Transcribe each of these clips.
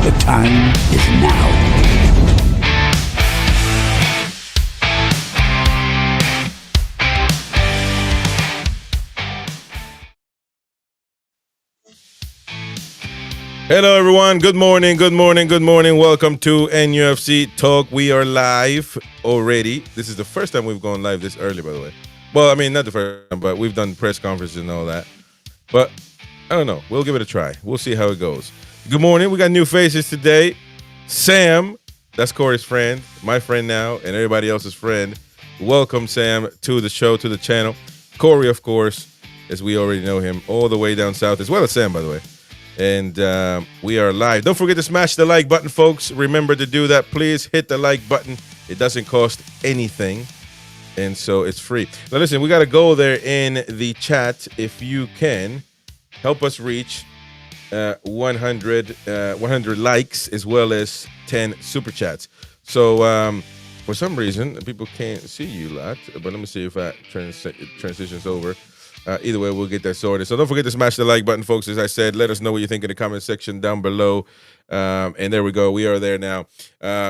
The time is now. Hello, everyone. Good morning. Good morning. Good morning. Welcome to NUFC Talk. We are live already. This is the first time we've gone live this early, by the way. Well, I mean, not the first time, but we've done press conferences and all that. But I don't know. We'll give it a try. We'll see how it goes. Good morning. We got new faces today. Sam, that's Corey's friend, my friend now, and everybody else's friend. Welcome, Sam, to the show, to the channel. Corey, of course, as we already know him, all the way down south, as well as Sam, by the way. And we are live. Don't forget to smash the like button, folks. Remember to do that. Please hit the like button. It doesn't cost anything, and so it's free. Now, listen, we got a goal there in the chat. If you can help us reach 100 likes as well as 10 super chats. So for some reason, people can't see you lot, but let me see if that transitions over. Either way, we'll get that sorted. So don't forget to smash the like button, folks. As I said, let us know what you think in the comment section down below. And there we go. We are there now.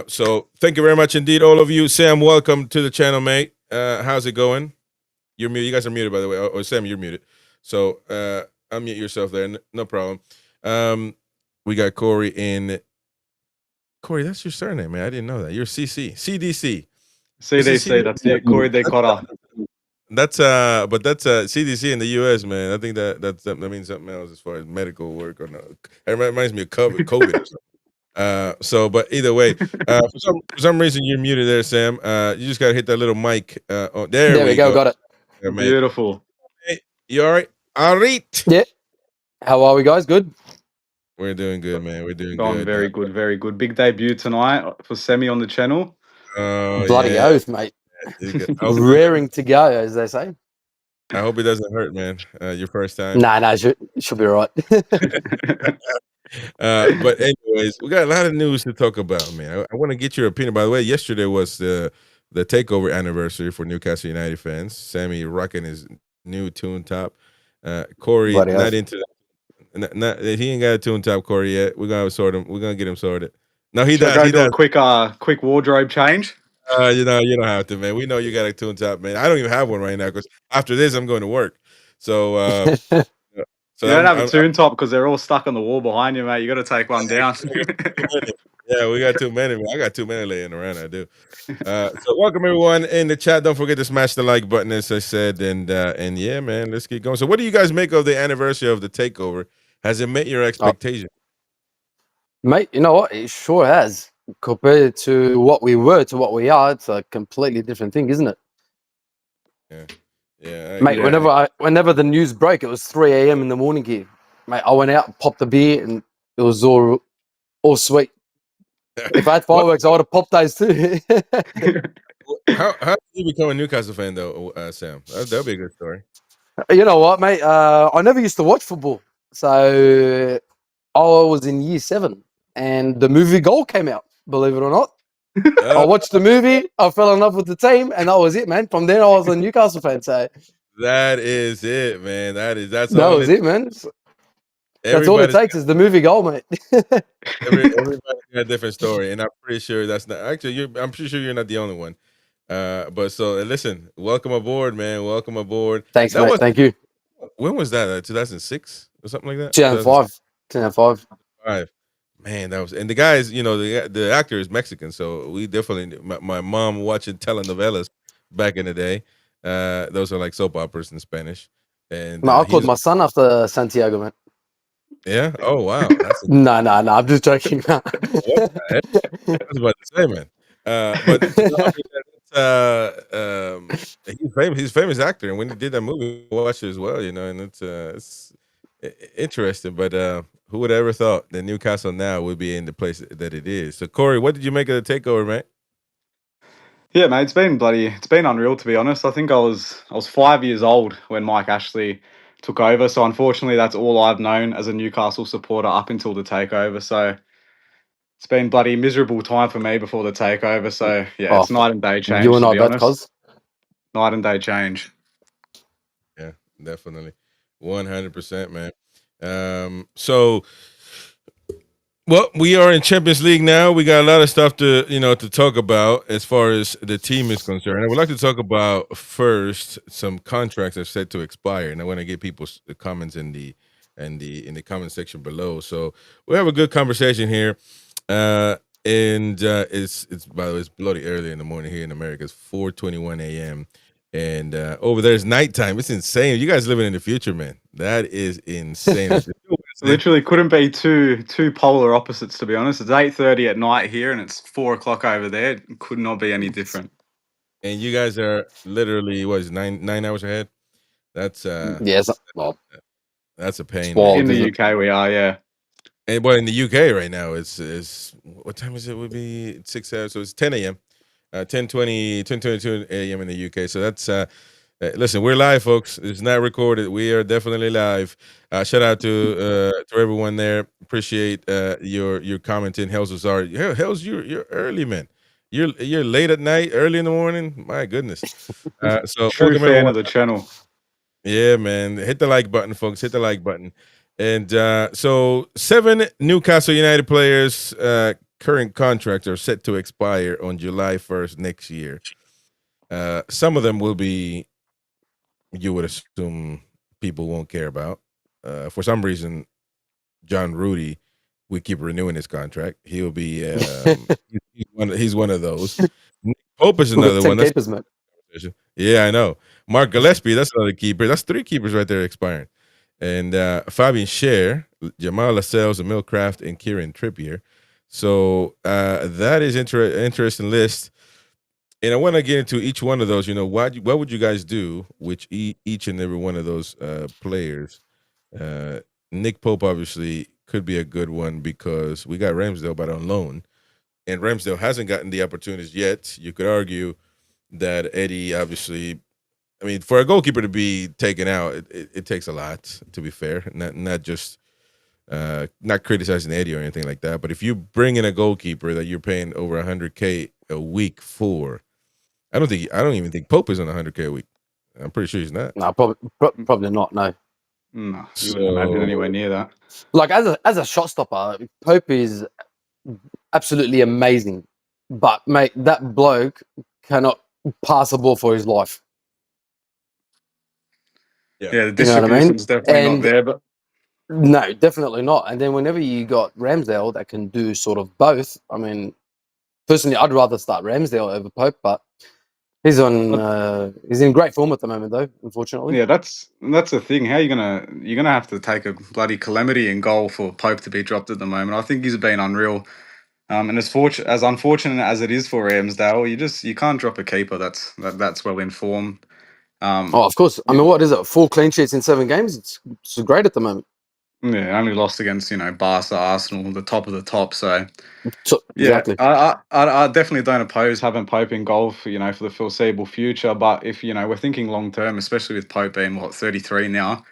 So thank you very much indeed, all of you. Sam, welcome to the channel, mate. How's it going? You're muted. You guys are muted, by the way. Oh, Sam, you're muted. So unmute yourself there. No problem. We got Corey in. Corey, that's your surname, man. I didn't know that. You're CDC. CDC, that's it. Corey De Cotta. That's CDC in the US, man. I think that means something else as far as medical work or not. It reminds me of COVID. So, but either way, for some reason you're muted there, Sam. You just gotta hit that little mic. There we go. Got it. Yeah, Beautiful. Hey, you all right? All right. Yeah. How are we, guys? Good. We're doing good, man. We're doing Gone good. very good, very good. Big debut tonight for Semi on the channel. Bloody oath, mate. Raring to go, as they say. I hope it doesn't hurt, man. Your first time. Nah, should be all right. But anyways, we got a lot of news to talk about, man. I want to get your opinion. By the way, yesterday was the Takeover anniversary for Newcastle United fans. Sammy rocking his new Toon top. Corey not into that. He ain't got a Toon top, Corey, yet. We're gonna sort him. We're gonna get him sorted. No, he does. He does. A quick wardrobe change. You don't have to, man. We know you got a Toon top, man. I don't even have one right now because after this, I'm going to work. So, you don't have a Toon top because they're all stuck on the wall behind you, mate. You got to take one down. Yeah, we got too many. Man. I got too many laying around. I do. So, welcome everyone in the chat. Don't forget to smash the like button, as I said, and yeah, man, let's get going. So, what do you guys make of the anniversary of the Takeover? Has it met your expectations? Mate, you know what? It sure has. Compared to what we were to what we are, it's a completely different thing, isn't it? Yeah. Mate, whenever the news broke, it was 3 a.m. in the morning here. Mate, I went out, popped a beer, and it was all sweet. If I had fireworks, I would have popped those too. How did you become a Newcastle fan, though, Sam? That'll be a good story. You know what, mate? I never used to watch football. So I was in year 7, and the movie Goal came out, believe it or not. I watched the movie, I fell in love with the team, and that was it, man. From then I was a Newcastle fan. So that is it, man. That was it, man. That's all it takes is the movie Goal, mate. Everybody's got a different story, and I'm pretty sure that's not actually. I'm pretty sure you're not the only one. But so listen, welcome aboard, man. Welcome aboard. Thanks, mate. Thank you. When was that? 2006 or something like that? 2005. Man, that was, and the guys, you know, the actor is Mexican, so we definitely. My mom watching telenovelas back in the day. Those are like soap operas in Spanish. And I called my son after Santiago, man. Yeah. Oh wow. No. I'm just joking. I was about to say, man. But he's famous. He's a famous actor, and when he did that movie, I watched it as well. You know, and it's interesting. But who would have ever thought that Newcastle now would be in the place that it is? So, Corey, what did you make of the Takeover, man? Yeah, mate, it's been unreal, to be honest. I think I was 5 years old when Mike Ashley took over. So unfortunately, that's all I've known as a Newcastle supporter up until the Takeover. So it's been bloody miserable time for me before the Takeover. So yeah, it's night and day change. You and I both, cause night and day change. Yeah, definitely, 100%, man. So Well, we are in Champions League now. We got a lot of stuff to talk about as far as the team is concerned. I would like to talk about first some contracts that are set to expire, and I want to get people's comments in the comment section below. So we have a good conversation here, and it's by the way, it's bloody early in the morning here in America. It's 4:21 a.m. and over there it's nighttime. It's insane. You guys living in the future, man. That is insane. It's Literally couldn't be two polar opposites, to be honest. It's 8:30 at night here, and it's 4 o'clock over there. It could not be any different. And you guys are literally what is it, 9 hours ahead? That's Yes. Well, that's a pain. Well, Man. In the isn't- UK, we are, yeah. And well, in the UK right now, it's what time is it? Would be 6 hours, so it's 10 a.m. 10:22 a.m. in the UK. So that's listen, we're live, folks. It's not recorded. We are definitely live. Shout out to everyone there. Appreciate your commenting. Hells Azar. Hells, you're early, man. You're late at night, early in the morning. My goodness. So True welcome fan everyone. of the channel. Yeah, man. Hit the like button, folks. Hit the like button. And so 7 Newcastle United players' current contracts are set to expire on July 1st next year. Some of them will be, you would assume, people won't care about. For some reason, John Rudy, we keep renewing his contract. He'll be he's one of those. Nick Pope is another 10 one. That's keepers, man. Yeah, I know. Mark Gillespie, that's another keeper. That's 3 keepers right there expiring. And Fabian Scher, Jamal Lascelles, Emil Kraft, and Kieran Trippier. So that is interesting list. And I want to get into each one of those. What would you guys do with each and every one of those players? Nick Pope obviously could be a good one because we got Ramsdale but on loan. And Ramsdale hasn't gotten the opportunities yet. You could argue that Eddie, obviously, I mean, for a goalkeeper to be taken out, it takes a lot, to be fair. Not just not criticizing Eddie or anything like that, but if you bring in a goalkeeper that you're paying over $100K a week for, I don't even think Pope is on $100K a week. I'm pretty sure he's not. No, probably not. No. No, you wouldn't imagine anywhere near that. Like as a shot stopper, Pope is absolutely amazing, but mate, that bloke cannot pass a ball for his life. Yeah, the You know what I distribution's mean? definitely And not there, but no, definitely not. And then whenever you got Ramsdale that can do sort of both, I mean, personally, I'd rather start Ramsdale over Pope, but he's in great form at the moment, though. Unfortunately, yeah, that's the thing. How you're gonna have to take a bloody calamity in goal for Pope to be dropped at the moment. I think he's been unreal. And as unfortunate as it is for Ramsdale, you can't drop a keeper that's well informed. oh, of course. I mean, what is it? 4 clean sheets in 7 games. It's great at the moment. Yeah, only lost against Barca, Arsenal, the top of the top. So So, yeah, exactly. I definitely don't oppose having Pope in goal for for the foreseeable future. But if we're thinking long term, especially with Pope being 33 now,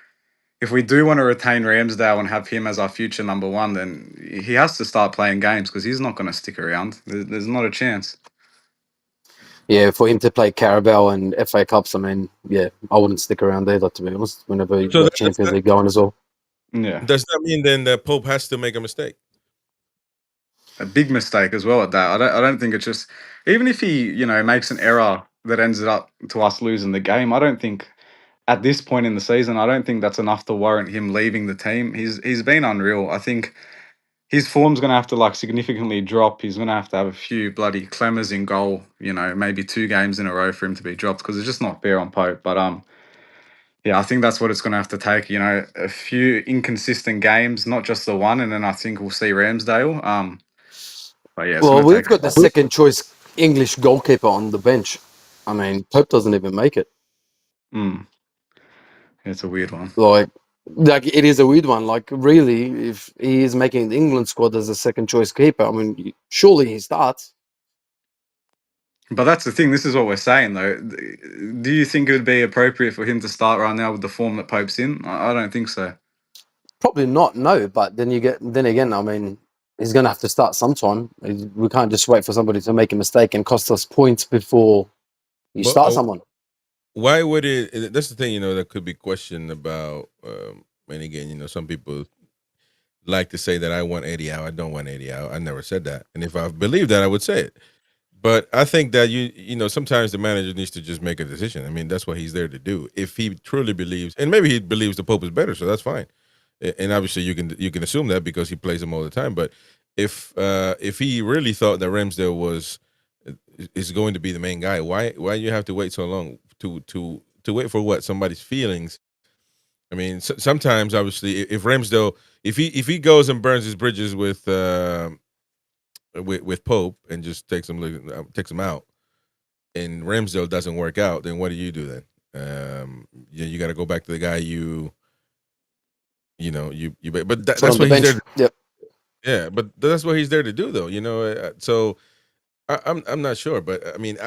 if we do want to retain Ramsdale and have him as our future number 1, then he has to start playing games because he's not going to stick around. There's not a chance. Yeah, for him to play Carabao and FA Cups, I mean, yeah, I wouldn't stick around either, to be honest, whenever you got Champions League going as well. Yeah, Does that mean then that Pope has to make a mistake? a big mistake as well at that. I don't think it's just, even if he makes an error that ends up to us losing the game. I don't think at this point in the season, I don't think that's enough to warrant him leaving the team. He's been unreal. I think his form's going to have to significantly drop. He's going to have a few bloody clamours in goal. Maybe 2 games in a row for him to be dropped because it's just not fair on Pope. But yeah, I think that's what it's going to have to take. A few inconsistent games, not just the one, and then I think we'll see Ramsdale. But yeah, Well, we've got the second choice English goalkeeper on the bench. I mean, Pope doesn't even make it. It's a weird one. Like it is a weird one. Like, really, if he is making the England squad as a second choice keeper, I mean, surely he starts. But that's the thing. This is what we're saying, though. Do you think it would be appropriate for him to start right now with the form that Pope's in? I don't think so. Probably not, no. But then again, I mean, he's going to have to start sometime. We can't just wait for somebody to make a mistake and cost us points before you start someone. Why would it? That's the thing, that could be questioned about. And again, some people like to say that I want Eddie Howe. I don't want Eddie Howe. I never said that. And if I believed that, I would say it. But I think that you know sometimes the manager needs to just make a decision. I mean, that's what he's there to do. If he truly believes, and maybe he believes the Pope is better, so that's fine. And obviously you can assume that because he plays him all the time. But if he really thought that Ramsdale is going to be the main guy, why you have to wait so long to wait for what, somebody's feelings? I mean, sometimes obviously if Ramsdale if he goes and burns his bridges with Pope and just takes him out, and Ramsdale doesn't work out, then what do you do then? You got to go back to the guy but Put that's on the what he's bench. there. Yep. Yeah, but that's what he's there to do, though. So I'm not sure, but I mean,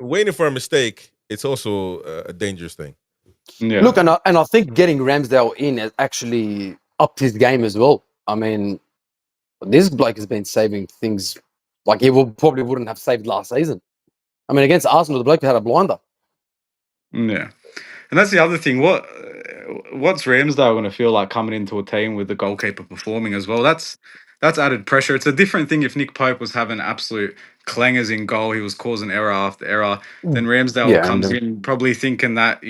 waiting for a mistake, it's also a dangerous thing. Yeah. Look, and I think getting Ramsdale in has actually upped his game as well. I mean, this bloke has been saving things like he probably wouldn't have saved last season. I mean, against Arsenal, the bloke had a blinder. Yeah. And that's the other thing. What's Ramsdale going to feel like coming into a team with the goalkeeper performing as well? That's added pressure. It's a different thing if Nick Pope was having absolute clangers in goal, he was causing error after error. Then Ramsdale Yeah, comes in probably thinking that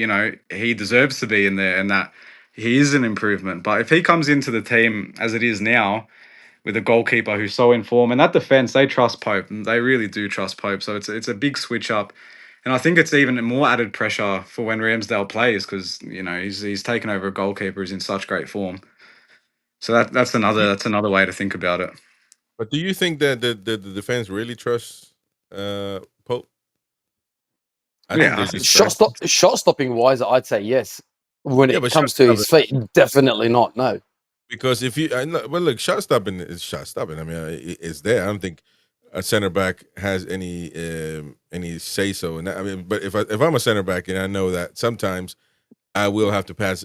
he deserves to be in there and that he is an improvement. But if he comes into the team as it is now, with a goalkeeper who's so in form, and that defense, they trust Pope, and they really do trust Pope. So it's a big switch up, and I think it's even more added pressure for when Ramsdale plays because he's taken over a goalkeeper who's in such great form. So that's another way to think about it. But do you think that the defense really trusts Pope? I think Yeah, I they're think just so. shot stopping wise, I'd say yes. When yeah, it but comes to his feet, definitely not. No. because if you, well, look, shot stopping is shot stopping. I mean, it's there. I don't think a center back has any say so in that. I mean, but if I'm a center back and I know that sometimes I will have to pass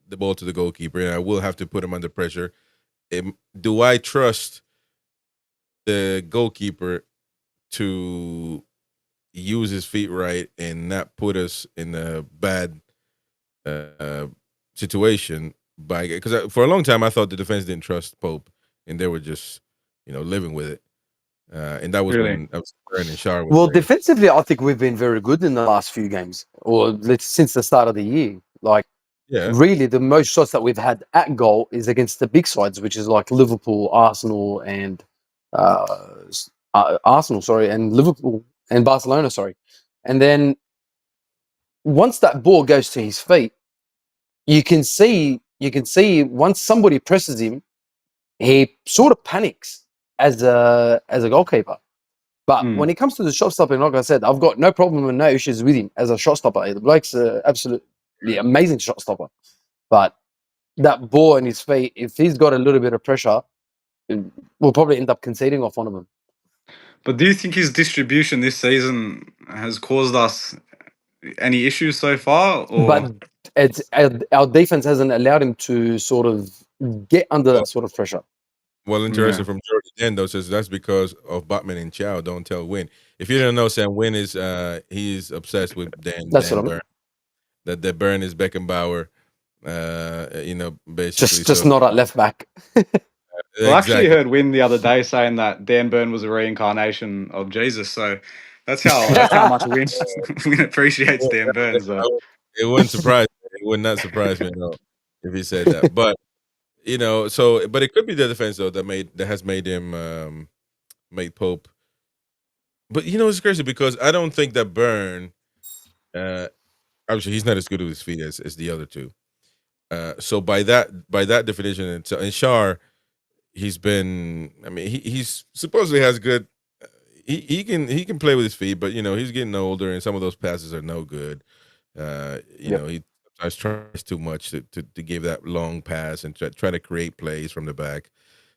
the ball to the goalkeeper and I will have to put him under pressure, do I trust the goalkeeper to use his feet right and not put us in a bad situation? Because for a long time I thought the defense didn't trust Pope and they were just living with it, and that was Really. when I was and Shar was Well, there. defensively, I think we've been very good in the last few games, or since the start of the year. Like, Yeah, really, the most shots that we've had at goal is against the big sides, which is like Liverpool, Arsenal, and Arsenal, sorry, and Liverpool and Barcelona, sorry. And then once that ball goes to his feet, you can see once somebody presses him, he sort of panics as a goalkeeper. But when it comes to the shot stopping, like I said, I've got no problem and no issues with him as a shot stopper. The bloke's an absolutely amazing shot stopper. But that ball in his feet, if he's got a little bit of pressure, we'll probably end up conceding off one of them. But do you think his distribution this season has caused us any issues so far, or But it's our defense hasn't allowed him to sort of get under that sort of pressure. well, interesting Yeah. from Jordan Dendo says that's because of Botman and Chow. Don't tell Win. If you don't know, Sam, Win is he's obsessed with That's Dan what I mean. Burn. That Burn is Beckenbauer. Basically, Just so not at left back. Well, I actually exactly. heard Win the other day saying that Dan Burn was a reincarnation of Jesus. So that's how much Win appreciates Dan Burn. So It wouldn't surprise me. It would not surprise me at all if he said that. But but it could be the defense though that has made him made Pope. But it's crazy because I don't think that Burn, obviously he's not as good with his feet as the other two. So by that definition, and Shar, he's been. I mean, he's supposedly has good. He can play with his feet, but he's getting older, and some of those passes are no good. He sometimes tries too much to give that long pass and try to create plays from the back.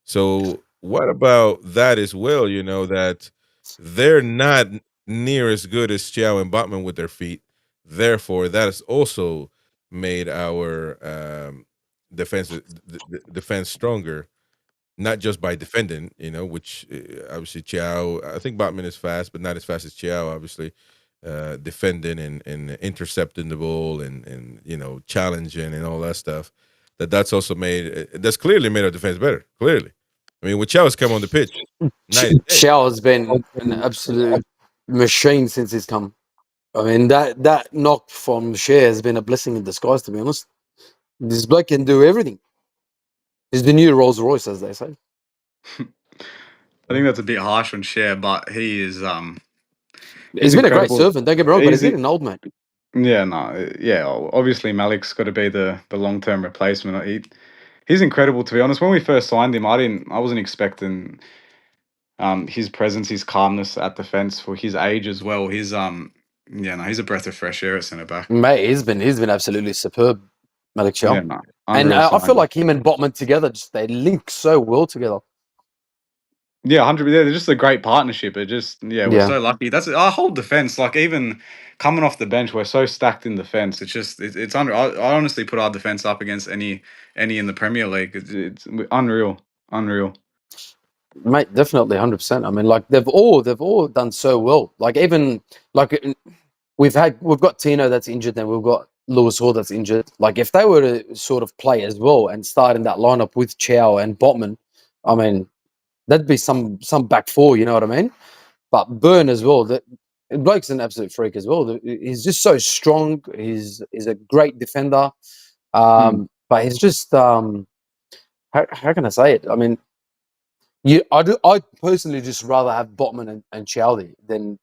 So what about that as well? That they're not near as good as Chow and Botman with their feet. Therefore, that has also made our defense stronger, not just by defending, which obviously Chow, I think Botman is fast, but not as fast as Chow, obviously, defending and intercepting the ball and challenging and all that stuff. that's also that's clearly made our defense better. Clearly, I mean, when Chow's come on the pitch, night and day. Shower's been an absolute machine since he's come. I mean, that knock from Shea has been a blessing in disguise, to be honest. This bloke can do everything. He's the new Rolls Royce, as they say. I think that's a bit harsh on Cher, but he is He's been a great incredible. servant, don't get me wrong, but he's Easy- getting old, mate. Yeah, no, yeah. Obviously, Malick's got to be the long-term replacement. He's incredible, to be honest. When we first signed him, I wasn't expecting his presence, his calmness at defense for his age as well. He's he's a breath of fresh air at centre back. Mate, he's been absolutely superb, Malick Thiaw. Yeah, no, And unreal I feel signing. like him and Botman together, they link so well together. Yeah, 100. They're just a great partnership. We're Yeah. so lucky. That's our whole defense. Like even coming off the bench, we're so stacked in defense. It's unreal. I honestly put our defense up against any in the Premier League. It's unreal. Mate, definitely 100%. I mean, like they've all done so well. Like even like we've got Tino that's injured, and we've got Lewis Hall that's injured. Like if they were to sort of play as well and start in that lineup with Chow and Botman, I mean, that'd be some back four. You know what I mean? But Byrne as well. That bloke's an absolute freak as well. He's just so strong. He's a great defender. But he's just how can I say it? I mean. I personally just rather have Botman and Chowdhury than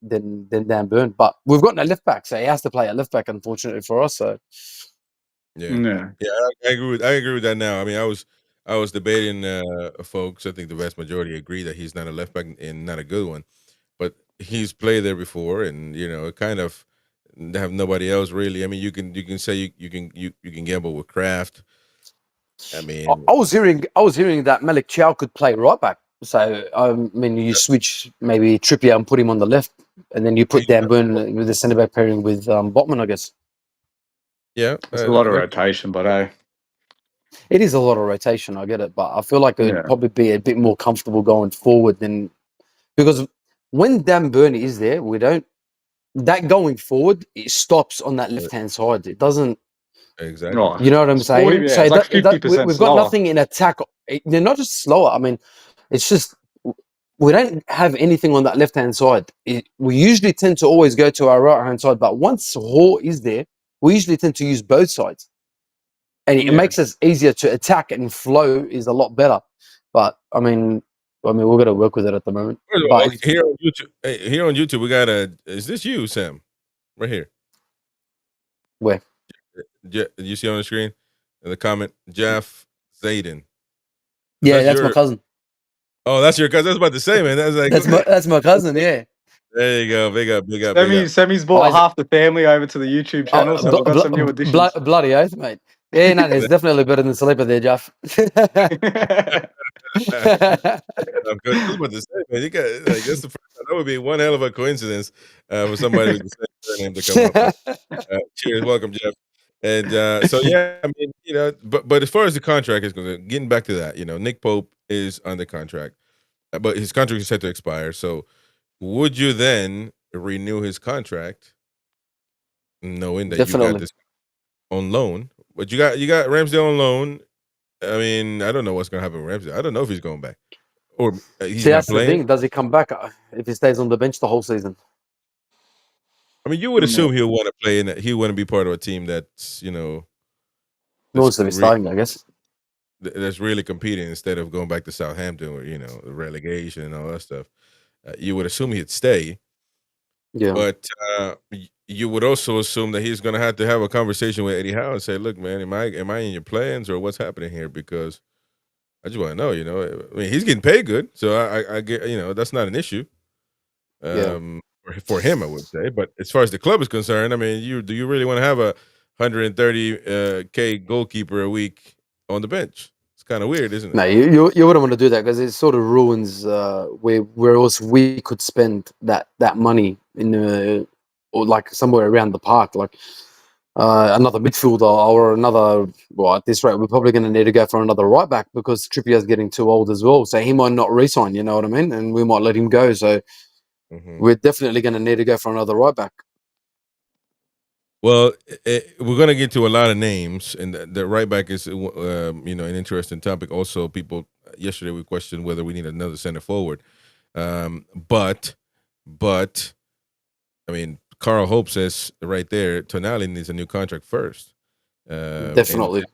Dan Burn. But we've got no left back, so he has to play a left back, unfortunately for us. So Yeah. I agree with that now. I mean, I was debating folks. I think the vast majority agree that he's not a left back and not a good one, but he's played there before, and kind of have nobody else really. I mean, you can say you can gamble with Kraft. I mean, I was hearing that Malick Thiaw could play right back. So I mean, you switch maybe Trippier and put him on the left, and then you put Dan Burn with the centre back pairing with Botman, I guess. Yeah, it's a lot of rotation, but it is a lot of rotation. I get it, but I feel like it would probably be a bit more comfortable going forward than because when Dan Burn is there, we don't that going forward. It stops on that left hand side. It doesn't. Exactly. You know what I'm saying? 40, so it's like 50% we've slower. got nothing in attack. They're not just slower. I mean, it's just we don't have anything on that left hand side. We usually tend to always go to our right hand side, but once Hall is there, we usually tend to use both sides, and it makes us easier to attack, and flow is a lot better. But I mean, we've got to work with it at the moment. But here on YouTube, we got is this you, Sam? Right here. Where? You see on the screen in the comment, Jeff Zayden. Yeah, that's my cousin. Oh, that's your cousin. I was about to say, man. That's like that's my cousin. Yeah. There you go. Big up. Semi's brought half the family over to the YouTube channel, so we've got some new additions. Bloody oath, mate. Yeah, no, it's definitely better than Sleeper there, Jeff. I'm good. I was about to say, man, you got that's the first time. That would be one hell of a coincidence for somebody with the same name to come up. Cheers, welcome, Jeff. And so yeah, I mean, but as far as the contract is concerned, getting back to that, Nick Pope is under contract, but his contract is set to expire. So, would you then renew his contract, knowing that you got this on loan? But you got Ramsdale on loan. I mean, I don't know what's gonna happen with Ramsdale. I don't know if he's going back or he's not playing. The thing. Does he come back if he stays on the bench the whole season? I mean, you would assume he'll want to play in. He'll want to be part of a team that's wants to be starting, I guess. That's really competing instead of going back to Southampton or relegation and all that stuff. You would assume he'd stay. Yeah. But you would also assume that he's going to have a conversation with Eddie Howe and say, "Look, man, am I in your plans or what's happening here? Because I just want to know. I mean, he's getting paid good, so I get that's not an issue. For him, I would say. But as far as the club is concerned, I mean, do you really want to have a 130K goalkeeper a week on the bench? It's kind of weird, isn't it? No, you wouldn't want to do that because it sort of ruins where else we could spend that money in or like somewhere around the park, like another midfielder or another. Well, at this rate, we're probably going to need to go for another right back because Trippier's getting too old as well, so he might not re-sign. You know what I mean? And we might let him go. So we're definitely going to need to go for another right back. Well, we're going to get to a lot of names, and the right back is, an interesting topic. Also, people yesterday we questioned whether we need another center forward, but I mean, Carl Hope says right there, Tonali needs a new contract first. Definitely.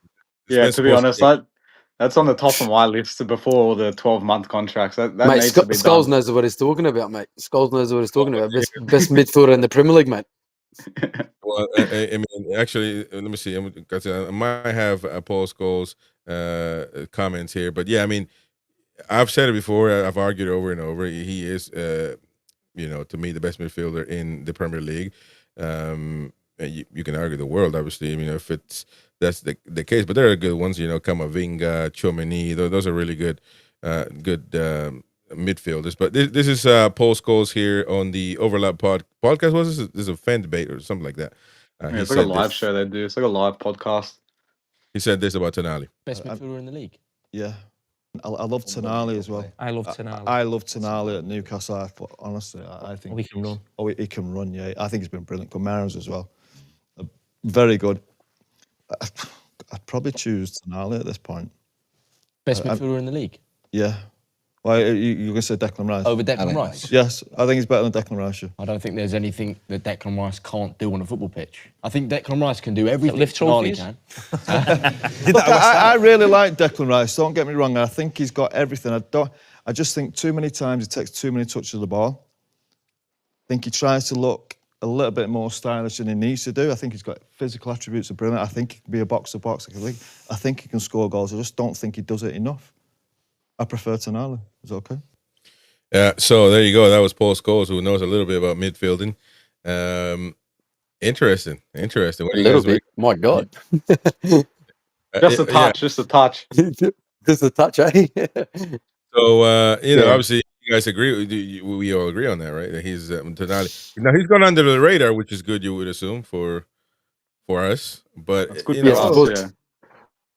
Yeah, to be honest, that's on the top of my list before all the 12-month contracts. That Mate, needs to be Scholes done. knows what he's talking about, mate. Scholes knows what he's talking about. Best midfielder in the Premier League, mate. Well, I mean, actually, let me see. Because I might have Paul Scholes comments here, but yeah, I mean, I've said it before. I've argued over and over. He is, to me, the best midfielder in the Premier League. And you can argue the world, obviously. I mean, if that's the case, but there are good ones. Camavinga, Tchouaméni. Those are really good midfielders. But this is Paul Scholes here on the Overlap podcast. What is this? This is a fan debate or something like that. It's like a live show they do. It's like a live podcast. He said this about Tonali. Best midfielder in the league. Yeah. I love Tonali as well. I love Tonali. I love Tonali at Newcastle. Honestly, I think he can run. Oh, he can run, yeah. I think he's been brilliant. Gomeras as well. Very good. I'd probably choose Tonali at this point. Best midfielder in the league? Yeah. Well, you're going to say Declan Rice? Over Declan Rice? Yes, I think he's better than Declan Rice. Yeah. I don't think there's anything that Declan Rice can't do on a football pitch. I think Declan Rice can do everything lift Tonali trophies? can. Look, I really like Declan Rice. Don't get me wrong. I think he's got everything. I just think too many times he takes too many touches of the ball. I think he tries to look a little bit more stylish than he needs to do. I think he's got physical attributes are brilliant. I think he can be a box-to-box. I think he can score goals. I just don't think he does it enough. I prefer Tonali. Is that okay? So there you go. That was Paul Scholes, who knows a little bit about midfielding. Interesting. A little bit. My God. Just a touch. Just a touch. Just a touch, eh? So obviously you guys agree. We all agree on that, right? That he's Tonali. Now he's gone under the radar, which is good. You would assume for us, but That's good Yes, of course.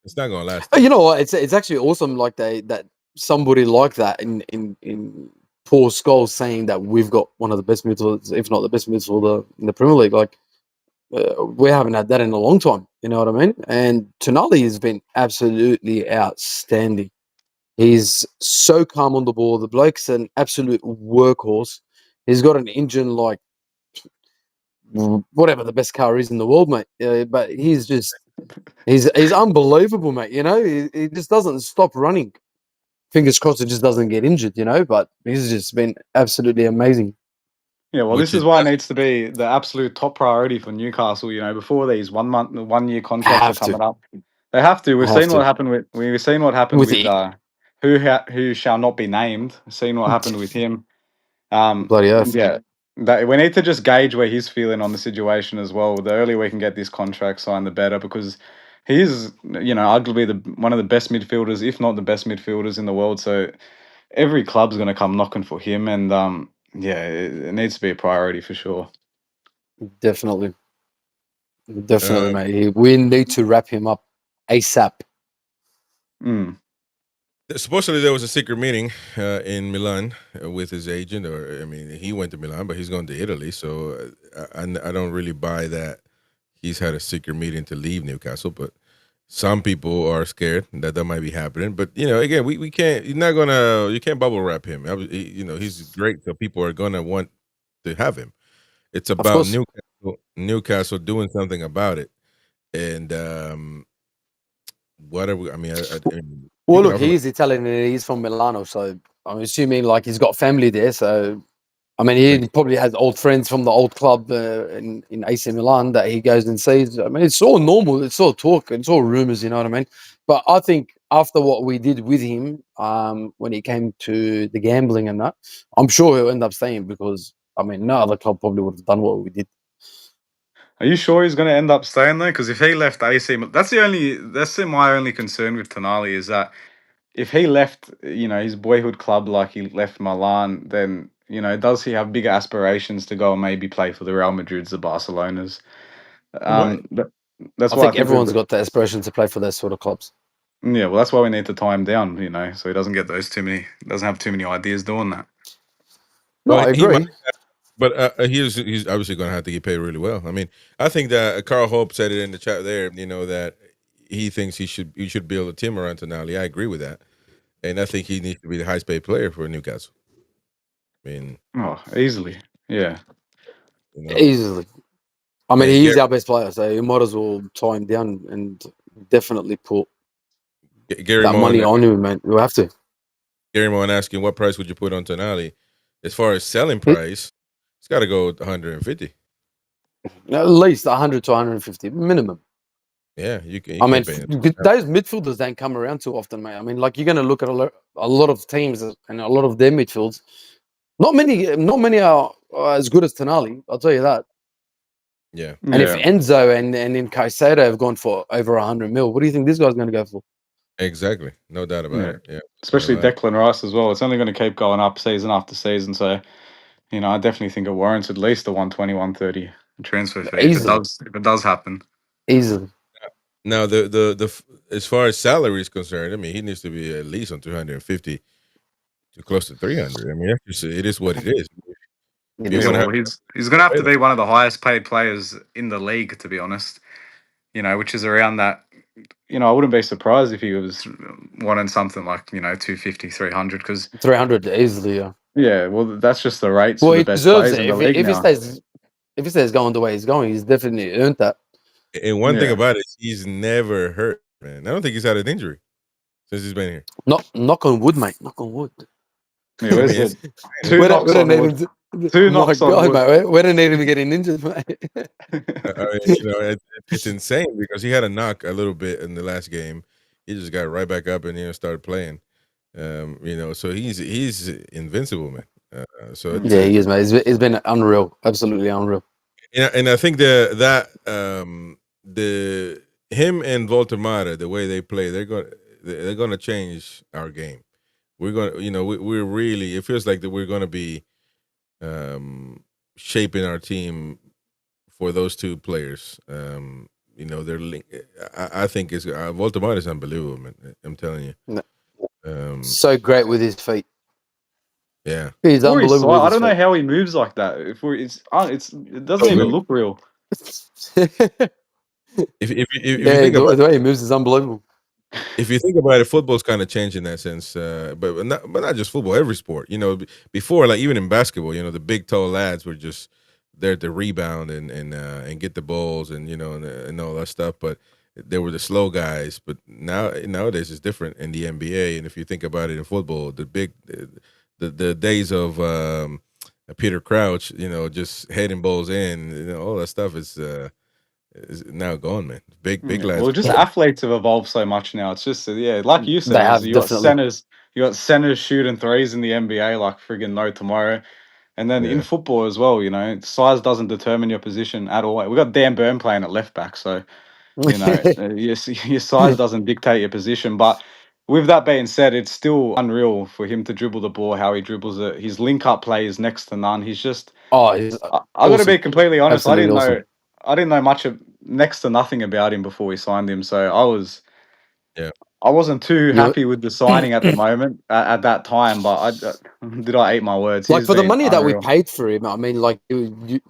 it's not going to last. You know what? It's actually awesome. Like that somebody like that in Paul Scholes saying that we've got one of the best midfielders, if not the best midfielder in the Premier League. Like we haven't had that in a long time. You know what I mean? And Tonali has been absolutely outstanding. He's so calm on the ball. The bloke's an absolute workhorse. He's got an engine like whatever the best car is in the world, mate. But he's unbelievable, mate. You know, he just doesn't stop running. Fingers crossed it just doesn't get injured, you know, but he's just been absolutely amazing. Yeah, well, this is why it needs to be the absolute top priority for Newcastle. You know, before these 1 year contracts are coming up, they have to. We've seen what happened with who shall not be named. Seen what happened with him. Bloody earth. Yeah, we need to just gauge where he's feeling on the situation as well. The earlier we can get this contract signed, the better, because he's, arguably one of the best midfielders, if not the best midfielders in the world. So every club's going to come knocking for him, and it needs to be a priority for sure. Definitely, mate. We need to wrap him up ASAP. Supposedly there was a secret meeting in Milan with his agent, he went to Milan, but he's going to Italy. So I don't really buy that he's had a secret meeting to leave Newcastle. But some people are scared that might be happening. But again, we can't. You can't bubble wrap him. He's great, so people are gonna want to have him. It's about Newcastle doing something about it, and whatever. Well, look, he's Italian and he's from Milano, so I'm assuming like he's got family there. So, he probably has old friends from the old club in AC Milan that he goes and sees. It's all normal. It's all talk. It's all rumors, you know what I mean? But I think after what we did with him when he came to the gambling and that, I'm sure he'll end up staying because, no other club probably would have done what we did. Are you sure he's going to end up staying there? Because if he left AC, that's my only concern with Tonali is that if he left, his boyhood club like he left Milan, then, does he have bigger aspirations to go and maybe play for the Real Madrids, the Barcelonas? I think everyone's got the aspiration to play for those sort of clubs. Yeah, well, that's why we need to tie him down, so he doesn't get doesn't have too many ideas doing that. No, I agree. But he's obviously going to have to get paid really well. I mean, I think that Carl Hope said it in the chat there. That he thinks he should build a team around Tonali. I agree with that, and I think he needs to be the highest paid player for Newcastle. I mean, easily, yeah. Easily. I mean, And he is our best player, so you might as well tie him down and definitely put Gary that money on him, man. You have to. Gary Mohan asking, what price would you put on Tonali? As far as selling price, it's got to go 150. At least 100 to 150 minimum. Yeah, you can. I mean, those midfielders don't come around too often, mate. I mean, like you're going to look at a lot of teams and a lot of their midfields. Not many are as good as Tonali. I'll tell you that. Yeah. And if Enzo and in Caicedo have gone for over 100 mil, what do you think this guy's going to go for? Exactly, no doubt about it. Yeah, especially Declan Rice as well. It's only going to keep going up season after season. So, I definitely think it warrants at least a 120, 130 transfer fee if it does happen. Easily. Now, the as far as salary is concerned, I mean, he needs to be at least on 250 to close to 300. I mean, it is what it is. He's going to have to be one of the highest paid players in the league, to be honest. Which is around that. I wouldn't be surprised if he was wanting something like 250, 300 because 300 easily. Yeah. Yeah, well, that's just the rates Well, for the he best deserves players it. in the league If now. he stays going the way he's going, he's definitely earned that. And one thing about it, he's never hurt, man. I don't think he's had an injury since he's been here. Knock on wood, mate. Knock on wood. Yeah, where's it? Two knocks on wood. Two knocks on wood. Mate. We don't need him getting injured, mate. It's insane because he had a knock a little bit in the last game. He just got right back up and started playing. So he's invincible, man. He is, mate. It's been unreal, absolutely unreal. And I think him and Voltemara, the way they play, they're going to change our game. We're going to, we're really. It feels like that we're going to be shaping our team for those two players. They're linked. I think Voltemara is unbelievable, man. I'm telling you. So great with his feet. Yeah, he's unbelievable. I don't know how he moves like that. It doesn't even look real. If you think about the way he moves is unbelievable. If you think about it, football's kind of changed in that sense, but not just football. Every sport, before, like even in basketball, the big tall lads were just there to rebound and get the balls and and all that stuff. But they were the slow guys. But nowadays it's different in the NBA. And if you think about it in football, the days of Peter Crouch, just heading balls in, all that stuff is now gone, man. Big lads. Well, just athletes have evolved so much now. It's just like you said, you got centers shooting threes in the NBA like friggin' no tomorrow. And then in football as well, size doesn't determine your position at all. We got Dan Burn playing at left back, so your size doesn't dictate your position. But with that being said, it's still unreal for him to dribble the ball, how he dribbles it. His link-up play is next to none. He's just... I got to be completely honest. Absolutely I didn't know much of next to nothing about him before we signed him. So I wasn't too happy with the signing at the moment at that time. But I eat my words? Like for the money that we paid for him, I mean, like you'd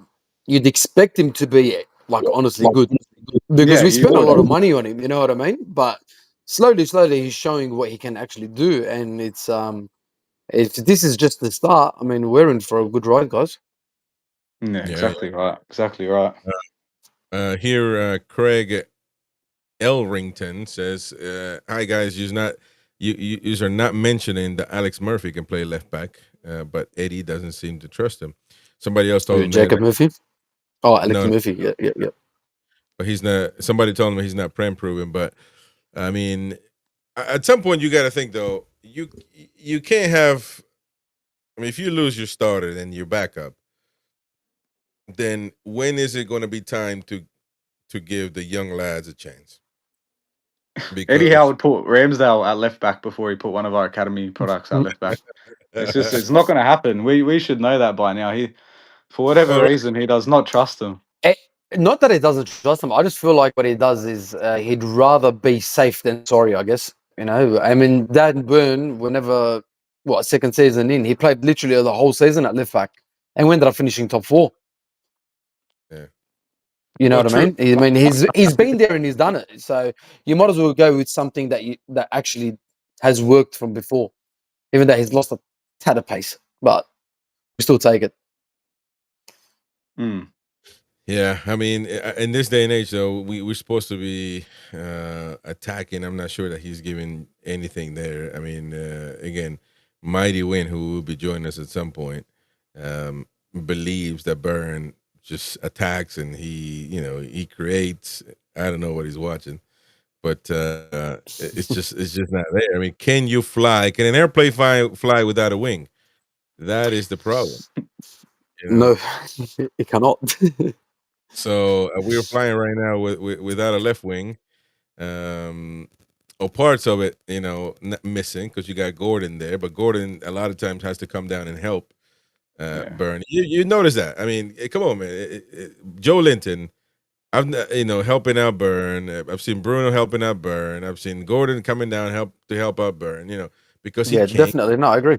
expect him to be like honestly good because we spent a lot of money on him. You know what I mean? But slowly, he's showing what he can actually do, and it's if this is just the start, I mean, we're in for a good ride, guys. Yeah, exactly right. Exactly right. Here, Craig Elrington says, "Hi guys, you are not mentioning that Alex Murphy can play left back, but Eddie doesn't seem to trust him. Somebody else told him Jacob Murphy. Oh, Alex Murphy. Yeah. But he's not. Somebody told him he's not prem proven. But I mean, at some point you got to think though. You can't have. I mean, if you lose your starter, then your backup. Then when is it going to be time to give the young lads a chance? Because Eddie Howe would put Ramsdale at left back before he put one of our academy products at left back. It's not going to happen. We should know that by now. For whatever reason, he does not trust him. Not that he doesn't trust him. I just feel like what he does is he'd rather be safe than sorry, I guess. I mean, Dan Burn, second season in, he played literally the whole season at left back. and we ended up finishing top 4. Yeah. You know Well, what I mean? I mean, he's been there and he's done it. So you might as well go with something that actually has worked from before, even though he's lost a tad of pace, but we still take it. Mm. Yeah, I mean, in this day and age, though, we're supposed to be attacking. I'm not sure that he's giving anything there. I mean, again, Mighty Win, who will be joining us at some point, believes that Burn just attacks and he creates. I don't know what he's watching, but it's just not there. I mean, can you fly? Can an airplane fly without a wing? That is the problem. You know? No, he cannot. So we are flying right now without a left wing, or parts of it, missing because you got Gordon there. But Gordon a lot of times has to come down and help Burn. You notice that? I mean, come on, man. Joe Linton, helping out Burn. I've seen Bruno helping out Burn. I've seen Gordon coming down to help out Burn. Because he can't, definitely. No, I agree.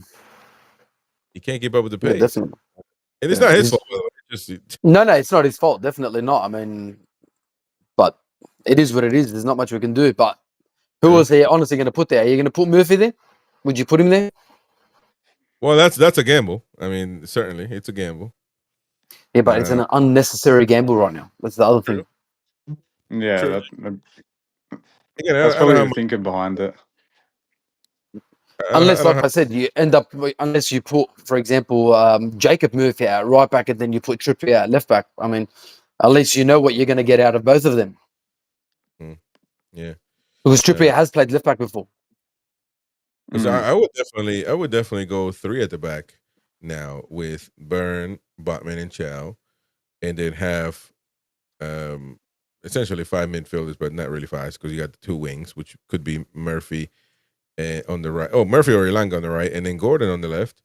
he can't keep up with the pace. Yeah, definitely. And it's not his fault, by the way. No, it's not his fault. Definitely not. I mean, but it is what it is. There's not much we can do. But who was he honestly going to put there? Are you going to put Murphy there? Would you put him there? Well, that's a gamble. I mean, certainly it's a gamble. Yeah, but it's an unnecessary gamble right now. That's the other thing. Yeah, Again, that's probably the thinking behind it. Unless, like I said, you end up unless you put, for example, Jacob Murphy out right back, and then you put Trippier out left back. I mean, at least you know what you're going to get out of both of them. Yeah, because Trippier has played left back before. Because I would definitely go 3 at the back now with Burn, Botman, and Chow, and then have essentially 5 midfielders, but not really 5 because you got the 2 wings, which could be Murphy on the right. Oh, Murphy or Elanga on the right, and then Gordon on the left,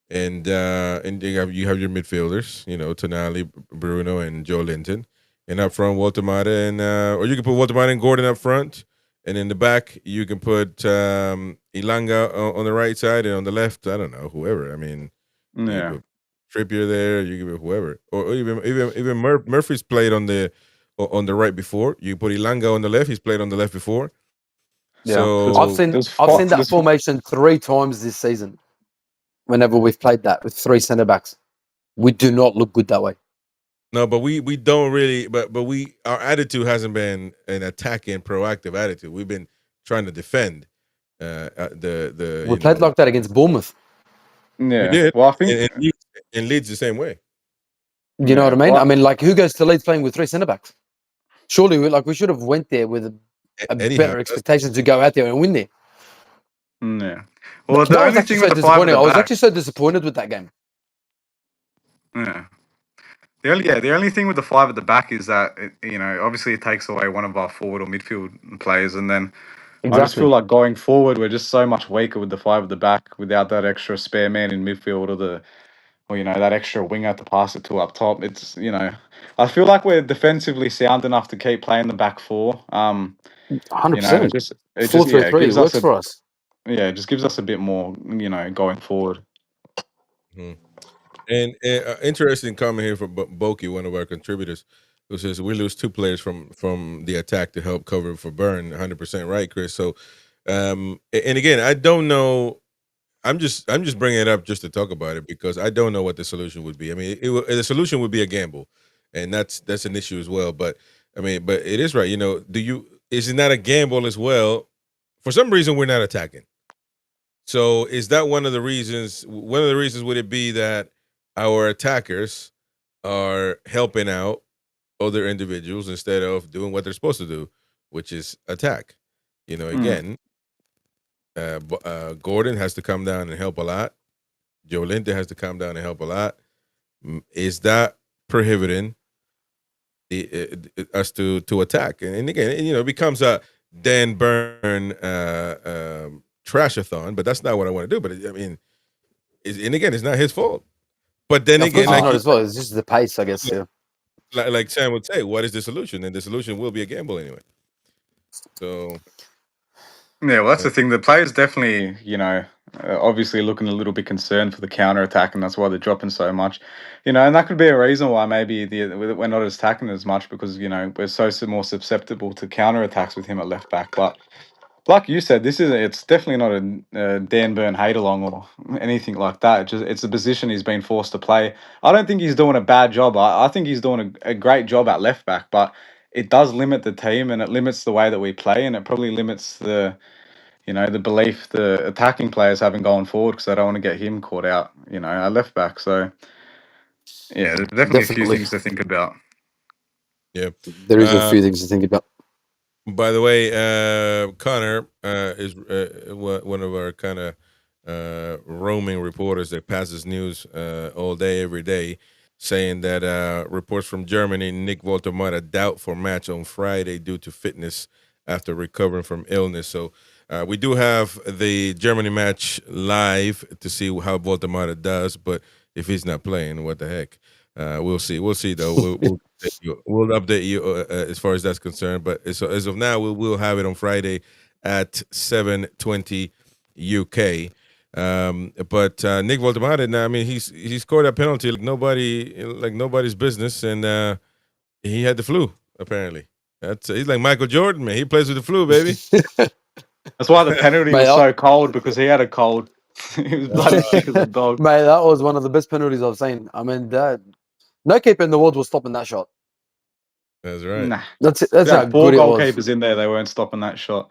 and you have your midfielders, Tonali, Bruno, and Joe Linton, and up front Walter Mata and or you can put Walter Mata and Gordon up front, and in the back you can put Elanga on the right side, and on the left, I don't know, whoever. I mean, you can put Trippier there, you can put whoever, or even Murphy's played on the right before. You put Elanga on the left; he's played on the left before. Yeah, so I've seen that formation 3 times this season. Whenever we've played that with 3 centre backs, we do not look good that way. No, but we don't really. But our attitude hasn't been an attacking, proactive attitude. We've been trying to defend. We played like that against Bournemouth. Yeah, we did. Well, I think and Leeds the same way. You know what I mean? Well, I mean, like, who goes to Leeds playing with 3 centre backs? Surely, we should have went there with a better expectation to go out there and win there. Yeah. Well, the only thing with the 5 at the back, I was actually so disappointed with that game. Yeah. The only thing with the 5 at the back is that obviously it takes away one of our forward or midfield players, and then I just feel like going forward we're just so much weaker with the 5 at the back without that extra spare man in midfield or that extra winger to pass it to up top. It's I feel like we're defensively sound enough to keep playing the back 4. 100%. It just 4-3-3 works for us. Yeah, it just gives us a bit more, going forward. And interesting comment here from Boki, one of our contributors, who says we lose 2 players from the attack to help cover for Burn. 100% right, Chris. So, and again, I don't know. I'm just bringing it up just to talk about it because I don't know what the solution would be. I mean, the solution would be a gamble, and that's an issue as well. But I mean, but it is right. Is it not a gamble as well? For some reason, we're not attacking. So is that one of the reasons? One of the reasons would it be that our attackers are helping out other individuals instead of doing what they're supposed to do, which is attack? Again, Gordon has to come down and help a lot. Joe Linton has to come down and help a lot. Is that prohibiting us to attack? And again, it becomes a Dan Burn trash-a-thon, but that's not what I want to do. But I mean, and again, it's not his fault. But then again, it's not his fault. It's just the pace, I guess. Yeah. Like Sam would say, what is the solution? And the solution will be a gamble anyway. So. Yeah, well, that's the thing. The players definitely, obviously looking a little bit concerned for the counter attack, and that's why they're dropping so much. And that could be a reason why maybe we're not attacking as much because we're so more susceptible to counter attacks with him at left back. But like you said, it's definitely not a Dan Burn hate along or anything like that. It's a position he's been forced to play. I don't think he's doing a bad job. I think he's doing a great job at left back, but it does limit the team and it limits the way that we play, and it probably limits the belief the attacking players having going forward because they don't want to get him caught out, at left back. So yeah, there's definitely a few things to think about. Yeah, there is a few things to think about. By the way, Connor is one of our kind of roaming reporters that passes news all day, every day, saying that reports from Germany, Nick Woltemade doubt for match on Friday due to fitness after recovering from illness. So we do have the Germany match live to see how Woltemade does, but if he's not playing, what the heck? We'll see. We'll see, though. We'll update you as far as that's concerned. But as of now, we'll have it on Friday at 7:20 UK. But Nick Woltemade, now, I mean, he scored that penalty like nobody's business, and he had the flu apparently. He's like Michael Jordan, man. He plays with the flu, baby. That's why the penalty was so cold, because he had a cold. He was bloody sick as a dog. Mate, that was one of the best penalties I've seen. I mean, no keeper in the world was stopping that shot. That's right. Nah. That's how Four good it was. goalkeepers in there, they weren't stopping that shot.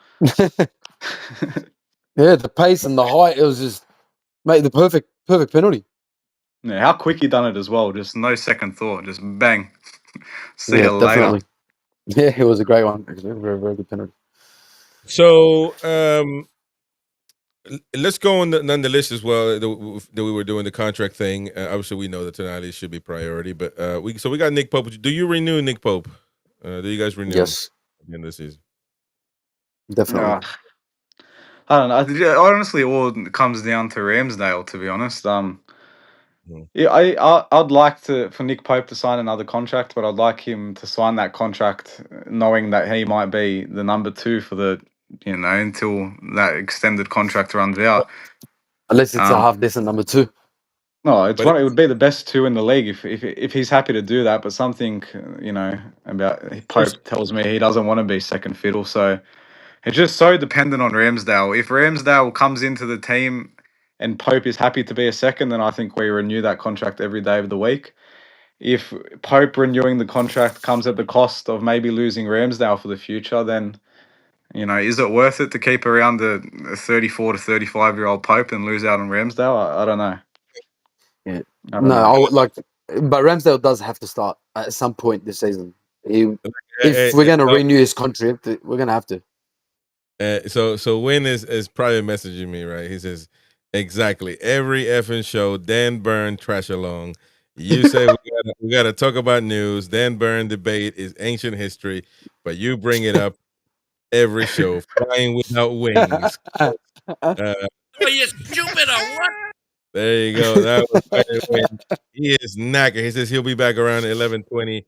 Yeah, the pace and the height, it was just, mate, the perfect penalty. Yeah, how quick he done it as well. Just no second thought. Just bang. See you definitely. later. Yeah, it was a great one. Actually, very, very good penalty. So let's go on the list as well. That we were doing the contract thing. Obviously, we know that Tonali should be priority, but we got Nick Pope. Do you renew Nick Pope? Do you guys renew? Yes, at the end of the season? definitely. I don't know. Honestly, it all comes down to Ramsdale, to be honest. Yeah, I'd like for Nick Pope to sign another contract, but I'd like him to sign that contract knowing that he might be the number 2 for the until that extended contract runs out. Unless it's a half decent number 2. No, it would be the best 2 in the league if he's happy to do that. But something about Pope tells me he doesn't want to be second fiddle. So it's just so dependent on Ramsdale. If Ramsdale comes into the team and Pope is happy to be a second, then I think we renew that contract every day of the week. If Pope renewing the contract comes at the cost of maybe losing Ramsdale for the future, then is it worth it to keep around the 34 to 35-year-old Pope and lose out on Ramsdale? I don't know. Yeah. I don't know. I would like, but Ramsdale does have to start at some point this season. If we're going to renew his contract, we're going to have to. So Win is probably messaging me, right? He says, exactly. Every effing show, Dan Burn trash along. You say we gotta talk about news. Dan Burn debate is ancient history, but you bring it up every show. Flying without wings. Are you stupid or what? There you go. That was Win. He is knackered. He says he'll be back around 11:20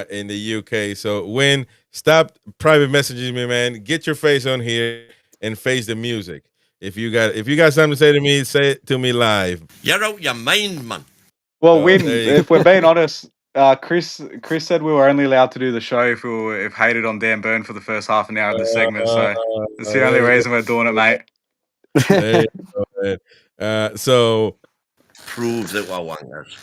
in the UK. So Win, stop private messaging me, man. Get your face on here and face the music. If you got something to say to me, say it to me live. You're out your mind, man. Well, Win, if we're being honest, Chris said we were only allowed to do the show if hated on Dan Burn for the first half an hour of the segment. So that's the only reason we're doing it, mate. There you go, man. So Proves that we're wangers.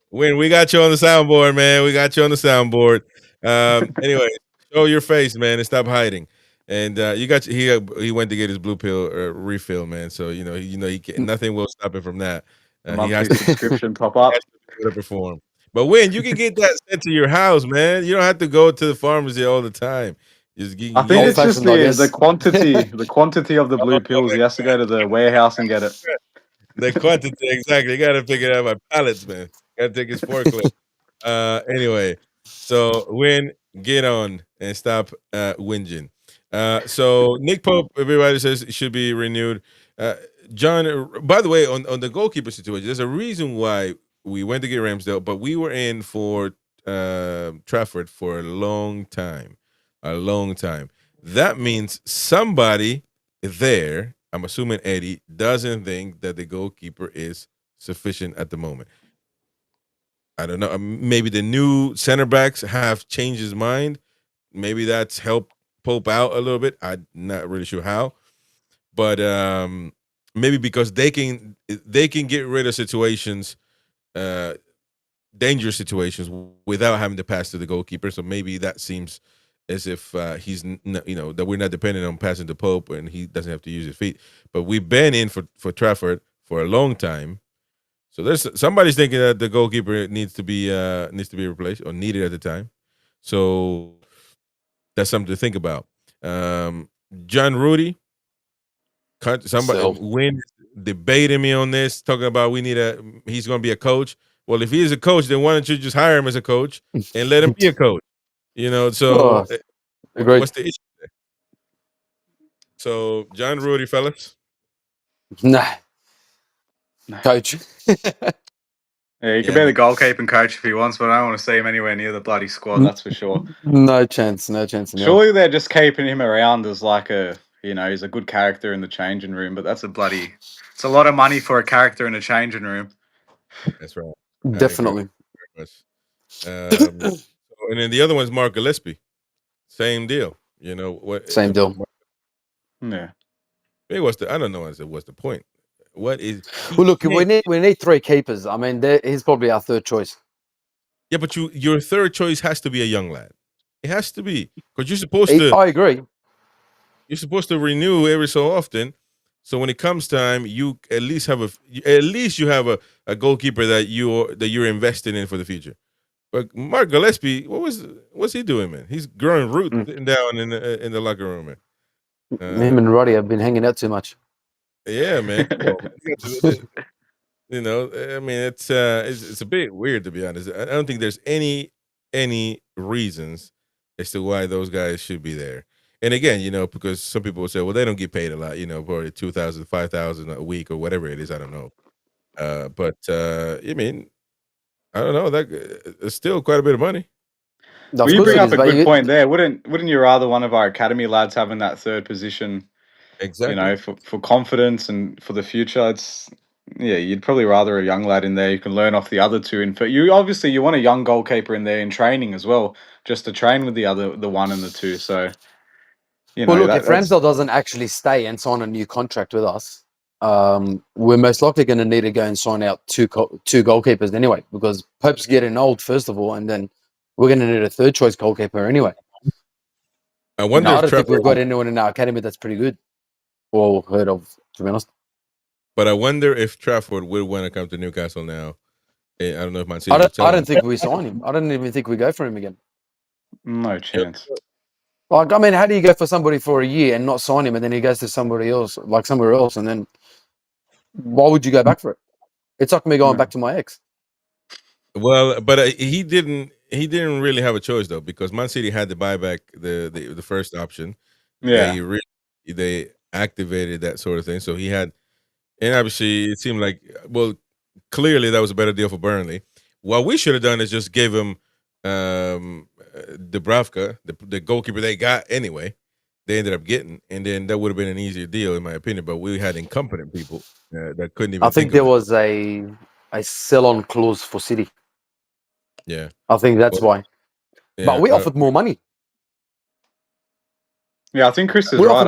When we got you on the soundboard, man. We got you on the soundboard. Anyway, show your face, man, and stop hiding. And he went to get his blue pill refill, man. So he can't, nothing will stop him from that. He has to subscription pop up. to perform. But Win, you can get that sent to your house, man. You don't have to go to the pharmacy all the time. I think it's just the quantity of the blue pills. He has to go to the warehouse and get it. The quantity, exactly. You got to pick it up by pallets, man. Got to take his forklift. Anyway, so Win, get on and stop whinging. So Nick Pope, everybody says it should be renewed. John, by the way, on the goalkeeper situation, there's a reason why we went to get Ramsdale, but we were in for Trafford for a long time. That means somebody there, I'm assuming Eddie, doesn't think that the goalkeeper is sufficient at the moment. I don't know. Maybe the new center backs have changed his mind. Maybe that's helped Pope out a little bit. I'm not really sure how, but maybe because they can get rid of situations, dangerous situations, without having to pass to the goalkeeper. So maybe that seems as if he's that we're not dependent on passing to Pope and he doesn't have to use his feet. But we've been in for Trafford for a long time. So there's somebody's thinking that the goalkeeper needs to be replaced or needed at the time. So that's something to think about. John Rudy, Win debating me on this, talking about he's going to be a coach. Well, if he is a coach, then why don't you just hire him as a coach and let him be a coach? So agreed. what's the issue there? So John Rudy, fellas. Nah. Coach. Yeah, he can be the goalkeeping coach if he wants, but I don't want to see him anywhere near the bloody squad. That's for sure. No chance. No chance. In hell. Surely they're just keeping him around as like he's a good character in the changing room. But it's a lot of money for a character in a changing room. That's right. Definitely. And then the other one's Mark Gillespie. Same deal. Same deal. Yeah. Maybe what's the point? What is? Well, look, we need 3 keepers. I mean, he's probably our third choice. Yeah, but your third choice has to be a young lad. It has to be because you're supposed to. I agree. You're supposed to renew every so often. So when it comes time, you at least have a goalkeeper that you're investing in for the future. But Mark Gillespie, what's he doing, man? He's growing roots down in the locker room, man. Him and Roddy have been hanging out too much. Yeah, man. Come on, man. I mean, it's a bit weird, to be honest. I don't think there's any reasons as to why those guys should be there. And again, because some people will say, well, they don't get paid a lot, probably $2,000, $5,000 a week or whatever it is. I don't know. But I mean, I don't know. That it's still quite a bit of money. Well, you bring up a good point there. Wouldn't you rather one of our academy lads having that third position? Exactly. For confidence and for the future, you'd probably rather a young lad in there. You can learn off the other two. And you want a young goalkeeper in there in training as well, just to train with the one and the two. So, well, look, if Ramsdale doesn't actually stay and sign a new contract with us, we're most likely going to need to go and sign out two goalkeepers anyway, because Pope's getting old, first of all, and then we're going to need a third choice goalkeeper anyway. I wonder. I don't think we've got anyone in our academy that's pretty good or heard of, to be honest. But I wonder if Trafford would want to come to Newcastle now. I don't know if Man City. I don't think we sign him. I don't even think we go for him again. No chance. Like, I mean, how do you go for somebody for a year and not sign him, and then he goes to somebody else, like somewhere else, and then why would you go back for it? It's like me going back to my ex. Well, but he didn't really have a choice though, because Man City had to buy back the first option. Yeah, they activated that sort of thing, so he had, and obviously it seemed like, well, clearly that was a better deal for Burnley. What we should have done is just give him Dubravka, the goalkeeper they got anyway. They ended up getting, and then that would have been an easier deal, in my opinion. But we had incompetent people that couldn't even. I think there was a sell-on clause for City. Yeah, I think that's why. Yeah, but we offered more money. Yeah, I think Chris is right.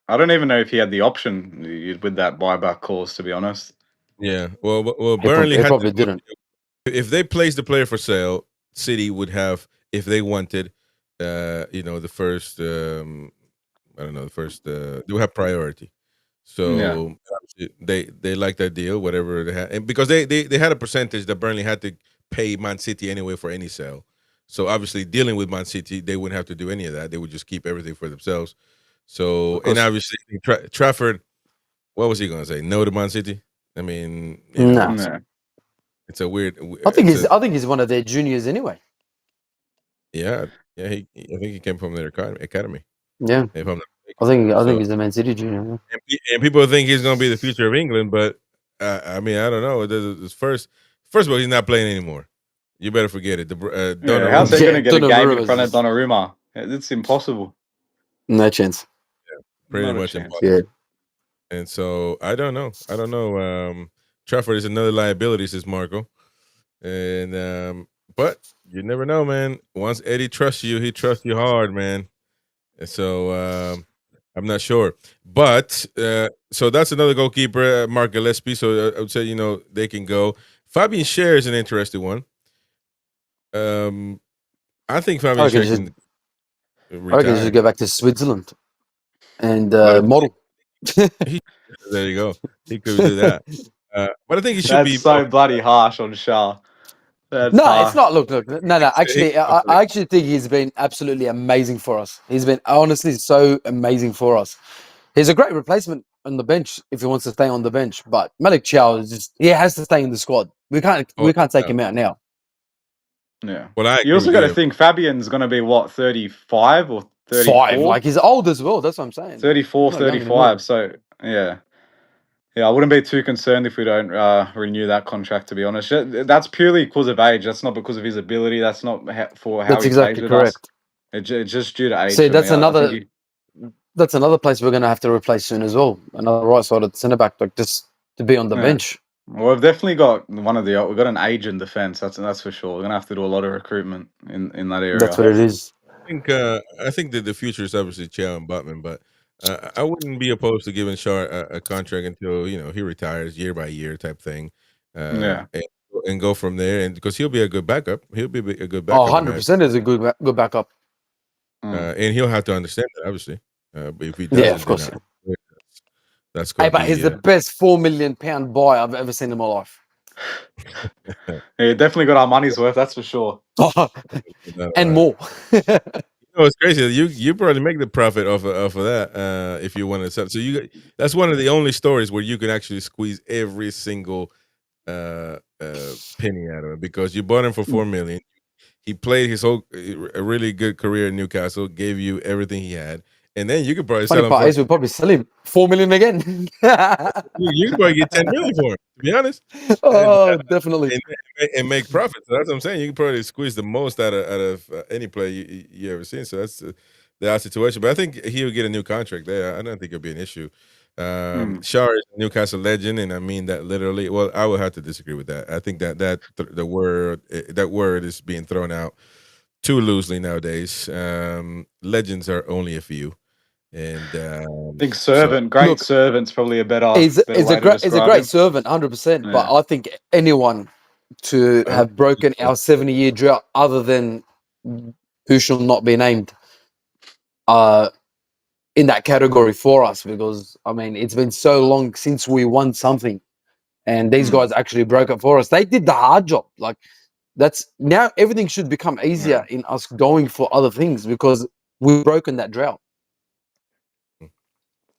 I don't even know if he had the option with that buyback clause, to be honest. Yeah, well, Burnley probably didn't. If they placed the player for sale, City would have, if they wanted, the first. I don't know, the first. They would have priority. So they like that deal, whatever they had, and because they had a percentage that Burnley had to pay Man City anyway for any sale. So obviously, dealing with Man City, they wouldn't have to do any of that. They would just keep everything for themselves. So, and obviously, Trafford, what was he going to say? No to Man City? I mean, no. It's a weird. I think he's one of their juniors anyway. Yeah. I think he came from their academy. Yeah. If I'm not mistaken. I think he's a Man City junior. And people think he's going to be the future of England, but I mean, I don't know. First of all, he's not playing anymore. You better forget it. How's he going to get a game in front of Donnarumma? It's impossible. No chance. Pretty Not a much chance. impossible. Yeah. And so I don't know. Trafford is another liability, says Marco. And but you never know, man. Once Eddie trusts you, he trusts you hard, man. And so I'm not sure. But so that's another goalkeeper, Mark Gillespie. So I would say, they can go. Fabian Schär is an interesting one. I think Fabian Schär can I reckon retire. just go back to Switzerland and But model. there you go. He could do that. But I think he should That's be. so bloody harsh on Shah. That's No, harsh. it's not. Look. No. Actually, I actually think he's been absolutely amazing for us. He's been honestly so amazing for us. He's a great replacement on the bench if he wants to stay on the bench. But Malick Thiaw is he has to stay in the squad. We can't take him out now. Yeah. Well, I You agree also with got to you. think Fabian's going to be what, 35 or 34? 5, like he's old as well. That's what I'm saying. 34, He's not young anymore. 35. So, yeah. Yeah, I wouldn't be too concerned if we don't renew that contract, to be honest. That's purely because of age. That's not because of his ability. That's not for how That's he exactly plays with us. correct. It's just due to age. See, for that's me. I another. think That's another place we're going to have to replace soon as well. Another right-sided centre back, like just to be on the Yeah. bench. well, we've definitely got we've got an age in defence. That's for sure. We're gonna have to do a lot of recruitment in that area. That's what it is. I think that the future is obviously Chow and Butman, but I wouldn't be opposed to giving Shar a contract until he retires year by year type thing. Yeah. And go from there, and because he'll be a good backup, he'll be a good Oh, backup. 100% is a good backup. And he'll have to understand that, obviously. But if he Yeah, doesn't, of course. then that's Hey, going but to he's be. the best £4 million buy I've ever seen in my life. Yeah, definitely got our money's worth. That's for sure. And more. It's crazy. You probably make the profit off of that if you want to sell. So that's one of the only stories where you can actually squeeze every single penny out of it, because you bought him for $4 million. He played his whole a really good career in Newcastle, gave you everything he had, and then you could probably Funny sell him part for. is we'll probably sell him $4 million again. You could probably get $10 million for him, to be honest. Oh, definitely. And make profit. So that's what I'm saying. You can probably squeeze the most out of any player you ever seen. So that's the situation. But I think he'll get a new contract there. I don't think it'll be an issue. Shar is a Newcastle legend, and I mean that literally. Well, I would have to disagree with that. I think that word is being thrown out too loosely nowadays. Legends are only a few. And I think great servant's probably a better. He's better way to a describe great him. servant, 100%. Yeah. But I think anyone to have broken our 70-year drought, other than who shall not be named, in that category for us, because I mean it's been so long since we won something, and these guys actually broke it for us. They did the hard job. Like that's now everything should become easier in us going for other things because we've broken that drought.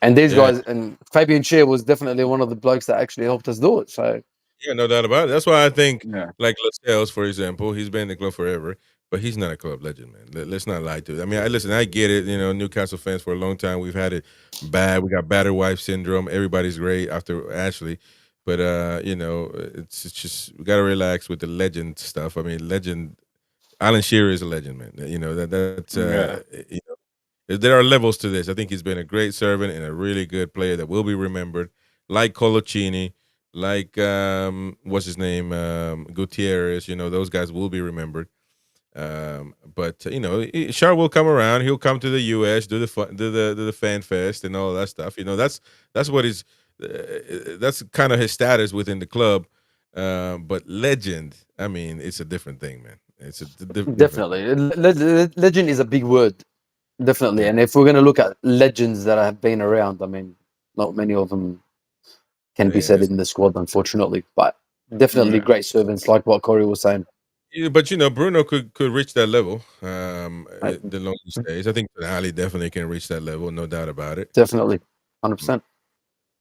And these guys, and Fabian Schär was definitely one of the blokes that actually helped us do it. So yeah, no doubt about it. That's why I think, like Lascelles, for example, he's been in the club forever, but he's not a club legend, man. Let's not lie to it. I mean, I get it. Newcastle fans for a long time, we've had it bad. We got battered wife syndrome. Everybody's great after Ashley, but it's just we got to relax with the legend stuff. I mean, Alan Shearer is a legend, man. There are levels to this. I think he's been a great servant and a really good player that will be remembered, like Coloccini, like what's his name, Gutierrez. Those guys will be remembered. But Shar will come around. He'll come to the U.S., do the fan fest and all that stuff. That's what his that's kind of his status within the club. But legend, I mean, it's a different thing, man. It's definitely legend is a big word. Definitely. And if we're going to look at legends that have been around, I mean, not many of them can be said in the squad, unfortunately, but definitely great servants, like what Corey was saying. Yeah, but Bruno could reach that level the longer he stays. I think Tonali definitely can reach that level, no doubt about it. Definitely, 100%.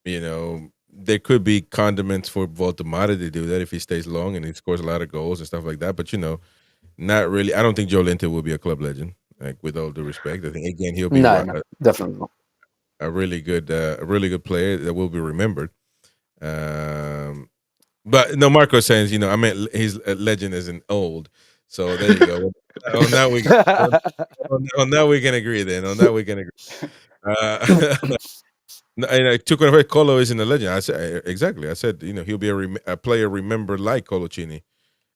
There could be condiments for Voltemata to do that if he stays long and he scores a lot of goals and stuff like that. But not really. I don't think Joe Linton will be a club legend. Like, with all due respect, I think again he'll be definitely not. a really good player that will be remembered. But no, Marco saying, I meant he's a legend as an old. So there you go. on that we on that we can agree. Then on that we can agree. And I took away Colo isn't a legend. I said exactly. I said he'll be a player remembered like Coloccini.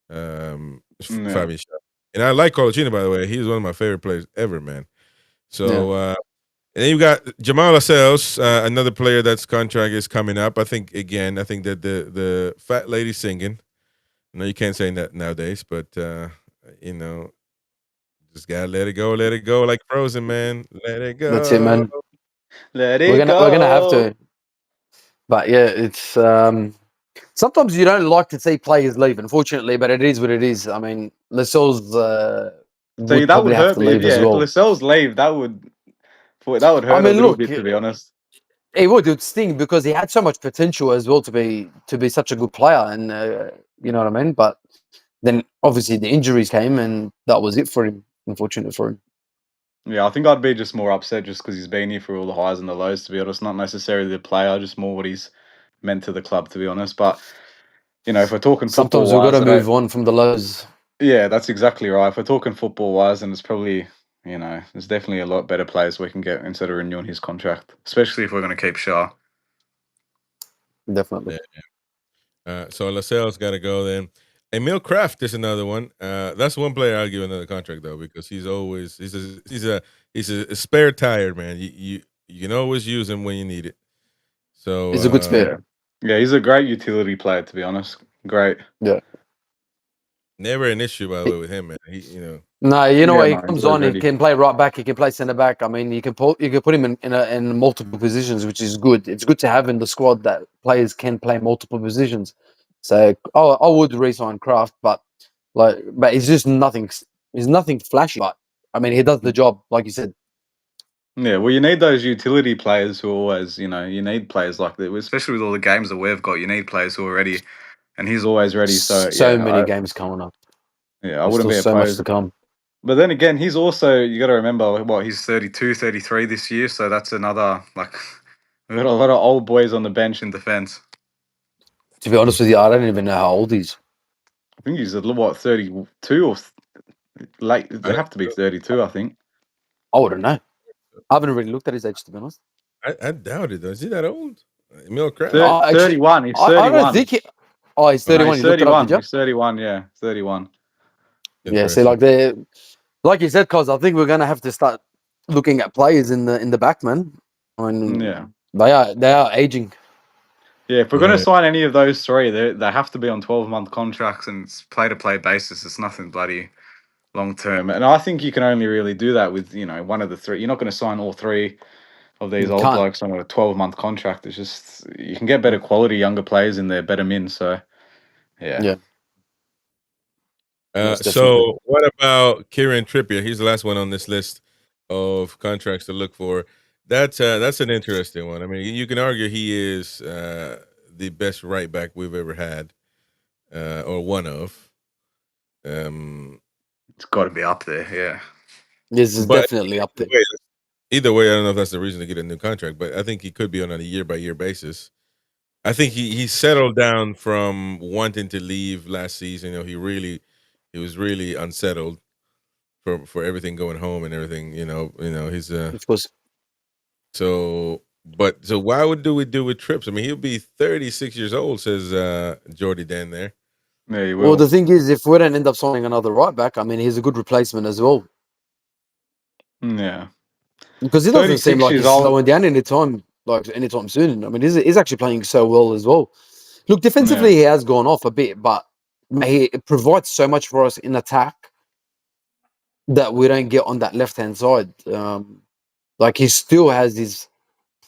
Yeah. Fabian Schiavi. And I like Coloccini, by the way. He's one of my favorite players ever, man. So and then you got Jamal Lascelles, another player that's contract is coming up. I think that the fat lady singing. I know you can't say that nowadays, but just gotta let it go, like Frozen, man. Let it go. That's it, man. Let We're it gonna have go. to. But yeah, it's sometimes you don't like to see players leave, unfortunately, but it is what it is. I mean, Lascelles See, would that would probably have hurt to me. leave as If well. Lascelles leave, that would I hurt a mean, little look, bit, to be honest. it would sting because he had so much potential as well to be such a good player, and you know what I mean. But then obviously the injuries came, and that was it for him. Unfortunate for him. Yeah, I think I'd be just more upset just because he's been here for all the highs and the lows, to be honest. Not necessarily the player, just more what he's meant to the club, to be honest. But, if we're talking Sometimes we've got football-wise, to move on from the lows. yeah, that's exactly right. If we're talking football-wise, then it's probably, there's definitely a lot better players we can get instead of renewing his contract, especially if we're going to keep Shah. Definitely. So Lascelles got to go then. Emil Kraft is another one. That's one player I'll give another contract though because he's a spare tire, man. You can always use him when you need it. So He's a good spare. Yeah, he's a great utility player, to be honest. Great. Yeah. Never an issue, by the way, with him, man. No, you know Yeah, what? He no, comes he's on. He ready. can play right back. He can play centre back. I mean, you can put him in multiple positions, which is good. It's good to have in the squad that players can play multiple positions. So, I would re-sign Kraft, but he's just nothing. He's nothing flashy. But I mean, he does the job, like you said. Yeah, well, you need those utility players who are always, you need players like that, especially with all the games that we've got. You need players who are ready, and he's always ready. So, So yeah, many games coming up. I There's wouldn't still be so much to opposed. come. But then again, he's also, you got to remember, he's 32, 33 this year. So that's another, we've got a lot of old boys on the bench in defense. To be honest with you, I don't even know how old he's. I think he's 32 or late. They have to be 32, I think. I wouldn't know. I haven't really looked at his age, to be honest. I doubt it though. Is he that old? Emil Kraft? Actually, 31. He's 31. I don't think he. Oh, he's 31. No, he's You looked it up, did 31. you? He's 31. Yeah, 31. Yeah. See, Interesting. like you said, cause I think we're gonna have to start looking at players in the back, man. I mean, Yeah. they are aging. Yeah, if we're going to Yeah. sign any of those three, they have to be on 12-month contracts and it's play-to-play basis. It's nothing bloody long-term. And I think you can only really do that with, one of the three. You're not going to sign all three of these You old can't. blokes on a 12-month contract. It's just, you can get better quality younger players in there, better min. So, yeah. Yeah. Most definitely. So what about Kieran Trippier? He's the last one on this list of contracts to look for. That's an interesting one. I mean, you can argue he is the best right back we've ever had, or one of. It's got to be up there, yeah. This is But definitely up there. either way, I don't know if that's the reason to get a new contract, but I think he could be on a year-by-year basis. I think he settled down from wanting to leave last season. He was really unsettled for everything going home and everything. He's Of course. so why do we do with Trips? I mean, he'll be 36 years old, says Jordy Dan there. Yeah, you Well, will. the thing is, if we don't end up signing another right back, I mean, he's a good replacement as well. Yeah. Because it doesn't seem 36 like years he's old. slowing down anytime soon. I mean, he's actually playing so well as well. Look, defensively, he has gone off a bit, but he provides so much for us in attack that we don't get on that left-hand side. He still has his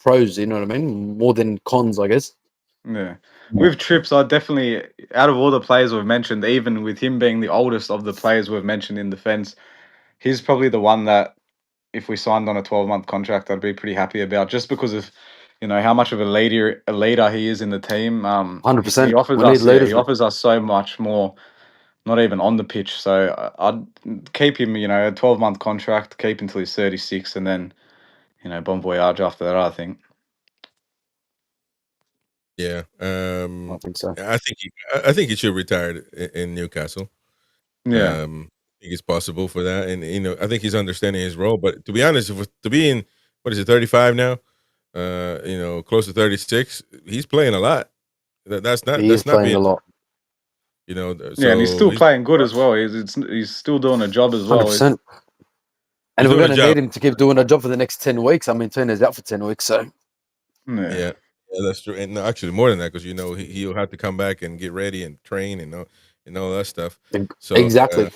pros, you know what I mean? More than cons, I guess. Yeah. With Trips, I definitely, out of all the players we've mentioned, even with him being the oldest of the players we've mentioned in defense, he's probably the one that, if we signed on a 12-month contract, I'd be pretty happy about, just because of, how much of a leader he is in the team. 100%. He offers We need us, he leadership. offers us so much more, not even on the pitch. So I'd keep him, a 12-month contract, keep until he's 36, and then, bon voyage after that, I think. Yeah, I think so. I think he should retire in Newcastle. Yeah. think it's possible for that, and I think he's understanding his role. But to be honest, to be in what is it, 35 now, close to 36, he's playing a lot. That's not He is playing being a lot. Yeah, and he's so still playing good as well. He's still doing a job as well. 100%. And He's we're doing going a to job. need him to keep doing a job for the next 10 weeks. I mean, Turner's out for 10 weeks, so. Yeah, that's true. And no, actually, more than that, because he'll have to come back and get ready and train and all that stuff. So Exactly.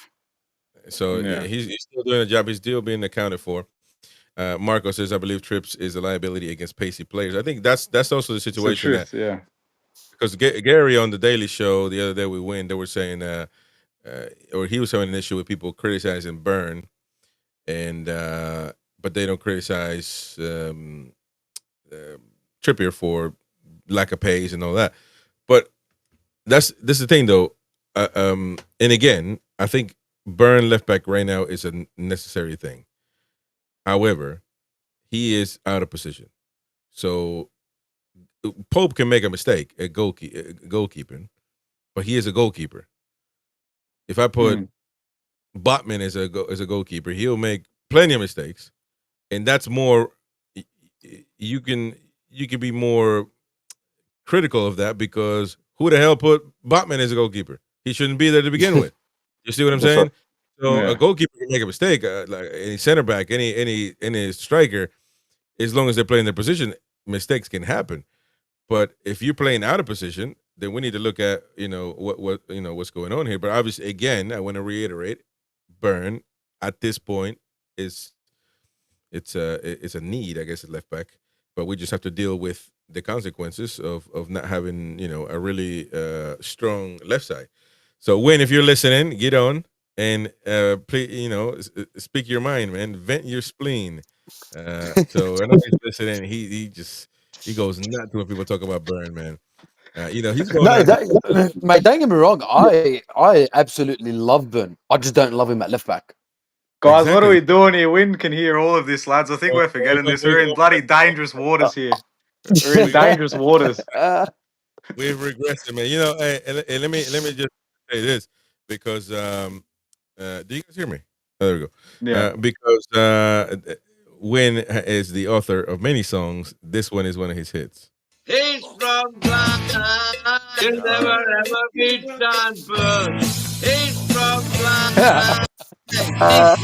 He's still doing a job. He's still being accounted for. Marco says, I believe Trips is a liability against pacey players. I think that's also the situation. It's the truth, because Gary on the Daily Show the other day they were saying, or he was having an issue with people criticizing Burn, and but they don't criticize Trippier for lack of pace and all that. But this is the thing, though. And again, I think Burn left back right now is a necessary thing. However, he is out of position. So Pope can make a mistake at goalkeeping, but he is a goalkeeper. If I put Botman as a goalkeeper, he'll make plenty of mistakes, and that's more. You can be more critical of that because who the hell put Botman as a goalkeeper? He shouldn't be there to begin with. You see what I'm saying? So a goalkeeper can make a mistake, like any center back, any striker, as long as they're playing their position, mistakes can happen. But if you're playing out of position, then we need to look at what's going on here. But obviously, again, I want to reiterate, Burn at this point it's a need, I guess, at left back. But we just have to deal with the consequences of not having a really strong left side. So, Win, if you're listening, get on and please, speak your mind, man. Vent your spleen. So I know he's listening. He goes nuts when people talk about Burn, man. He's going. Mate, don't get me wrong. I absolutely love Burn. I just don't love him at left back. Guys, what are we doing here? Win can hear all of this, lads. I think we're forgetting this. We're in bloody dangerous waters here. We're in dangerous waters. We've regressed, man. And let me just say this because do you guys hear me? Oh, there we go. Yeah. Because Win is the author of many songs. This one is one of his hits. He's from Blind. He'll never ever be transferred. He's from Blind. He's from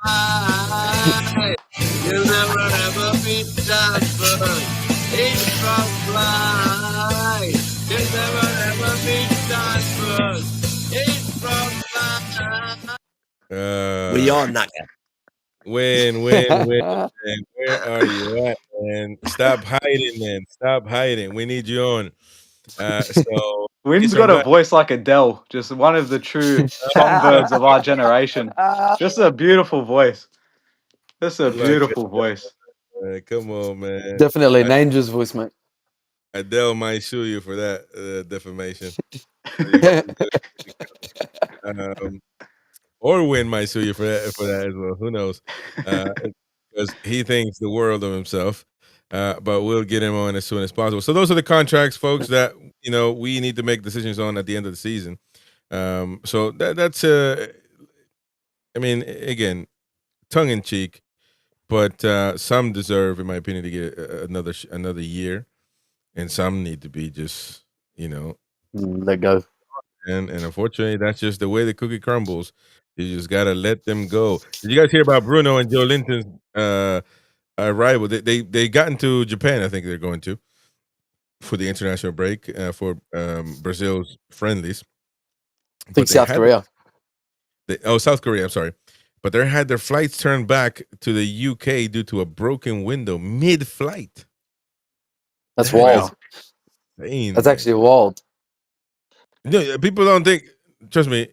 Blind. He'll never ever be transferred. He's from Blind. He'll never ever be transferred. He's from Blind. We are not. Win. Man, where are you at, man? Stop hiding, man. Stop hiding. We need you on. So Win's got a voice like Adele, just one of the true songbirds of our generation. Just a beautiful voice. Just a beautiful voice. Come on, man. Definitely an angel's voice, mate. Adele might sue you for that defamation. Or Win might sue you for that as well. Who knows? Because he thinks the world of himself. But we'll get him on as soon as possible. So those are the contracts, folks, that we need to make decisions on at the end of the season. So that's I mean, again, tongue in cheek, but some deserve, in my opinion, to get another year, and some need to be just let go. And unfortunately, that's just the way the cookie crumbles. You just gotta let them go. Did you guys hear about Bruno and Joe Linton's arrival? They got into Japan. I think they're going to for the international break for Brazil's friendlies. I think South Korea. South Korea. I'm sorry, but they had their flights turned back to the UK due to a broken window mid-flight. That's wild. That's actually wild. People don't think. Trust me.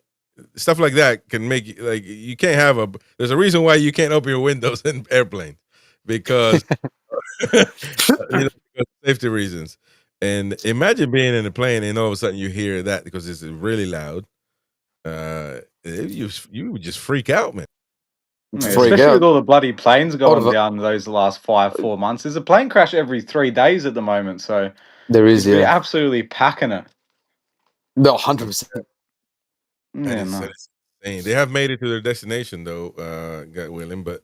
Stuff like that can make you can't have there's a reason why you can't open your windows in airplanes because safety reasons. And imagine being in a plane and all of a sudden you hear that because it's really loud. You would just freak out, man. Especially with all the bloody planes going down those last 4 months. There's a plane crash every 3 days at the moment, so there is. We're absolutely packing it. No, 100%. Yeah, insane. They have made it to their destination though, God willing. But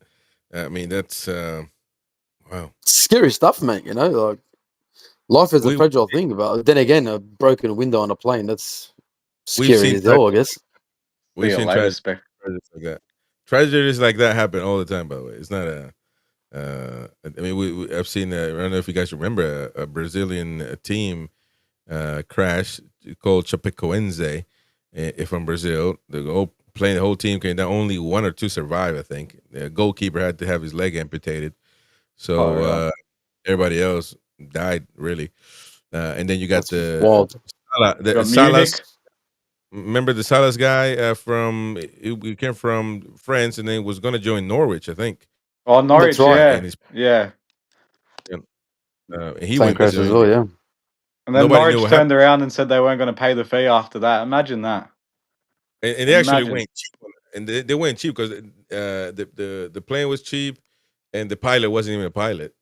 I mean, that's wow. Scary stuff, mate. You know, like life is a We fragile thing. But then again, a broken window on a plane—that's we've scary seen as hell, I guess. we've See you seen later, tragedies Spec. like that. Tragedies like that happen all the time. By the way, it's not a. I mean, I've seen. I don't know if you guys remember a Brazilian team crash called Chapecoense, from Brazil. The whole team came down. Only one or two survived, I think. The goalkeeper had to have his leg amputated, so Oh, yeah. everybody else died really. And then you got That's wild. Got Salas. Munich. Remember the Salas guy from he came from France and then was going to join Norwich, I think. Oh, Norwich, right. yeah. And Yeah. he Plane went crash missing. as well. Yeah. And then Nobody knew Norwich what turned around and said they weren't going to pay the fee after that. Imagine that. And they actually Imagine. went cheap, and they went cheap because the plane was cheap, and the pilot wasn't even a pilot.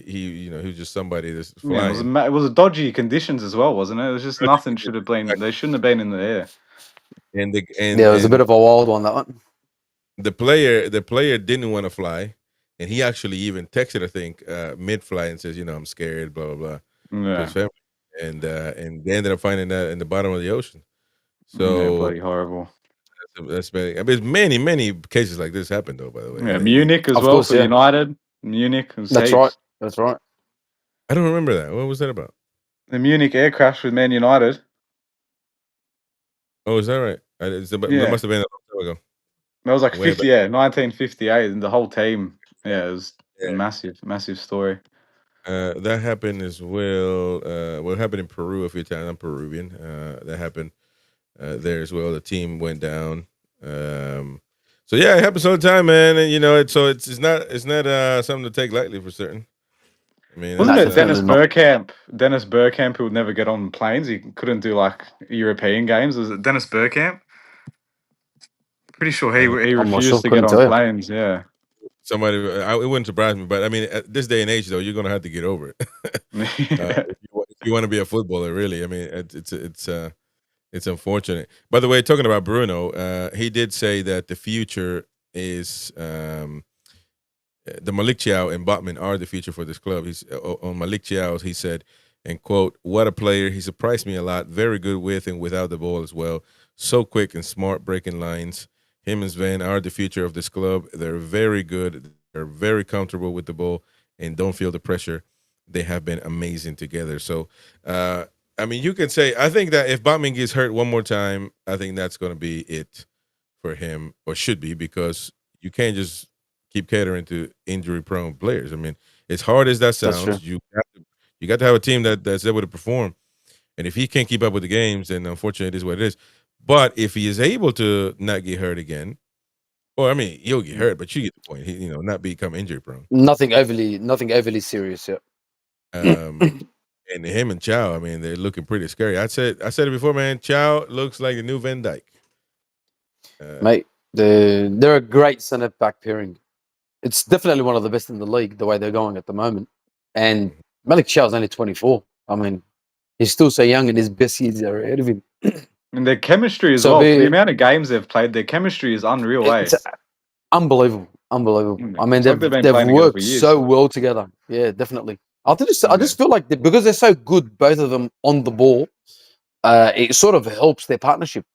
He was just somebody that's Yeah, flying. it was dodgy conditions as well, wasn't it? It was just Dodgy nothing should have been. They shouldn't have been in the air. And Yeah, it was a bit of a wild one, that one. the player didn't want to fly, and he actually even texted, I think, mid-fly and says, I'm scared, blah blah blah, to Yeah. his family, and they ended up finding that in the bottom of the ocean. Yeah, So bloody horrible. that's bad. I mean, many cases like this happened though. By the way, Yeah, Munich as Of well course, for yeah. United. Munich was That's heaps. right. That's right. I don't remember that. What was that about? The Munich air crash with Man United. Oh, is that right? That Yeah. must have been a long time ago. That was like Way 1958, and the whole team. Yeah, it was Yeah. massive story. That happened as well. What happened in Peru a few times? I'm Peruvian. That happened there as well. The team went down. So yeah, it happens all the time, man. And it's not something to take lightly for certain. I mean, Wasn't that's, it Dennis definitely not. Bergkamp? Dennis Bergkamp who would never get on planes. He couldn't do like European games. Was it Dennis Bergkamp? Pretty sure he I'm not refused sure. to get Couldn't on tell you. planes. Yeah. somebody? It wouldn't surprise me, but I mean, at this day and age, though, you're gonna have to get over it. If you want to be a footballer, really, I mean, it's unfortunate. By the way, talking about Bruno, he did say that the future is the Malick Thiaw and Botman are the future for this club. He's on Malick Thiaw. He said, and quote, "What a player! He surprised me a lot. Very good with and without the ball as well. So quick and smart breaking lines. Him and Sven are the future of this club. They're very good. They're very comfortable with the ball and don't feel the pressure. They have been amazing together." So, I mean, you can say, I think that if Botman gets hurt one more time, I think that's going to be it for him, or should be, because you can't just keep catering to injury-prone players. I mean, as hard as that That's sounds, true. you got to have a team that's able to perform. And if he can't keep up with the games, then unfortunately, it is what it is. But if he is able to not get hurt again, or I mean, he'll get hurt, but you get the point. He, not become injury-prone. Nothing overly serious yet. And him and Chow, I mean, they're looking pretty scary. I said it before, man. Chow looks like the new Van Dijk. Mate, they're a great centre back pairing. It's definitely one of the best in the league, the way they're going at the moment. And Malick Thiaw's only 24. I mean, he's still so young, and his best years are ahead of him. And their chemistry as So well. For be- the amount of games they've played, their chemistry is unreal. It's unbelievable. I mean, It's like they've been they've playing together for worked years. so well together. Yeah, definitely. I just feel like because they're so good, both of them on the ball, it sort of helps their partnership.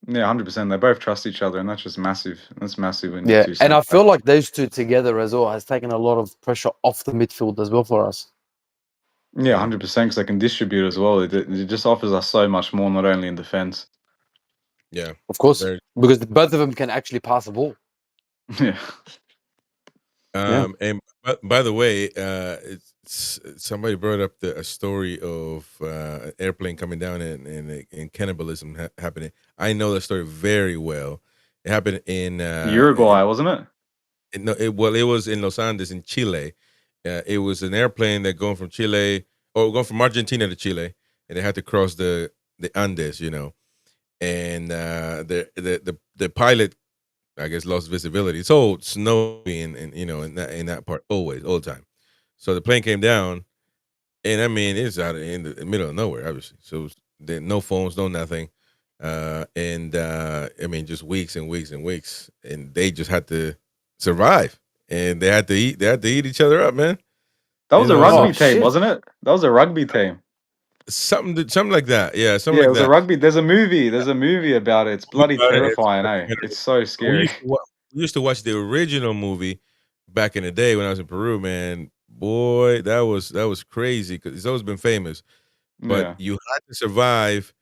Yeah, 100%. They both trust each other, and that's just massive. That's massive. When Yeah, and I feel like those two together as well has taken a lot of pressure off the midfield as well for us. Yeah, 100%, because they can distribute as well. It just offers us so much more, not only in defense. Yeah, Of course, very- because both of them can actually pass the ball. Yeah. And by the way, somebody brought up a story of an airplane coming down and cannibalism happening. I know that story very well. It happened in Uruguay, wasn't it? It was in Los Andes in Chile. It was an airplane that going from Argentina to Chile, and they had to cross the Andes, and the pilot, I guess, lost visibility. It's all snowy and in that part all the time. So the plane came down, and I mean, it's out in the middle of nowhere, obviously. So there no phones, no nothing. I mean, just weeks and weeks and weeks, and they just had to survive, and they had to eat. They had to eat each other up, man. That was a So rugby Oh, team, shit. wasn't it? That was a rugby team. something like that. Yeah, something Yeah, it like was a that. rugby. There's a movie. There's a movie about it. It's bloody About it, it's a terrifying, eh? documentary. It's so We scary. used to watch the original movie back in the day when I was in Peru, man. Boy, that was crazy because it's always been famous. But Yeah. you had to survive,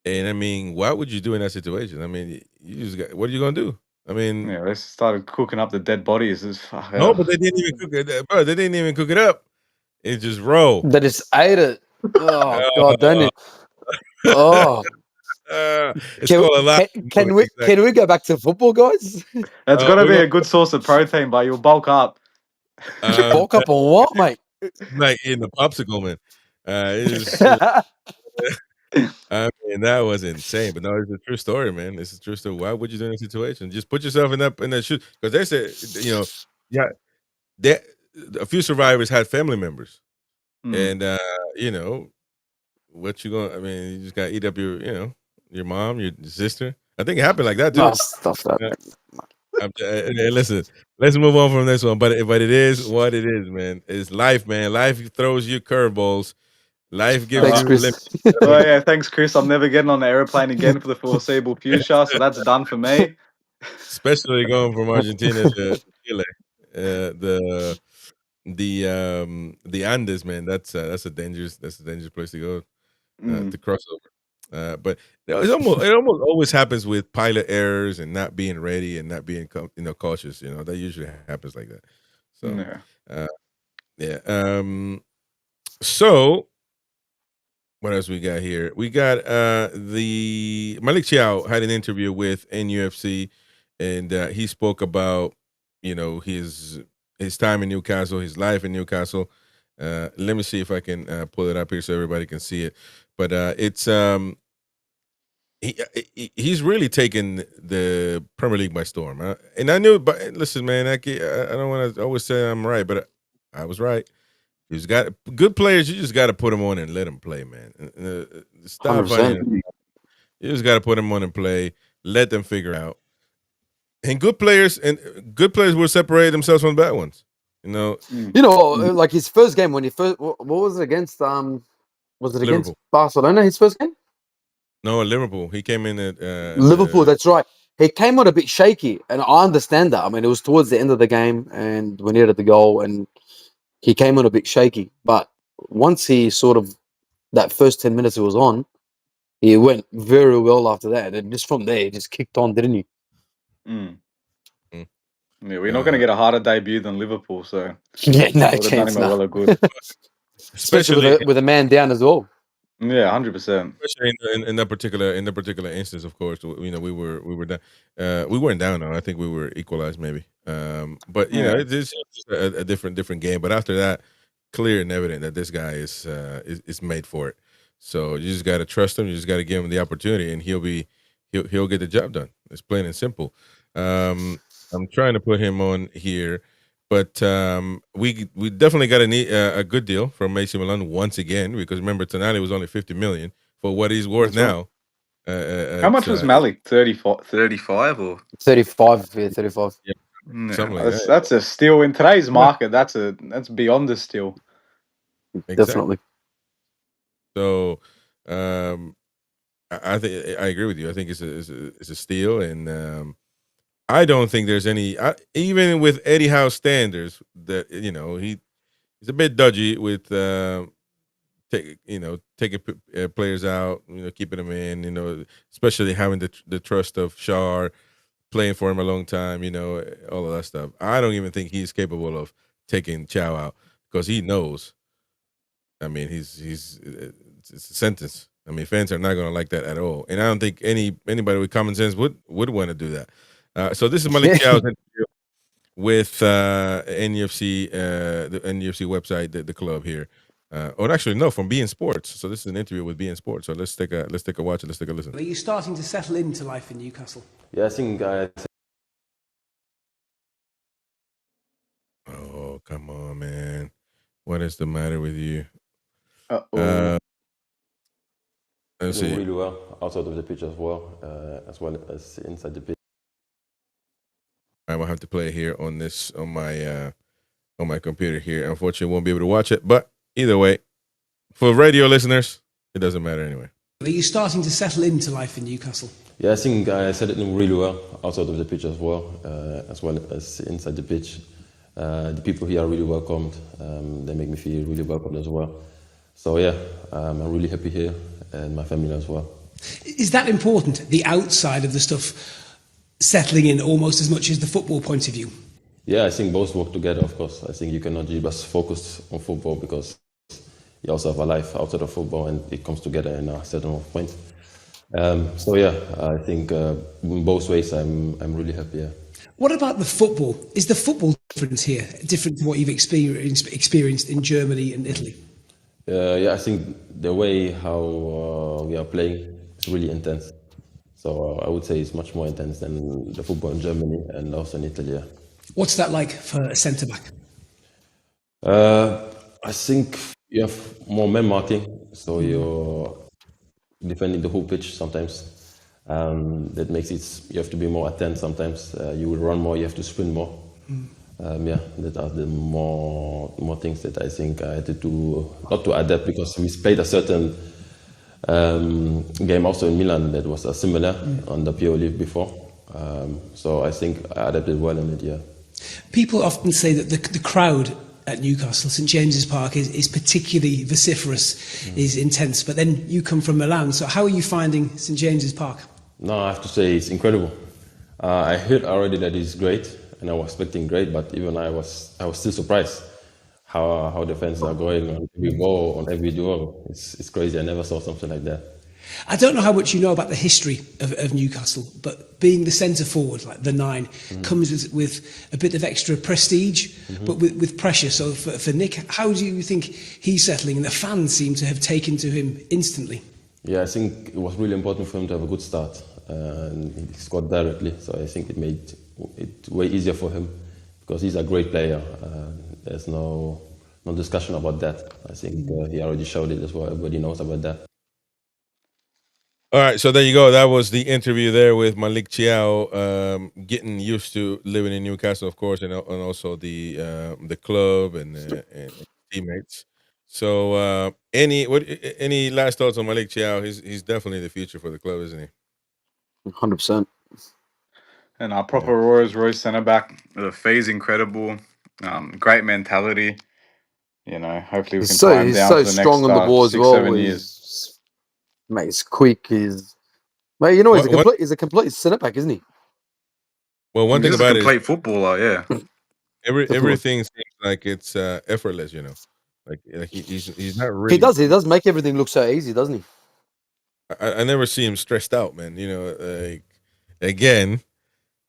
and I mean, what would you do in that situation? I mean, you just got what are you gonna do? I mean, Yeah, they started cooking up the dead bodies. It's fuck. no, Ugh. but they didn't even cook it, bro. They didn't even cook it up. It just roll. They just ate it. Oh, God, don't you? Oh. It's called a lot. Exactly. Can we go back to football, guys? That's got to We're be gonna a good source of protein, but you'll bulk up. Bulk up on what, mate? like in the popsicle, man. It's I mean, that was insane, but no, it's a true story, man. It's a true story. Why would you do in a situation? Just put yourself in that shoe because they said, yeah, they, a few survivors had family members, Mm. and what you gonna? I mean, you just gotta eat up your mom, your sister. I think it happened like that too. No, stuff that. Yeah. Hey, listen, let's move on from this one. But it is what it is, man. It's life, man. Life throws you curveballs. Life gives Thanks, you Chris. limits. Well, yeah, thanks, Chris. I'm never getting on an airplane again for the foreseeable future, so that's done for me. Especially going from Argentina to Chile. The Andes, man. That's a dangerous place to go Mm. to cross over. But it almost always happens with pilot errors and not being ready and not being cautious. That usually happens like that. So Yeah. yeah. So what else we got here? We got the Malick Thiaw had an interview with NUFC, and he spoke about his time in Newcastle, his life in Newcastle. Let me see if I can pull it up here so everybody can see it. But it's he's really taken the Premier League by storm. And I knew, but listen, man, I don't want to always say I'm right, but I was right. He's got good players. You just got to put them on and let them play, man. Stop 100%. finding. You just got to put them on and play. Let them figure out. And good players will separate themselves from bad ones. Like his first game when he first, what was it against? Was it against Liverpool. Barcelona? His first game? No, Liverpool. He came in at Liverpool. That's right. He came on a bit shaky, and I understand that. I mean, it was towards the end of the game, and we needed the goal, and he came on a bit shaky. But once he sort of that first 10 minutes he was on, he went very well after that, and just from there, he just kicked on, didn't he? Mm. Mm. Yeah, we're not going to get a harder debut than Liverpool, so Yeah, no would have done chance, him a no. well of good. Especially with a man down as well. Yeah, 100%. especially in that particular instance, of course, we were down. We weren't down though. I think we were equalized maybe. But Yeah. it's just a different game. But after that, clear and evident that this guy is made for it. So you just got to trust him. You just got to give him the opportunity, and he'll get the job done. It's plain and simple. I'm trying to put him on here. But we definitely got a good deal from AC Milan once again, because remember Tonali was only 50 million for what he's worth That's now. How much was Malick? 35 or 35, yeah, 35. Yeah, Yeah, something like that. that's a steal in today's market. That's beyond a steal. Exactly. Definitely. So I think I agree with you. I think it's a steal, and I don't think there's any even with Eddie Howe standards that he's a bit dodgy with taking players out, keeping them in, especially having the trust of Shar, playing for him a long time, all of that stuff. I don't even think he's capable of taking Chow out because he knows. I mean, it's a sentence. I mean, fans are not going to like that at all, and I don't think anybody with common sense would want to do that. So this is Malick Thiaw's interview with NUFC, the NUFC website, the club here. Or actually, no, from beIN Sports. So this is an interview with beIN Sports. So let's take a watch and let's take a listen. Are you starting to settle into life in Newcastle? Yeah, I think Oh, come on, man. What is the matter with you? Uh-oh. Let's see. Really well outside of the pitch as well as inside the pitch. I will have to play here on my computer here. Unfortunately, won't be able to watch it. But either way, for radio listeners, it doesn't matter anyway. Are you starting to settle into life in Newcastle? Yeah, I think I settled in really well outside of the pitch as well as inside the pitch. The people here are really welcomed. They make me feel really welcomed as well. So yeah, I'm really happy here and my family as well. Is that important, the outside of the stuff, settling in almost as much as the football point of view? Yeah, I think both work together, of course. I think you cannot just focus on football because you also have a life outside of football and it comes together in a certain point. So yeah, I think in both ways I'm really happy. Yeah. What about the football? Is the football difference here, different to what you've experienced in Germany and Italy? Yeah, I think the way how we are playing is really intense. So I would say it's much more intense than the football in Germany and also in Italy. Yeah. What's that like for a centre-back? I think you have more man marking, so you're defending the whole pitch sometimes. That makes it, you have to be more attentive sometimes. You will run more, you have to sprint more. Yeah, that are the more things that I think I had to do, not to adapt because we played a certain game also in Milan that was similar on the PO League before. So I think I adapted well in it, yeah. People often say that the crowd at Newcastle, St James's Park, is particularly vociferous, is intense, but then you come from Milan, so how are you finding St James's Park? No, I have to say it's incredible. I heard already that it's great, and I was expecting great, but even I was still surprised how the fans are going on every goal, on every duel. It's crazy. I never saw something like that. I don't know how much you know about the history of Newcastle, but being the centre forward, like the 9, comes with a bit of extra prestige, but with pressure. So for Nick, how do you think he's settling? And the fans seem to have taken to him instantly. Yeah, I think it was really important for him to have a good start. And he scored directly, so I think it made it way easier for him because he's a great player. There's no discussion about that. I think he already showed it as well. Everybody knows about that. All right, so there you go. That was the interview there with Malick Thiaw, getting used to living in Newcastle, of course, and also the club and teammates. So, any last thoughts on Malick Thiaw? He's definitely the future for the club, isn't he? 100%. And our proper Rolls Royce centre back. The fee's incredible. Great mentality. You know, hopefully we can tie him He's down so for the strong next on the ball as 6, well. 7 years. Mate, he's quick. Mate, you know, he's a complete centre back, isn't he? Well, one thing He's about a it, complete footballer. Yeah. everything seems like it's effortless. You know, like he's not really. He does make everything look so easy, doesn't he? I never see him stressed out, man. You know, like, again,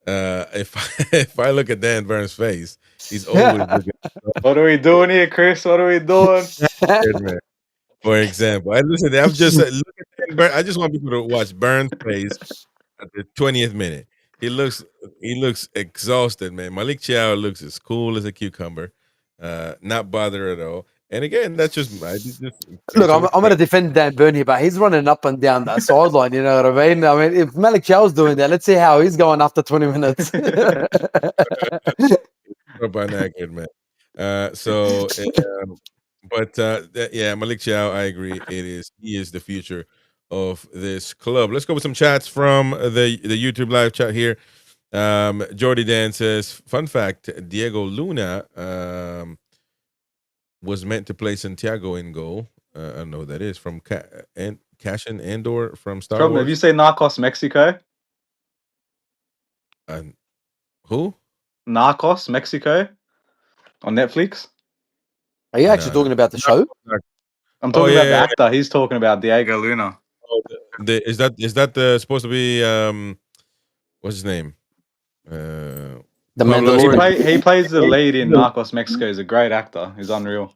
if I look at Dan Burns' face, he's always looking. What are we doing here, Chris? What are we doing? Man. For example, I'm just look at Dan Burns. I just want people to watch Burns' face at the 20th minute. He looks exhausted, man. Malick Thiaw looks as cool as a cucumber, not bothered at all. And again, that's just look. I'm going to defend Dan Burn here, but he's running up and down that sideline. You know what I mean? I mean, if Malick Thiaw's doing that, let's see how he's going after 20 minutes. By naked, man. But yeah, Malick Thiaw, I agree. He is the future of this club. Let's go with some chats from the YouTube live chat here. Jordy Dan says, fun fact, Diego Luna was meant to play Santiago in goal. I don't know who that is, from Cashin Andor from Star Wars. Have you seen Narcos Mexico? Who? Narcos Mexico on Netflix. Are you actually talking about the show? I'm talking about the actor. He's talking about Diego Luna. Is that supposed to be what's his name? The Mandalorian. He plays the lead in Narcos Mexico. He's a great actor. He's unreal.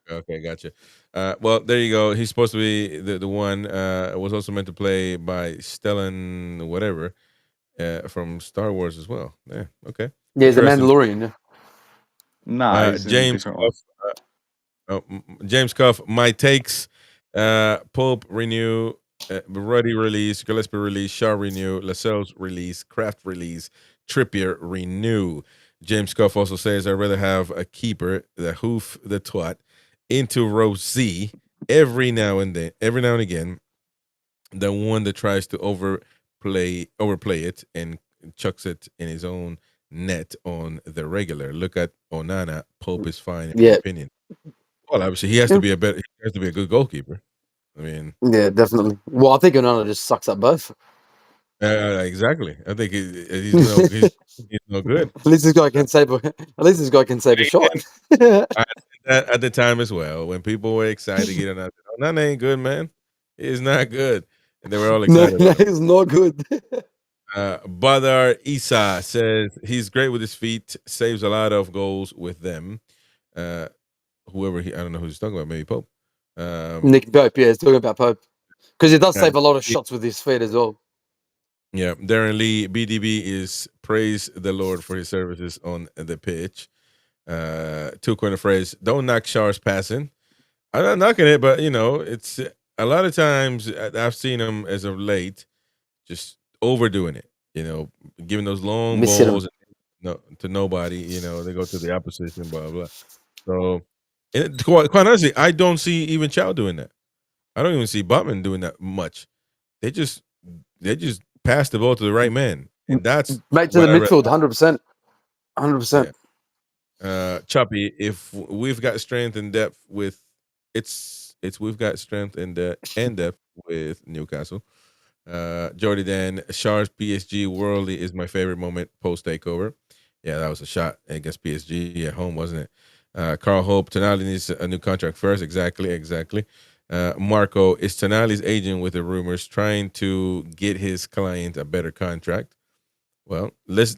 Okay, gotcha. Well, there you go. He's supposed to be the one. Was also meant to play by Stellan whatever from Star Wars as well. Yeah. Okay. Yeah, the Mandalorian. Yeah. No, James Cuff. James Cuff. My takes. Pope renew Ruddy release, Gillespie release, Shaw renew, Lascelles release, Kraft release, Trippier renew. James Scuff also says, I'd rather have a keeper, the hoof, the twat, into row C every now and again, than one that tries to overplay it and chucks it in his own net on the regular. Look at Onana. Pope is fine in my opinion. Well, obviously he has to be a good goalkeeper. I mean, yeah, definitely. Well, I think Onana just sucks at both. exactly. I think he's no good. At least this guy can save. At least this guy can save a shot. I said that at the time as well, when people were excited to get on. Onana ain't good, man. He's not good, and they were all No, excited. about it. he's not good. Badar Isa says he's great with his feet, saves a lot of goals with them. Whoever I don't know who he's talking about, maybe Pope. Nick Pope, yeah, he's talking about Pope. Because he does Yeah. save a lot of shots with his feet as well. Yeah, Darren Lee, BDB is praise the Lord for his services on the pitch. Two corner phrase, don't knock Shaw's passing. I'm not knocking it, but it's a lot of times I've seen him as of late just overdoing it, giving those long Missing balls to nobody, they go to the opposition, blah, blah. So, quite honestly, I don't see even Chow doing that. I don't even see Butman doing that much. They just pass the ball to the right man, and that's Mate, to the midfield, 100%. 100%. Choppy. If we've got strength and depth with we've got strength and depth with Newcastle. Jordy Dan, Shaw's PSG Worldly is my favorite moment post takeover. Yeah, that was a shot against PSG at home, wasn't it? Carl Hope, Tonali needs a new contract first. Exactly. Marco, is Tonali's agent with the rumors trying to get his client a better contract? Well, let's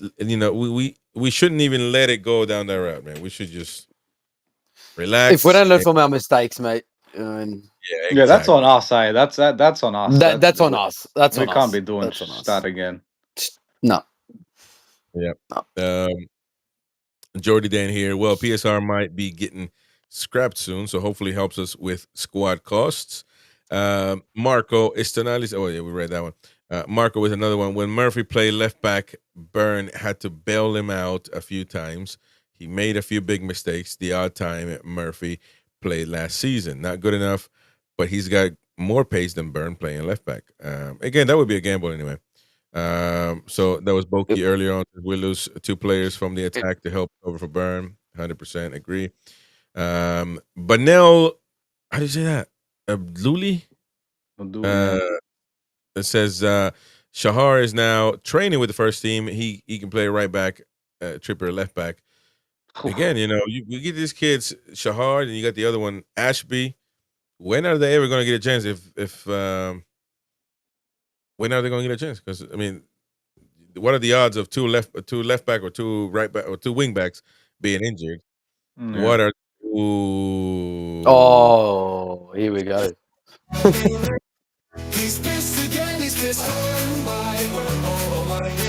we shouldn't even let it go down that route, man. We should just relax. If we don't learn from our mistakes, mate. Yeah, that's on us, eh? That's on us. That's on us. We can't be doing that again. No. Yeah. Jordy Dan here. Well, PSR might be getting scrapped soon, so hopefully helps us with squad costs. Marco Tonali's. Oh yeah, we read that one. Marco with another one. When Murphy played left back, Byrne had to bail him out a few times. He made a few big mistakes. The odd time Murphy played last season, not good enough, but he's got more pace than Byrne playing left back. Again, that would be a gamble anyway. So that was Boki earlier on. We lose two players from the attack to help over for Byrne. 100% agree. But now, how do you say that? Luli? It says Shahar is now training with the first team. He can play right back, Tripper left back. Again, we get these kids Shahar, and you got the other one Ashby. When are they ever going to get a chance? When are they going to get a chance? Because I mean, what are the odds of two left back or two right back or two wing backs being injured? Yeah. What are? Oh, here we go. That's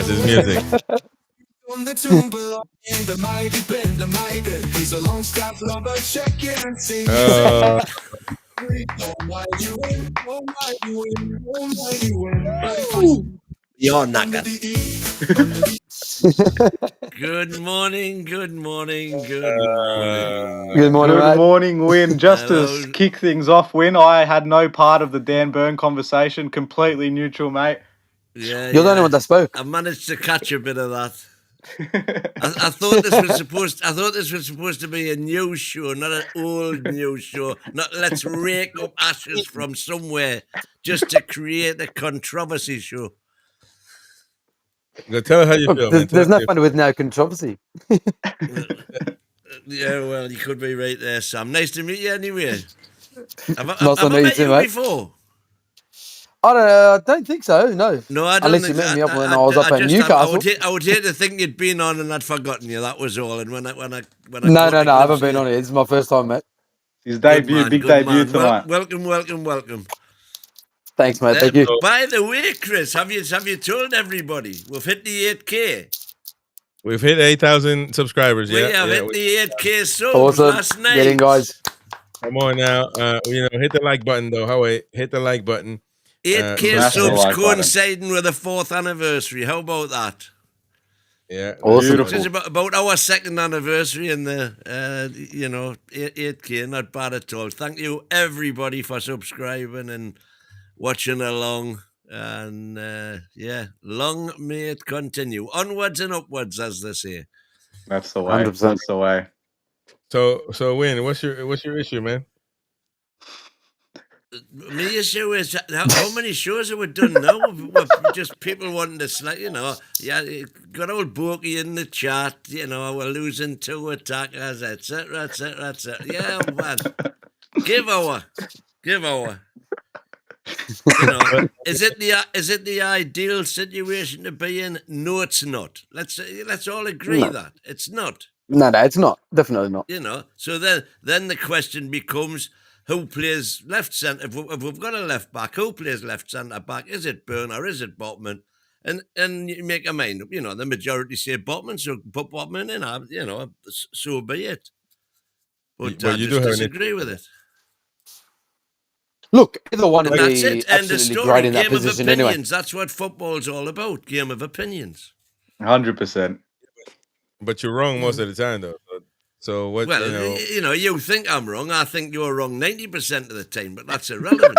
his music. Beyond knackered. Good morning. Good morning, Good mate. morning, Win. Just to Hello. kick things off, Win, I had no part of the Dan Byrne conversation. Completely neutral, mate. Yeah, You're the only one that spoke. I managed to catch a bit of that. I thought this was supposed to be a news show, not an old news show. Not let's rake up ashes from somewhere just to create a controversy show. Go tell her how you feel, man. There's no fun with no controversy. Yeah, well, you could be right there, Sam. Nice to meet you anyway. Have Nice I to meet you met too, you mate. before? I don't think so. No. No, I don't. Unless you think met me up when I was up at Newcastle. I would hate to think you'd been on and I'd forgotten you. That was all. And when I No, caught I a haven't glimpse been of on you- it. It's my first time, mate. His Good debut, man, big good debut man. tonight. Welcome. Thanks, mate. Thank you. By the way, Chris, have you told everybody we've hit the 8K? We've hit 8,000 subscribers. We Yeah, have yeah. hit the 8K subs Awesome. last night. Get in, guys. Come on now. Hit the like button though. Hit the like button. 8K Smash the subs like button. coinciding with the 4th anniversary. How about that? Yeah, Awesome. Beautiful. Just about our 2nd anniversary in the 8K, not bad at all. Thank you everybody for subscribing and watching along. And long may it continue. Onwards and upwards, as they say. That's the way. 100%. That's the way. So Win, what's your issue, man? My issue is how many shows have we done now? With just people wanting to, got old Borky in the chat, we're losing 2 attackers, etc., etc., etc. Yeah, man. Give over. Is it the ideal situation to be in? No, it's not. Let's all agree that it's not. No, it's not. Definitely not. So then the question becomes, who plays left centre? If we've got a left back, who plays left centre back? Is it Byrne or is it Botman? And you make a mind up. The majority say Botman, so put Botman in. So be it. But I you just do have an disagree with it. Look, either one And would that's be it. End of absolutely story. great in that Game of position opinions. anyway. That's what football's all about. Game of opinions. 100%. But you're wrong most of the time, though. So what? Well, you think I'm wrong. I think you're wrong 90% of the time, but that's irrelevant.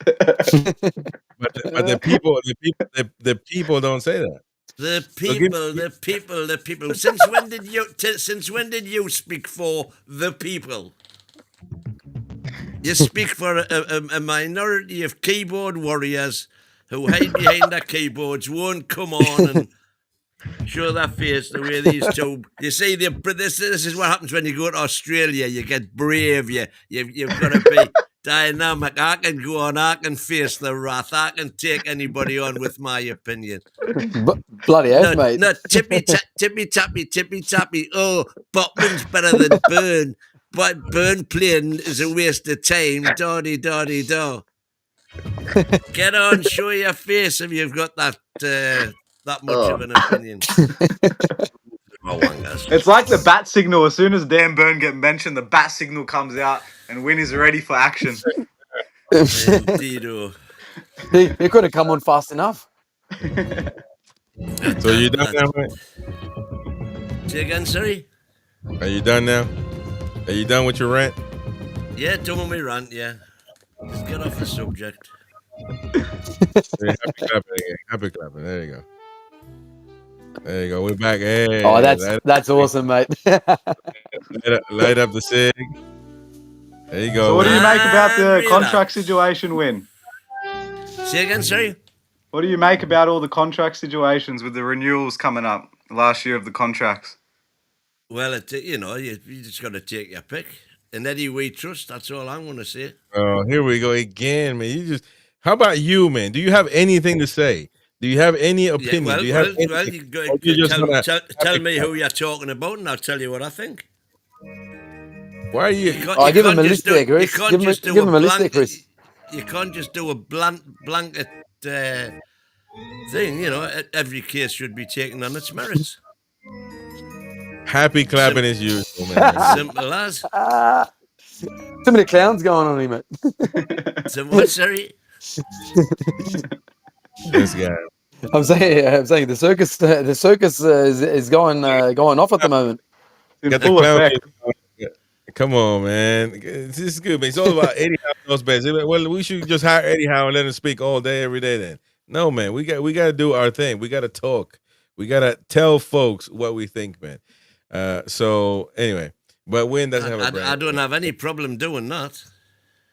But the people don't say that. The people. Since when did you speak for the people? You speak for a minority of keyboard warriors who hide behind their keyboards, won't come on and show their face the way these two. You see, this is what happens when you go to Australia. You get brave. You've got to be dynamic. I can go on. I can face the wrath. I can take anybody on with my opinion. Bloody hell, mate. No, tippy tappy. Oh, Botman's better than Byrne. But Byrne playing is a waste of time. Doddy. Get on, show your face if you've got that much of an opinion. It's like the bat signal. As soon as Dan Byrne get mentioned, the bat signal comes out and Win is ready for action. Indeed. He could have come on fast enough. So you done now, mate? Say again, sorry? Are you done now? Are you done with your rant? Yeah, done with my rant, yeah. Just get off the subject. Yeah, happy clapping. There you go. We're back. Hey, Oh, that's awesome, mate. light up the sig. There you go. So what do you make about the Relax. contract situation, Win? Say again, sorry? What do you make about all the contract situations with the renewals coming up last year of the contracts? Well, you just got to take your pick. And Eddie, we trust. That's all I'm going to say. Oh, here we go again, man. How about you, man? Do you have anything to say? Do you have any opinion? Tell me who you're talking about, and I'll tell you what I think. Why are you? Give him a list there, Chris. Give him a list there, Chris. You can't just do a blanket thing. Every case should be taken on its merits. Happy clapping as usual, man. Simple as. Too many clowns going on here, mate. So what, sorry? This guy. I'm saying the circus is going off at the moment. In full effect. Come on, man. This is good, man. It's all about Eddie Howe knows best. Well, we should just hire Eddie Howe and let him speak all day, every day. Then, no, man. We got to do our thing. We got to talk. We got to tell folks what we think, man. So anyway, but Win doesn't have a brand. I don't have any problem doing that.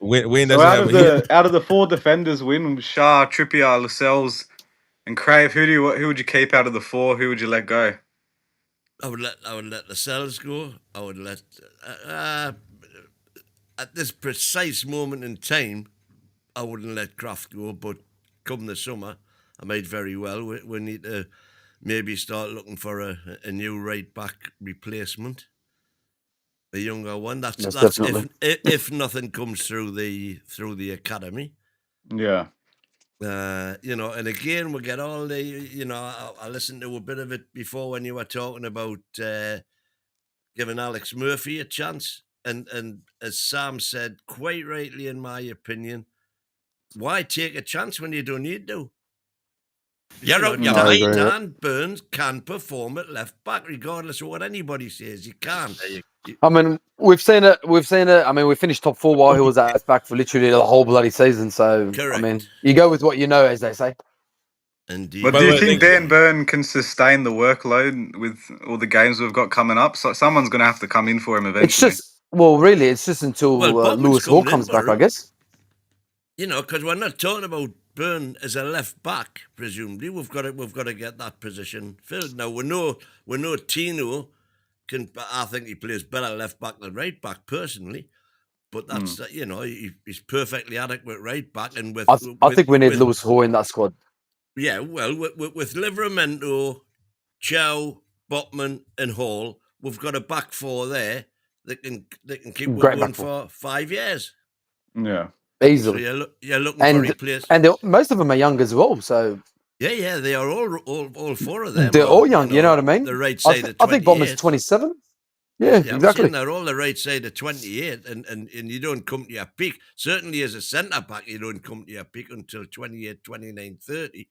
Win So doesn't out of the 4 defenders, Win, Shah, Trippier, Lascelles, and Crave, who would you keep out of the 4? Who would you let go? I would let Lascelles go. I would let at this precise moment in time, I wouldn't let Kraft go. But come the summer, I might very well. We need to maybe start looking for a new right back replacement, a younger one. That's if nothing comes through the academy. Yeah. And again, we get all the, I listened to a bit of it before when you were talking about giving Alex Murphy a chance. And as Sam said, quite rightly, in my opinion, why take a chance when you don't need to? You're No, out your I mind, agree. Dan. Burns can perform at left back, regardless of what anybody says. He can. I mean, we've seen it. I mean, we finished top 4 while he was at left back for literally the whole bloody season. So, I mean, Correct. you go with what you know, as they say. Indeed. But By do the you way, think thank you. Dan Burn can sustain the workload with all the games we've got coming up? So someone's going to have to come in for him eventually. It's just, well, really, it's just until Bobman's Lewis Hall coming in comes for back, I him. guess. You know, because we're not talking about Burn as a left back. Presumably, we've got to get that position filled. Now we know Tino can. I think he plays better left back than right back personally. But that's you know, he's perfectly adequate right back. And with I think we need with, Lewis Hall in that squad. Yeah, well, with Livramento, Chow, Botman, and Hall, we've got a back 4 there that can keep Great going back 4. for 5 years. Yeah. So Easily. you're looking for a And replacement. most of them are young as well. So Yeah, they are all 4 of them. they're are, all young. You know what I mean? The right side of 28. I think Botman's 27. Yeah, Yeah, I'm exactly. saying they're all the right side of 28, and you don't come to your peak. Certainly as a centre back, you don't come to your peak until 28, 29, 30.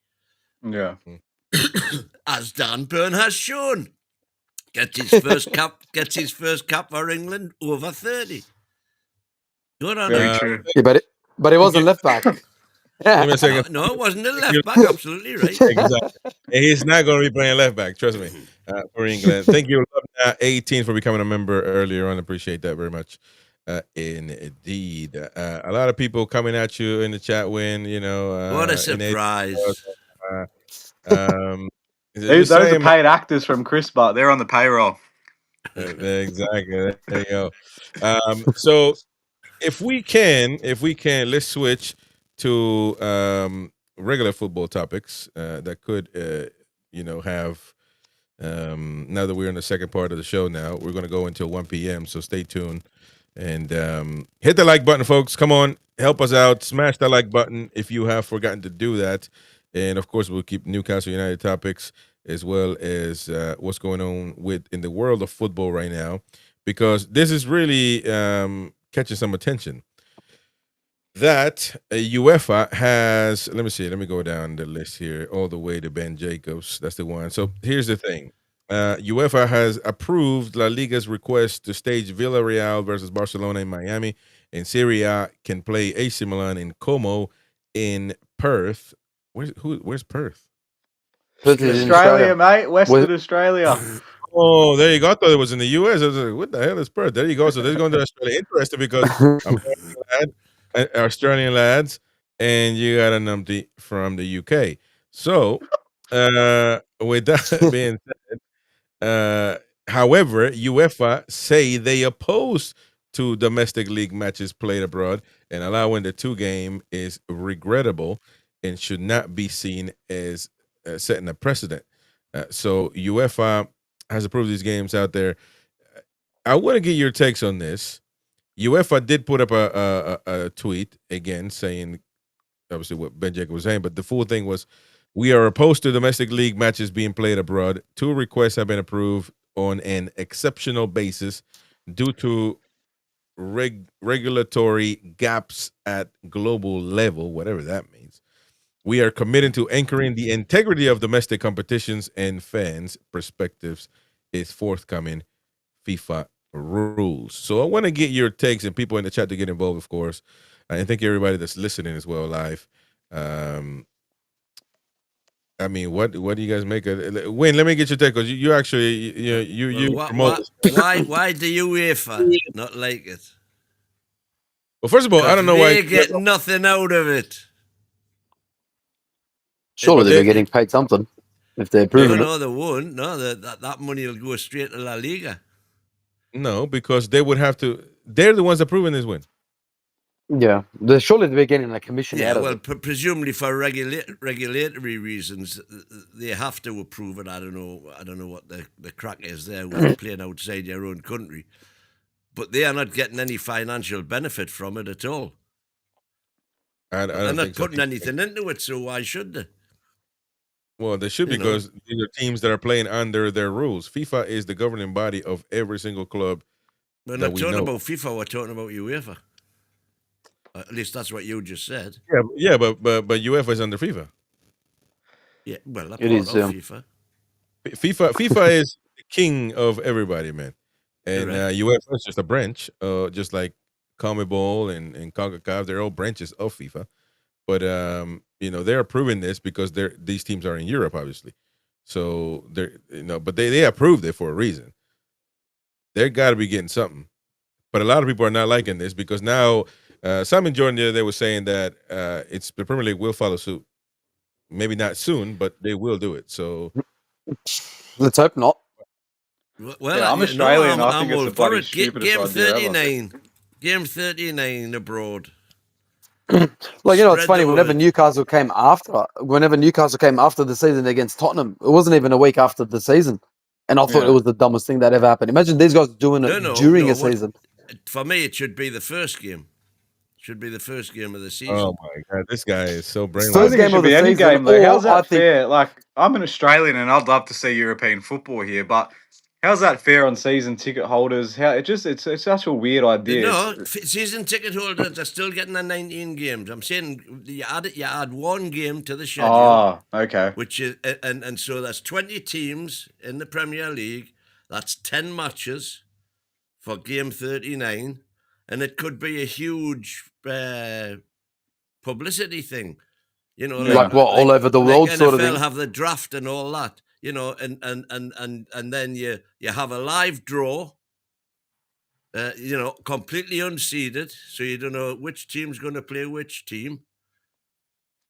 Yeah. As Dan Burn has shown. Gets his first cap for England over 30. Good on Very him. true. Yeah, but he wasn't left back. Give me a second. No, it wasn't a left back. Absolutely right. Exactly. And he's not going to be playing left back. Trust me. For England. Thank you, 18 for becoming a member earlier on. Appreciate that very much. Indeed. A lot of people coming at you in the chat when you know. What a surprise! Those are paid actors from Chris, but they're on the payroll. Exactly. There you go. So if we can, let's switch to regular football topics that could, have. Now that we're in the second part of the show, now we're going to go until 1 p.m. So stay tuned and hit the like button, folks. Come on, help us out. Smash the like button if you have forgotten to do that. And of course, we'll keep Newcastle United topics as well as what's going on in the world of football right now, because this is really catching some attention. That UEFA has, let me go down the list here all the way to Ben Jacobs. That's the one. So here's the thing. UEFA has approved La Liga's request to stage Villarreal versus Barcelona in Miami, and Serie A can play AC Milan in Como in Perth. Where's Perth? Australia, mate. Western Australia. Oh, there you go. I thought it was in the US. I was like, what the hell is Perth? There you go. So they're going to Australia. Interesting, because Australian lads, and you got a numpty from the UK. So, with that being said, however, UEFA say they oppose to domestic league matches played abroad, and allowing the 2-game is regrettable and should not be seen as setting a precedent. So UEFA has approved these games out there. I want to get your takes on this. UEFA did put up a tweet again saying, obviously, what Ben Jacob was saying, but the full thing was, we are opposed to domestic league matches being played abroad. 2 requests have been approved on an exceptional basis due to regulatory gaps at global level, whatever that means. We are committed to anchoring the integrity of domestic competitions, and fans' perspectives is forthcoming FIFA rules. So I want to get your takes, and people in the chat to get involved, of course. And thank you everybody that's listening as well live. I mean, what do you guys make of it? Wayne, let me get your take, because you actually you promote. Why do you UEFA not like it? Well, first of all, I don't know why they get nothing out of it. Surely they're getting paid something if they're proving it. No, they won't. No, that money will go straight to La Liga. No, because they would have to. They're the ones approving this win. Yeah, surely they're getting a commission out of it. Presumably for regulatory reasons, they have to approve it. I don't know what the crack is there with playing outside your own country, but they are not getting any financial benefit from it at all. They're not putting anything into it, so why should they? Well, they should, because these are teams that are playing under their rules. FIFA is the governing body of every single club. We're not talking about FIFA, we're talking about UEFA. At least that's what you just said. but UEFA is under FIFA. Yeah, well, that's It part is, of FIFA. FIFA is the king of everybody, man. And Correct. UEFA is just a branch, just like CONMEBOL and CONCACAF. They're all branches of FIFA. But they're approving this because these teams are in Europe, obviously. So but they approved it for a reason. They got to be getting something. But a lot of people are not liking this because now Simon Jordan the other day was saying that the Premier League will follow suit. Maybe not soon, but they will do it. So Let's hope not. Well, Yeah, I'm Australian. I think it's all the for bloody it. stupidest Game idea ever. 39. Game 39 abroad. Like, it's Spread funny, the whenever word. Newcastle came after the season against Tottenham, it wasn't even a week after the season. And I thought Yeah. it was the dumbest thing that ever happened. Imagine these guys doing it during a season. For me, it should be the first game. Should be the first game of the season. oh my god, this guy is so I brainwashed. don't think it game should of the be any season, game though. or How's I that think- fair? Like, I'm an Australian and I'd love to see European football here, but how's that fair on season ticket holders? It's such a weird idea. No, season ticket holders are still getting the 19 games. I'm saying you add one game to the schedule. Oh, okay. Which is and so that's 20 teams in the Premier League. That's 10 matches for game 39, and it could be a huge publicity thing. Like what, all over the world NFL sort of thing? have the draft and all that. And then you have a live draw. Completely unseeded, so you don't know which team's going to play which team.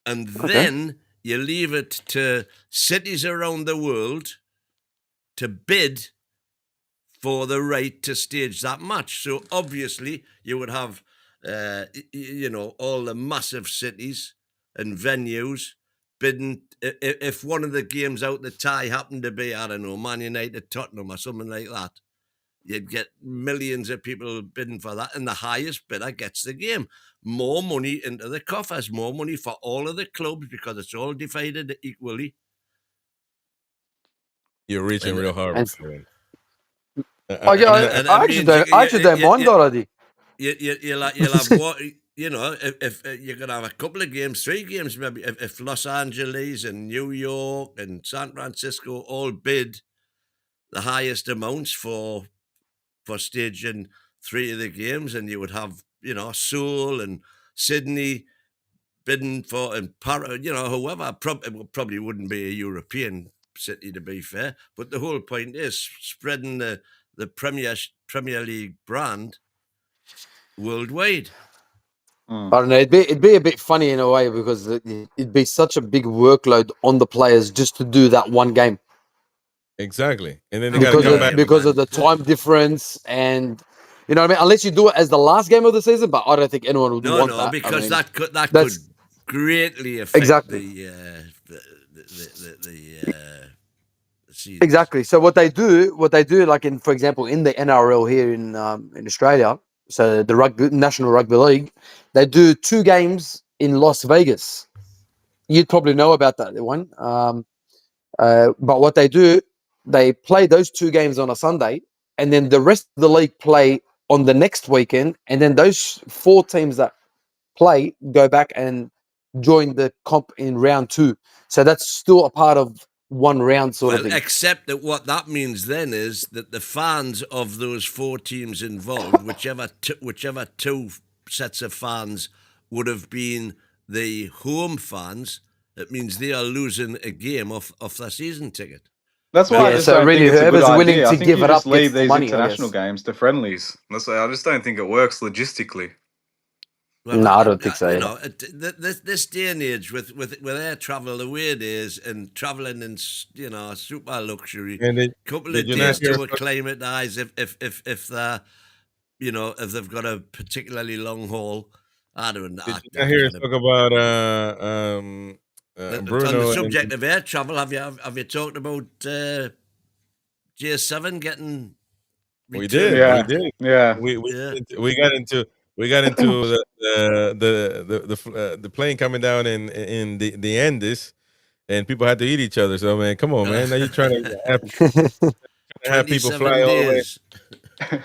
And then you leave it to cities around the world to bid for the right to stage that match. So obviously you would have, all the massive cities and venues bidding. If one of the games out the tie happened to be, I don't know, Man United, Tottenham or something like that, you'd get millions of people bidding for that, and the highest bidder gets the game. More money into the coffers, more money for all of the clubs because it's all divided equally. You're reaching real hard. I actually don't mind already. You'll have what, if you're going to have a couple of games, 3 games maybe, if Los Angeles and New York and San Francisco all bid the highest amounts for staging 3 of the games, and you would have, Seoul and Sydney bidding for, and whoever, probably wouldn't be a European city to be fair, but the whole point is spreading the Premier League brand worldwide. I don't know. It'd be a bit funny in a way because it'd be such a big workload on the players just to do that one game. Exactly, and then they got to come back because of the time difference, and you know what I mean. Unless you do it as the last game of the season, but I don't think anyone would want that. Because that could greatly affect exactly the season. Exactly. So what they do, like for example, in the NRL here in Australia, so the National Rugby League, they do 2 games in Las Vegas. You'd probably know about that one. But what they do, they play those 2 games on a Sunday, and then the rest of the league play on the next weekend, and then those 4 teams that play go back and join the comp in round 2. So that's still a part of one round sort of thing. Except that what that means then is that the fans of those 4 teams involved, whichever 2 sets of fans would have been the home fans, it means they are losing a game off their season ticket. That's why I just don't think it's a good idea. I think you just leave these international games to friendlies. I just don't think it works logistically. Well, no, I don't think so. This day and age with air travel the way it is, and traveling in super luxury, and a couple of days to acclimatise if they're if they've got a particularly long haul. I don't know. Did you not hear us talk about Bruno? On the subject of air travel, have you talked about J7 getting? We did. Yeah. We got into the plane coming down in the Andes, and people had to eat each other. So man, come on, man! Now you're trying to have people fly all the way.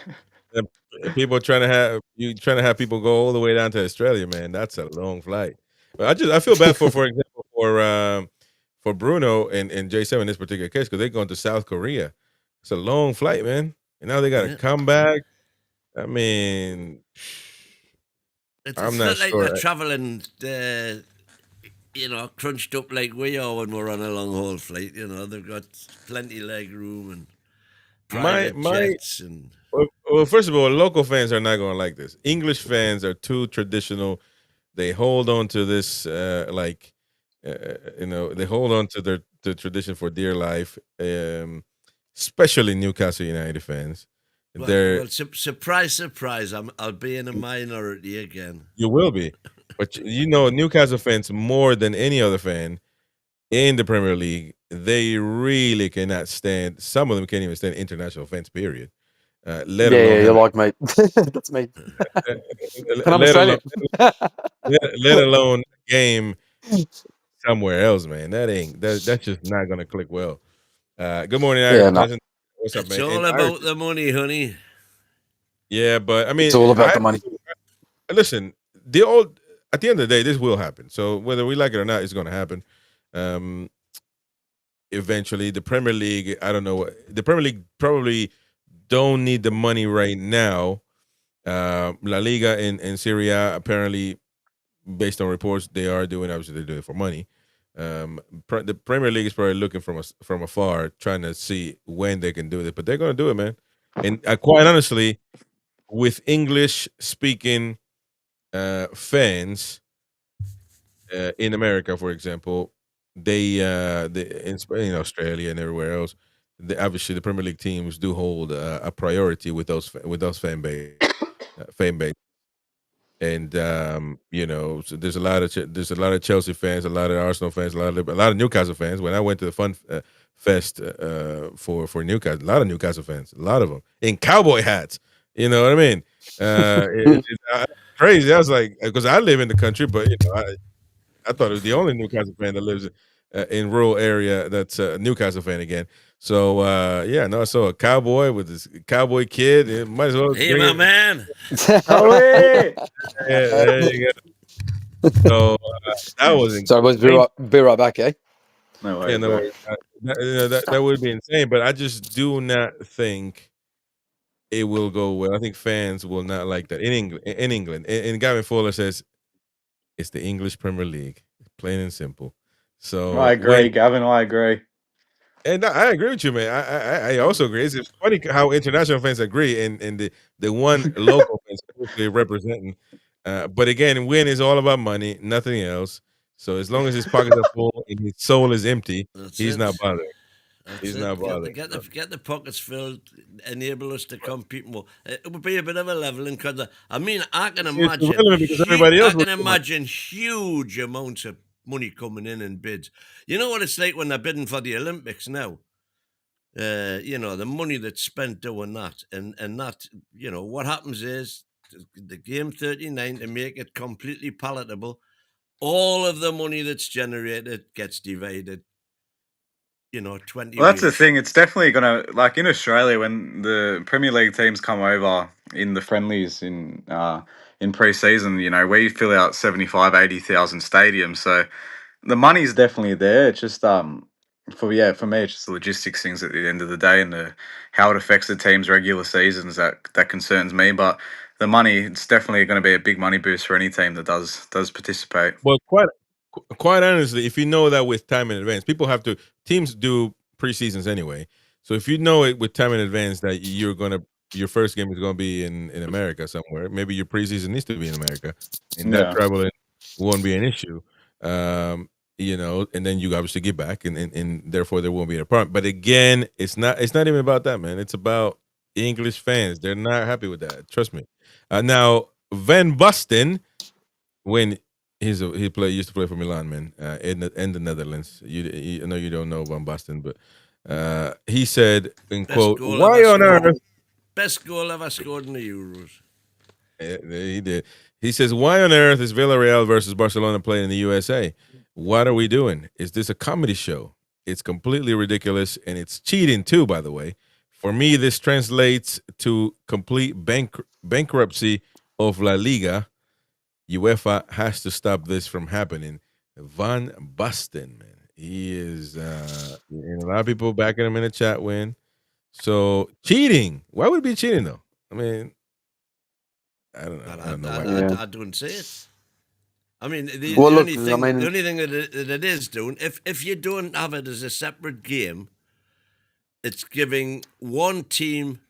People trying to have people go all the way down to Australia, man. That's a long flight. But I feel bad for example for Bruno and J7 in this particular case because they're going to South Korea. It's a long flight, man. And now they got to come back. I mean, It's I'm not not like sure. they're traveling, crunched up like we are when we're on a long haul flight. They've got plenty leg room and private jets and. Well, first of all, local fans are not going to like this. English fans are too traditional. They hold on to this, they hold on to the tradition for dear life. Especially Newcastle United fans. Well, surprise, surprise! I'll be in a minority again. You will be, but Newcastle fans more than any other fan in the Premier League. They really cannot stand. Some of them can't even stand international fans. Period. Let alone you're like, mate. That's me. let alone a game somewhere else, man. That's just not gonna click well. Good morning, Aaron. No. What's up, man? It's all about the money, honey. Yeah, but I mean, it's all about the money. Listen, at the end of the day, this will happen. So whether we like it or not, it's going to happen. Eventually, the Premier League. I don't know. The Premier League probably don't need the money right now. La Liga in Serie A, apparently, based on reports, they are doing. Obviously, they're doing it for money. The Premier League is probably looking from afar, trying to see when they can do it, but they're going to do it, man. And quite honestly, with English-speaking fans in America, for example, they in Australia and everywhere else, obviously the Premier League teams do hold a priority with those fan base. And so there's a lot of Chelsea fans, a lot of Arsenal fans, a lot of Newcastle fans. When I went to the Fun Fest for Newcastle, a lot of Newcastle fans, a lot of them in cowboy hats. You know what I mean? It's crazy. I was like, because I live in the country, but I thought it was the only Newcastle fan that lives in rural area that's a Newcastle fan again. So I saw a cowboy with this cowboy kid. It might as well. Hey, my man. There you go. So that was. Sorry, boys. Be right back, eh? No way. That would be insane. But I just do not think it will go well. I think fans will not like that in England. And Gavin Fuller says it's the English Premier League, plain and simple. So I agree, Gavin. I agree. And I agree with you, man. I also agree. It's funny how international fans agree, and the one local fans representing. But again, win is all about money, nothing else. So as long as his pockets are full and his soul is empty, he's not bothered. He's not bothered. Get the pockets filled, enable us to compete more. It would be a bit of a leveling because I can imagine huge amounts of money coming in bids. You know what it's like when they're bidding for the Olympics now? The money that's spent doing that and that, what happens is the game 39 to make it completely palatable. All of the money that's generated gets divided. 20. Well, that's the thing. It's definitely going to, like in Australia, when the Premier League teams come over in the friendlies in pre-season, we fill out 75, 80,000 stadiums. So the money's definitely there. It's just for me, it's just the logistics things at the end of the day and how it affects the team's regular seasons that concerns me. But the money, it's definitely going to be a big money boost for any team that does participate. Well, quite honestly, if you know that with time in advance, teams do preseasons anyway. So if you know it with time in advance that your first game is gonna be in America somewhere, maybe your preseason needs to be in America, and that traveling won't be an issue. And then you obviously get back, and therefore there won't be a problem. But again, it's not even about that, man. It's about English fans. They're not happy with that. Trust me. Now, Van Basten, when he used to play for Milan, man, in the Netherlands. I know you don't know Van Basten, but he said, in quote, "Why on earth?" Best goal ever scored in the Euros. He did. He says, "Why on earth is Villarreal versus Barcelona playing in the USA? What are we doing? Is this a comedy show? It's completely ridiculous, and it's cheating too, by the way. For me, this translates to complete bankruptcy of La Liga. UEFA has to stop this from happening. Van Basten, man. He is, and a lot of people backing him in the chat win. So, cheating. Why would it be cheating, though? I mean, I don't know. I don't know why. I don't see it. I mean, the only thing that it is doing, if you don't have it as a separate game, it's giving one team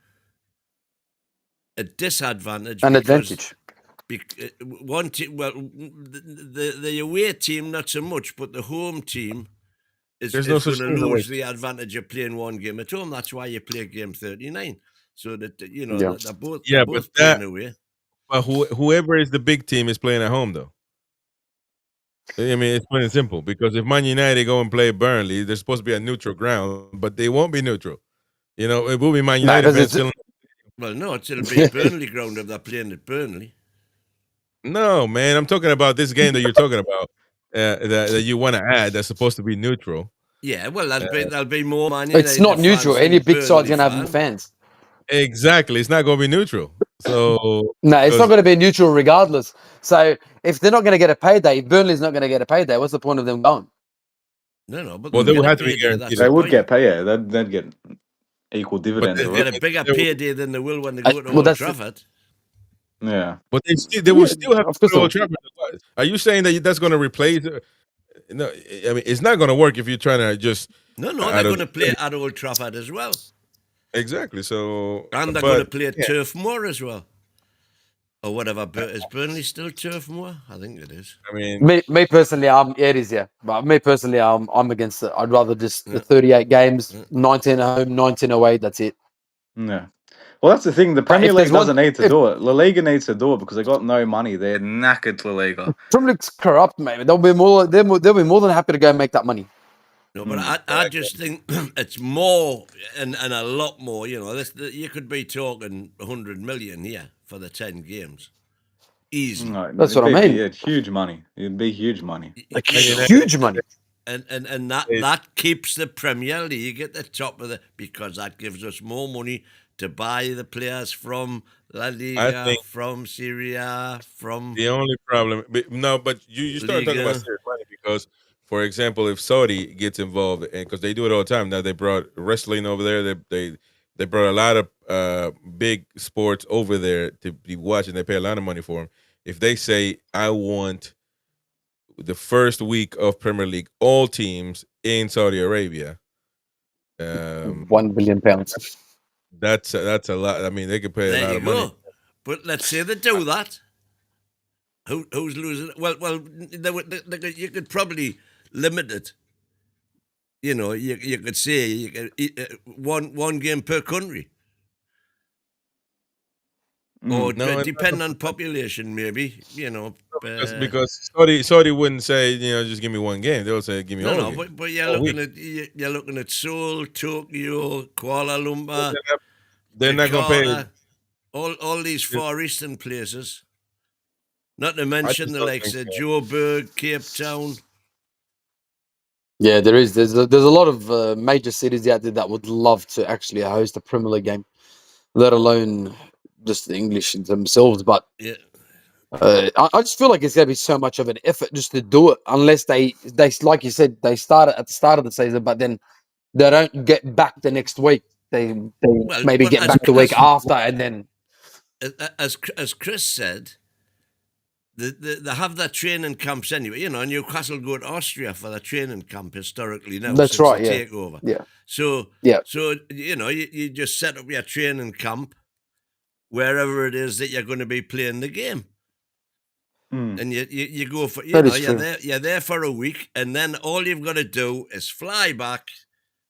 a disadvantage. An advantage. One team, well, the away team not so much, but the home team is going to lose the advantage of playing one game at home. That's why you play game 39, so that they're both playing away. But whoever is the big team is playing at home, though. I mean, it's plain and simple. Because if Man United go and play Burnley, they're supposed to be a neutral ground, but they won't be neutral. You know, it will be Man United. Well, no, it'll be a Burnley ground if they're playing at Burnley. No, man, I'm talking about this game that you're talking about that you want to add. That's supposed to be neutral. Yeah, well, there'll be more Man United. It's not neutral. Any big side's gonna have fans. Exactly, it's not going to be neutral. So no, it's not going to be neutral regardless. So if they're not going to get a payday, if Burnley's not going to get a payday, what's the point of them going? No, but they would have to be guaranteed. They would get pay. They'd get equal dividends. They get a bigger payday than they will when they go to Old Trafford. Yeah, but they will still have to go to Old Trafford. Are you saying that that's going to replace? No, I mean it's not going to work if you're trying to just. No, they're going to play at Old Trafford as well. Exactly. So, and they're going to play at Turf Moor as well, or whatever. Is Burnley still Turf Moor? I think it is. I mean, me personally, it is, yeah. But me personally, I'm against it. I'd rather just the 38 games, 19 at home, 19 away. That's it. Yeah. Well, that's the thing. The Premier League doesn't need to do it. La Liga needs to do it because they got no money. They're knackered, La Liga. Premier League's corrupt, mate. They'll be more than happy to go and make that money. No, but I just think it's more and a lot more. You know, you could be talking 100 million here for the 10 games. Easy. No, that's what I mean. It's huge money. It'd be huge money. Huge money. And that keeps the Premier League at the top of because that gives us more money to buy the players from La Liga, from Syria, from the only problem. But you start talking about serious money because. For example, if Saudi gets involved, and because they do it all the time now, they brought wrestling over there. They brought a lot of big sports over there to be watching. They pay a lot of money for them. If they say, "I want the first week of Premier League, all teams in Saudi Arabia," £1 billion. That's a lot. I mean, they could pay a lot of money. But let's say they do that. Who's losing? Well, you could probably limit it. You know, you could say one game per country, or depending on population, maybe. You know, because Saudi wouldn't say just give me one game. They'll say give me all. No, but you're looking at Seoul, Tokyo, Kuala Lumpur. They're not going to pay all these Far Eastern places. Not to mention the likes of Joburg, Cape Town. Yeah, there's a lot of major cities out there that would love to actually host a Premier League game, let alone just the English themselves. But yeah, I just feel like it's going to be so much of an effort just to do it, unless they like you said, they start it at the start of the season, but then they don't get back the next week. They maybe get back the week after, and then as Chris said. They have their training camps anyway. You know, Newcastle go to Austria for their training camp historically now. That's right, yeah. Takeover. Yeah. So you just set up your training camp wherever it is that you're going to be playing the game, and you go for you're there for a week, and then all you've got to do is fly back.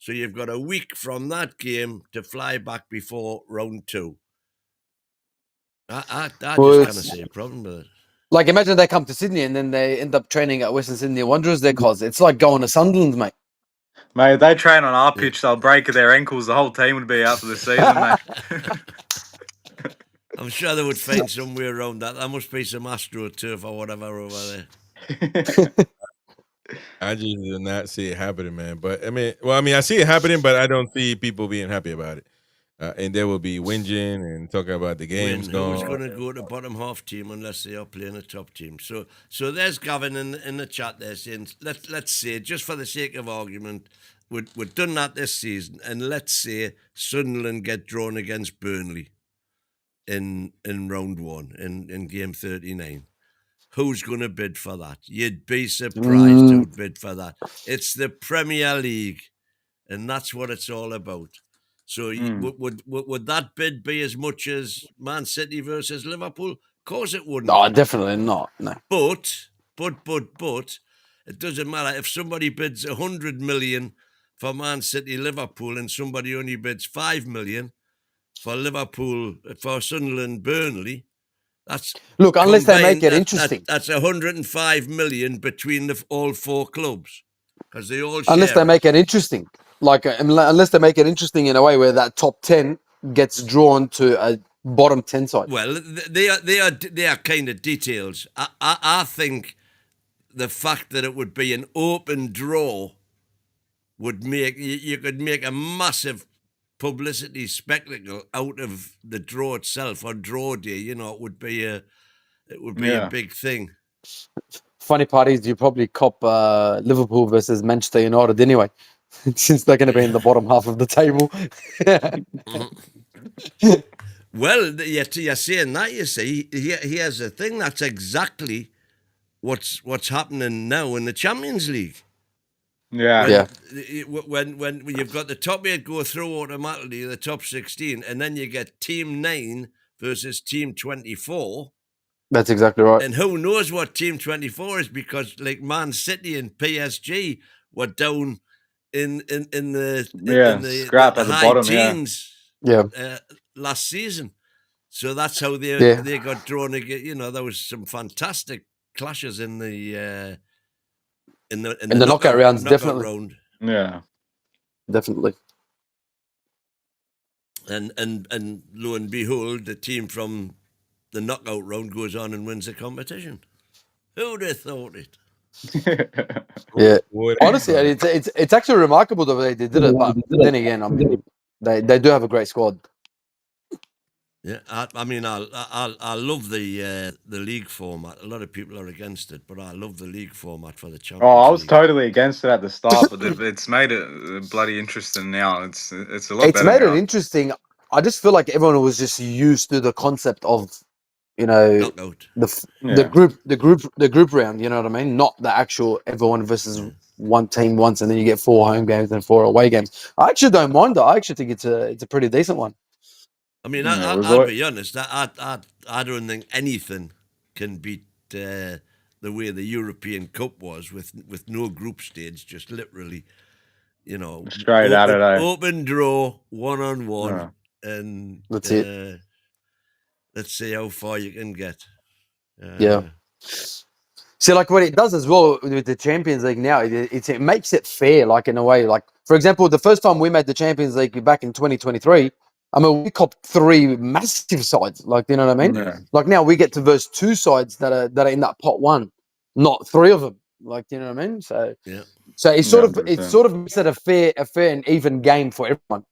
So you've got a week from that game to fly back before round 2. I just kind of see a problem with it. Like, imagine they come to Sydney and then they end up training at Western Sydney Wanderers. It's like going to Sunderland, mate. Mate, they train on our pitch, they'll break their ankles. The whole team would be out for the season, mate. I'm sure they would find somewhere around that. There must be some AstroTurf or whatever over there. I just do not see it happening, man. But I mean, I see it happening, but I don't see people being happy about it. and they will be whinging and talking about the games Who's going. going to go to bottom half team unless they are playing a top team? So there's Gavin in the chat there saying, let's say, just for the sake of argument, we've done that this season, and let's say Sunderland get drawn against Burnley in round 1 in game 39. Who's going to bid for that? You'd be surprised who'd bid for that. It's the Premier League, and that's what it's all about. So would that bid be as much as Man City versus Liverpool? Of course it wouldn't. No, definitely not. No. But it doesn't matter if somebody bids 100 million for Man City Liverpool and somebody only bids 5 million for Liverpool, for Sunderland Burnley. Look, unless they make it interesting. That's 105 million between all 4 clubs, because they all unless share they it. make it interesting, unless they make it interesting in a way where that top 10 gets drawn to a bottom 10 side. Well, they are kind of details. I think the fact that it would be an open draw would make you could make a massive publicity spectacle out of the draw itself on draw day. You know, it would be a big thing. Funny part is you probably cop Liverpool versus Manchester United anyway, since they're going to be in the bottom half of the table. Well, you're saying that, you see. Here's the thing. That's exactly what's happening now in the Champions League. Yeah. When you've got the top 8 go through automatically, the top 16, and then you get Team 9 versus Team 24. That's exactly right. And who knows what Team 24 is, because like Man City and PSG were down in the scrap at the high bottom, teens last season. So that's how they got drawn again. You know, there was some fantastic clashes in the knockout rounds, definitely. Round. Yeah, definitely. And lo and behold, the team from the knockout round goes on and wins the competition. Who'd have thought it? Yeah, honestly, it's actually remarkable the way they did it. But then again, I mean, they do have a great squad. Yeah, I mean, I love the league format. A lot of people are against it, but I love the league format for the Champions League. I was totally against it at the start, but it's made it bloody interesting now. It's a lot better. It's made it interesting. I just feel like everyone was just used to the concept of, you know, knockout. the group round. You know what I mean? Not the actual everyone versus one team once, and then you get 4 home games and 4 away games. I actually don't mind that. I actually think it's a pretty decent one. I mean, I'll be honest. I don't think anything can beat the way the European Cup was with no group stage, just literally, you know, straight at it. Open draw, 1-on-1, and that's it. Let's see how far you can get. See, like what it does as well with the Champions League now, it makes it fair. Like in a way, like for example, the first time we made the Champions League back in 2023. I mean, we copped 3 massive sides. Like, you know what I mean? Yeah. Like now we get to verse 2 sides that are in that pot 1, not 3 of them. Like, you know what I mean? So so it sort of makes it a fair and even game for everyone.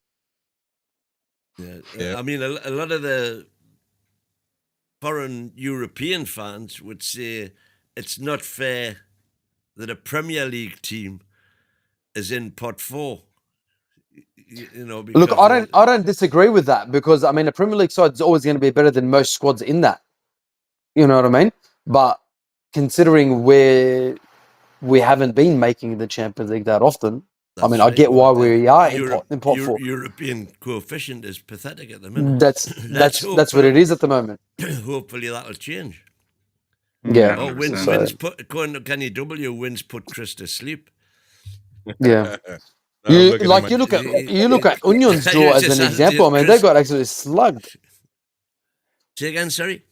Yeah. I mean, a lot of the foreign European fans would say it's not fair that a Premier League team is in pot 4. You know, look, I don't disagree with that, because I mean a Premier League side is always going to be better than most squads in that. You know what I mean? But considering where we haven't been making the Champions League that often, I mean, I get why we are in pot 4. European coefficient is pathetic at the minute. That's what it is at the moment. Hopefully that'll change. Yeah. Oh, wins put Kenny W. Wins put Chris to sleep. Yeah. You look at Union's draw as an example. I mean, they got actually slugged. Say again, sorry.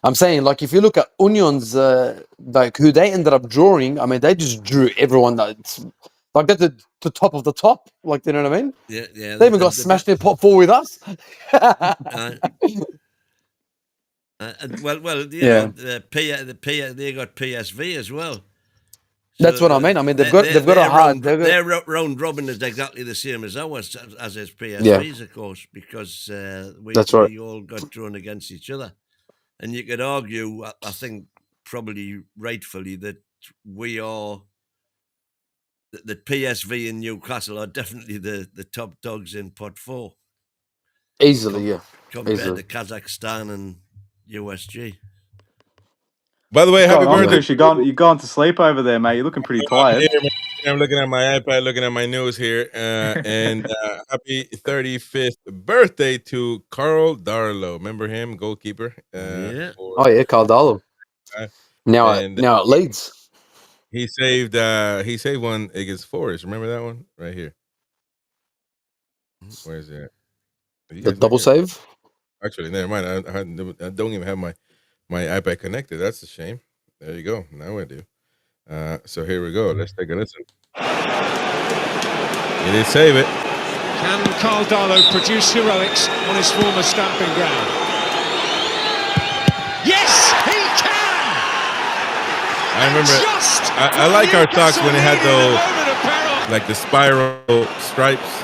I'm saying, like, if you look at Union's, like who they ended up drawing, I mean, they just drew everyone that's like at the top of the top. Like, you know what I mean? Yeah. They even got smashed in pot 4 with us. Well, you know, they got PSV as well. That's what I mean. I mean, they've got a hard. Their round robin is exactly the same as ours, as is PSV's, of course, because we all got drawn against each other. And you could argue, I think, probably rightfully, that that PSV and Newcastle are definitely the top dogs in pot 4. Easily, yeah. Compared to Kazakhstan and USG. By the way, happy birthday. You're going to sleep over there, mate. You're looking pretty tired. I'm looking at my iPad, looking at my news here, and happy 35th birthday to Carl Darlow. Remember him, goalkeeper? Yeah. Carl Darlow. Now it leads. He saved one against Forest. Remember that one right here? Where is it? The double save? Actually, never mind. I don't even have my iPad connected. That's a shame. There you go. Now I do. So here we go. Let's take a listen. He did save it. Can Carl Darlow produce heroics on his former stamping ground? Yes, he can! I remember. I like our socks when it had those, like the spiral stripes.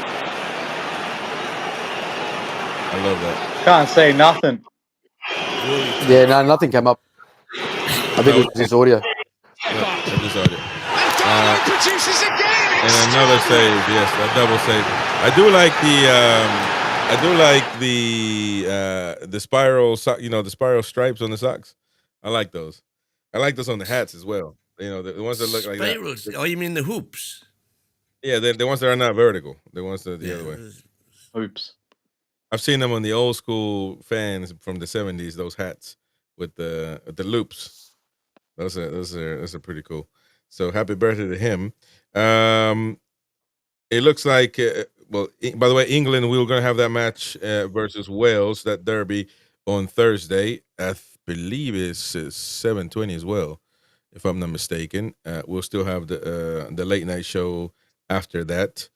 I love that. Can't say nothing. Yeah, no, nothing came up. I think it was just audio. Just audio. And another save, yes, a double save. I do like the spiral, the spiral stripes on the socks. I like those. I like those on the hats as well. The ones that look like that. Oh, you mean the hoops? Yeah, the ones that are not vertical. The ones that the other way. Hoops. I've seen them on the old school fans from the 70s. Those hats with the loops. Those are pretty cool. So happy birthday to him. It looks like by the way, England, we're going to have that match versus Wales, that derby on Thursday. I believe it's 7:20 as well, if I'm not mistaken. We'll still have the late night show after that.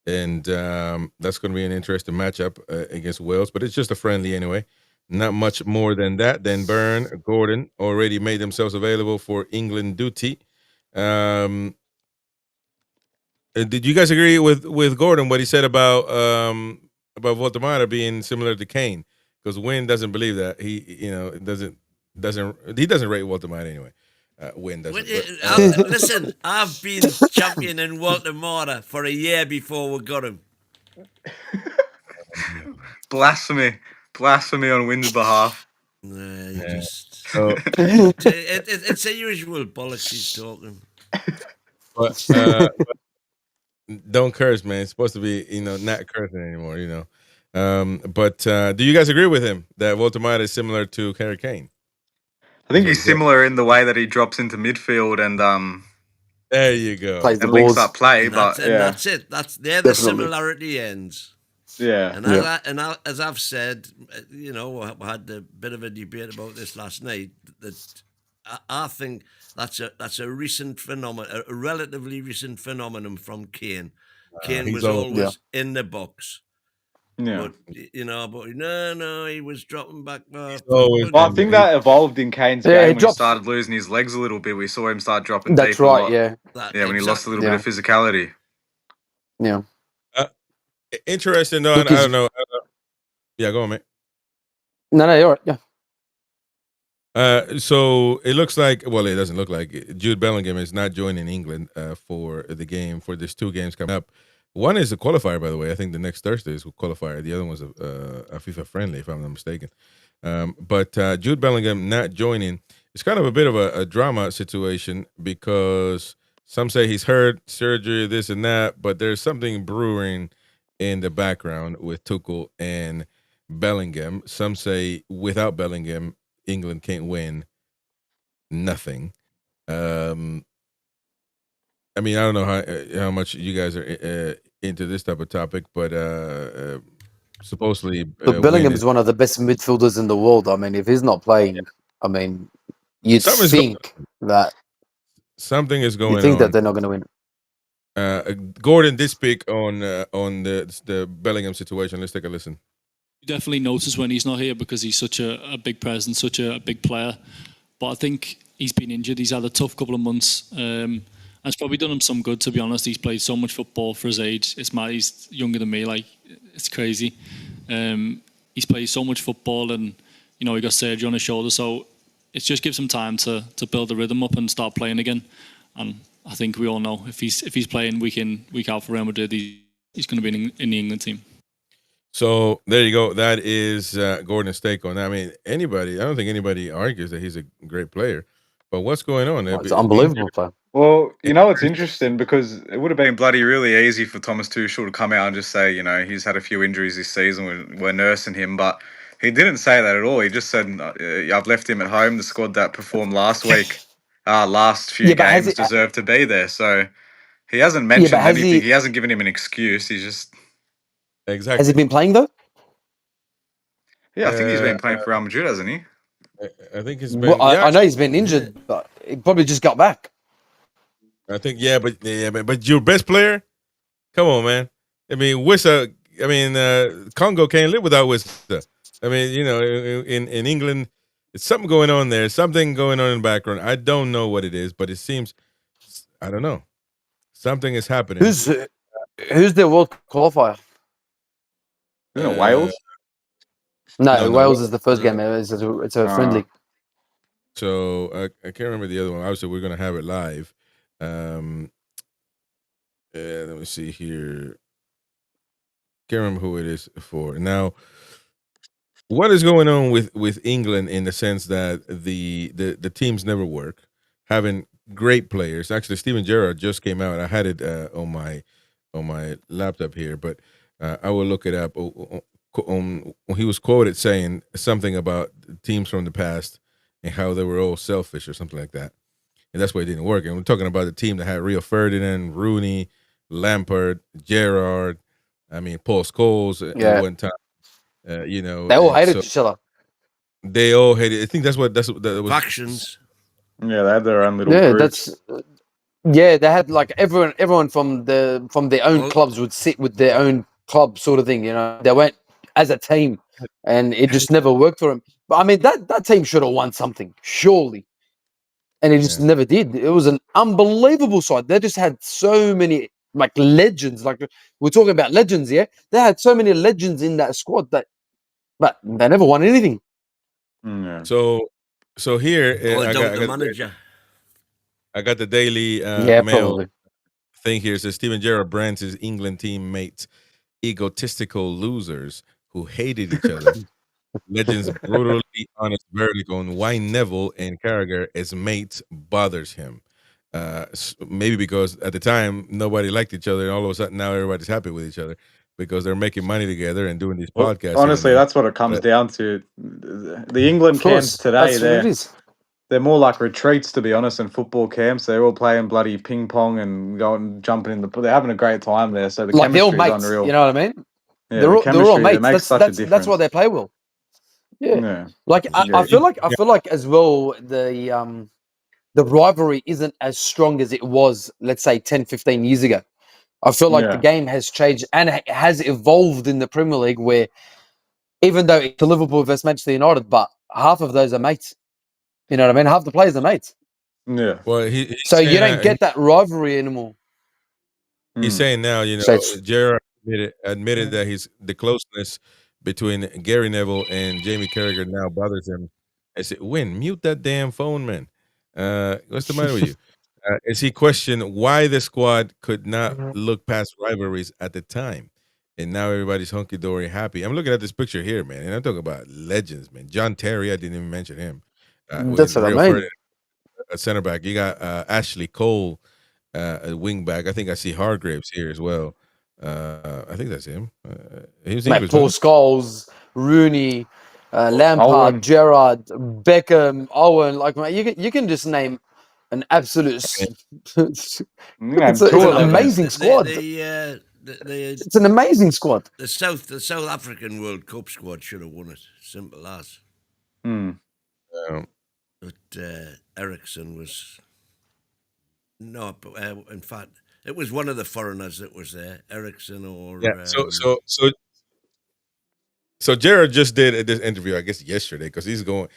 And that's going to be an interesting matchup against Wales, but it's just a friendly anyway. Not much more than that. Then Byrne, Gordon already made themselves available for England duty. Did you guys agree with Gordon what he said about Voltemara being similar to Kane? Because Wynn doesn't believe that. He doesn't rate Voltemara anyway. Win doesn't. Listen, I've been champion in Voltemara for a year before we got him. Blasphemy on Wynn's behalf. It's a usual bollocks he's talking. But don't curse, man. It's supposed to be, not cursing anymore, But do you guys agree with him that Voltemara is similar to Harry Kane? I think he's similar in the way that he drops into midfield and there you go. Plays the links up play, that's it. They're the similarity ends. Yeah. And as I've said, we had a bit of a debate about this last night. That I think that's a recent phenomenon, a relatively recent phenomenon from Kane. Kane was always in the box. Yeah. But no, he was dropping back. I think that evolved in Kane's game when he started losing his legs a little bit. We saw him start dropping deep. That's right, yeah. When he lost a little bit of physicality. Yeah. Interesting, though. I don't know. Yeah, go on, mate. No, you're right, yeah. So it looks like, it doesn't look like it. Jude Bellingham is not joining England for the game, for these 2 games coming up. One is a qualifier, by the way. I think the next Thursday is a qualifier. The other one's a FIFA friendly, if I'm not mistaken. But Jude Bellingham not joining, it's kind of a bit of a drama situation because some say he's hurt, surgery, this and that, but there's something brewing in the background with Tuchel and Bellingham. Some say without Bellingham, England can't win nothing. I don't know how much you guys are into this type of topic, but supposedly Bellingham is one of the best midfielders in the world. I mean, if he's not playing, you'd think that something is going on. You think that they're not going to win. Gordon did speak on the Bellingham situation. Let's take a listen. You definitely notice when he's not here because he's such a big presence, such a big player. But I think he's been injured. He's had a tough couple of months. And And it's probably done him some good, to be honest. He's played so much football for his age. It's mad. He's younger than me. Like, it's crazy. He's played so much football, and he got surgery on his shoulder. So it just gives him time to build the rhythm up and start playing again. And I think we all know if he's playing week in, week out for Real Madrid, he's going to be in the England team. So there you go. That is Gordon's take on that. I mean, I don't think anybody argues that he's a great player. But what's going on? It's unbelievable, player. Well, it's interesting because it would have been bloody really easy for Thomas Tuchel to come out and just say, he's had a few injuries this season. We're nursing him, but he didn't say that at all. He just said, "I've left him at home. The squad that performed last week, last few games, deserve to be there." So he hasn't mentioned anything. He hasn't given him an excuse. He's just exactly. Has he been playing though? Yeah, I think he's been playing for Real Madrid, hasn't he? I think he's been. Well, I know he's been injured, but he probably just got back. I think but your best player, come on, man. I mean, Wissa. I mean, Congo can't live without Wissa. I mean, in England, it's something going on there. Something going on in the background. I don't know what it is, but it seems, I don't know, something is happening. Who's their world qualifier? Wales. No, Wales is the first game. It's a friendly. So I can't remember the other one. Obviously, we're gonna have it live. Let me see here. Can't remember who it is for now. What is going on with England in the sense that the teams never work, having great players. Actually, Steven Gerrard just came out. I had it on my laptop here, but I will look it up. He was quoted saying something about teams from the past and how they were all selfish or something like that. And that's why it didn't work. And we're talking about the team that had Rio Ferdinand, Rooney, Lampard, Gerrard, Paul Scholes at one time. They all hated each other. They all hated. I think that was factions. Yeah, they had their own little groups. They had like everyone from their own clubs would sit with their own club sort of thing. They went as a team, and it just never worked for them. But that team should have won something, surely, and it just never did. It was an unbelievable side. They just had so many legends. Like we're talking about legends, yeah. They had so many legends in that squad but they never won anything. Yeah. So here I got the manager. I got the Daily Mail probably. Thing here. It says Steven Gerrard brands his England teammates egotistical losers who hated each other. Legends brutally honest verdict on why Neville and Carragher as mates bothers him. Maybe because at the time nobody liked each other, and all of a sudden now everybody's happy with each other because they're making money together and doing these podcasts. Honestly, that's what it comes down to. The England camps today, they're more like retreats, to be honest, than football camps. They're all playing bloody ping pong and going jumping in they're having a great time there. So the chemistry is unreal. You know what I mean? Yeah, they're all mates. That's why they play well. Yeah. I feel like as well the rivalry isn't as strong as it was, let's say 10, 15 years ago. I feel like the game has changed and it has evolved in the Premier League where even though it's Liverpool versus Manchester United, but half of those are mates. You know what I mean? Half the players are mates. Yeah. Well, so you don't get that rivalry anymore. He's saying now, Gerrard admitted that the closeness between Gary Neville and Jamie Carragher now bothers him. I said, mute that damn phone, man. What's the matter with you? As he questioned why the squad could not look past rivalries at the time. And now everybody's hunky-dory happy. I'm looking at this picture here, man, and I'm talking about legends, man. John Terry, I didn't even mention him. That's what I mean. A center back. You got Ashley Cole, a wing back. I think I see Hargraves here as well. I think that's him. He was Paul Scholes, Rooney, Lampard, Owen. Gerrard, Beckham, Owen. Like, you can just name an absolute. It's an amazing squad. It's an amazing squad. The South African World Cup squad should have won it. Simple as. But Ericsson was in fact, it was one of the foreigners that was there, Ericsson or So Gerrard just did this interview, I guess yesterday, because he's not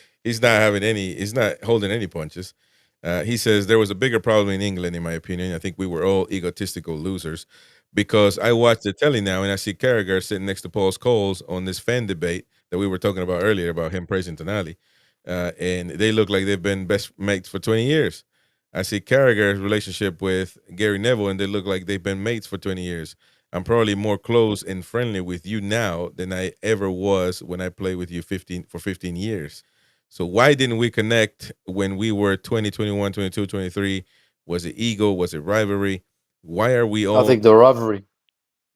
holding any punches, He says there was a bigger problem in England, in my opinion. I think we were all egotistical losers because I watch the telly now and I see Carragher sitting next to Paul Scholes on this fan debate that we were talking about earlier about him praising Tonali. And they look like they've been best mates for 20 years. I see Carragher's relationship with Gary Neville, and they look like they've been mates for 20 years. I'm probably more close and friendly with you now than I ever was when I played with you 15 years. So why didn't we connect when we were 20, 21, 22, 23? Was it ego? Was it rivalry? Why are we all I think the rivalry.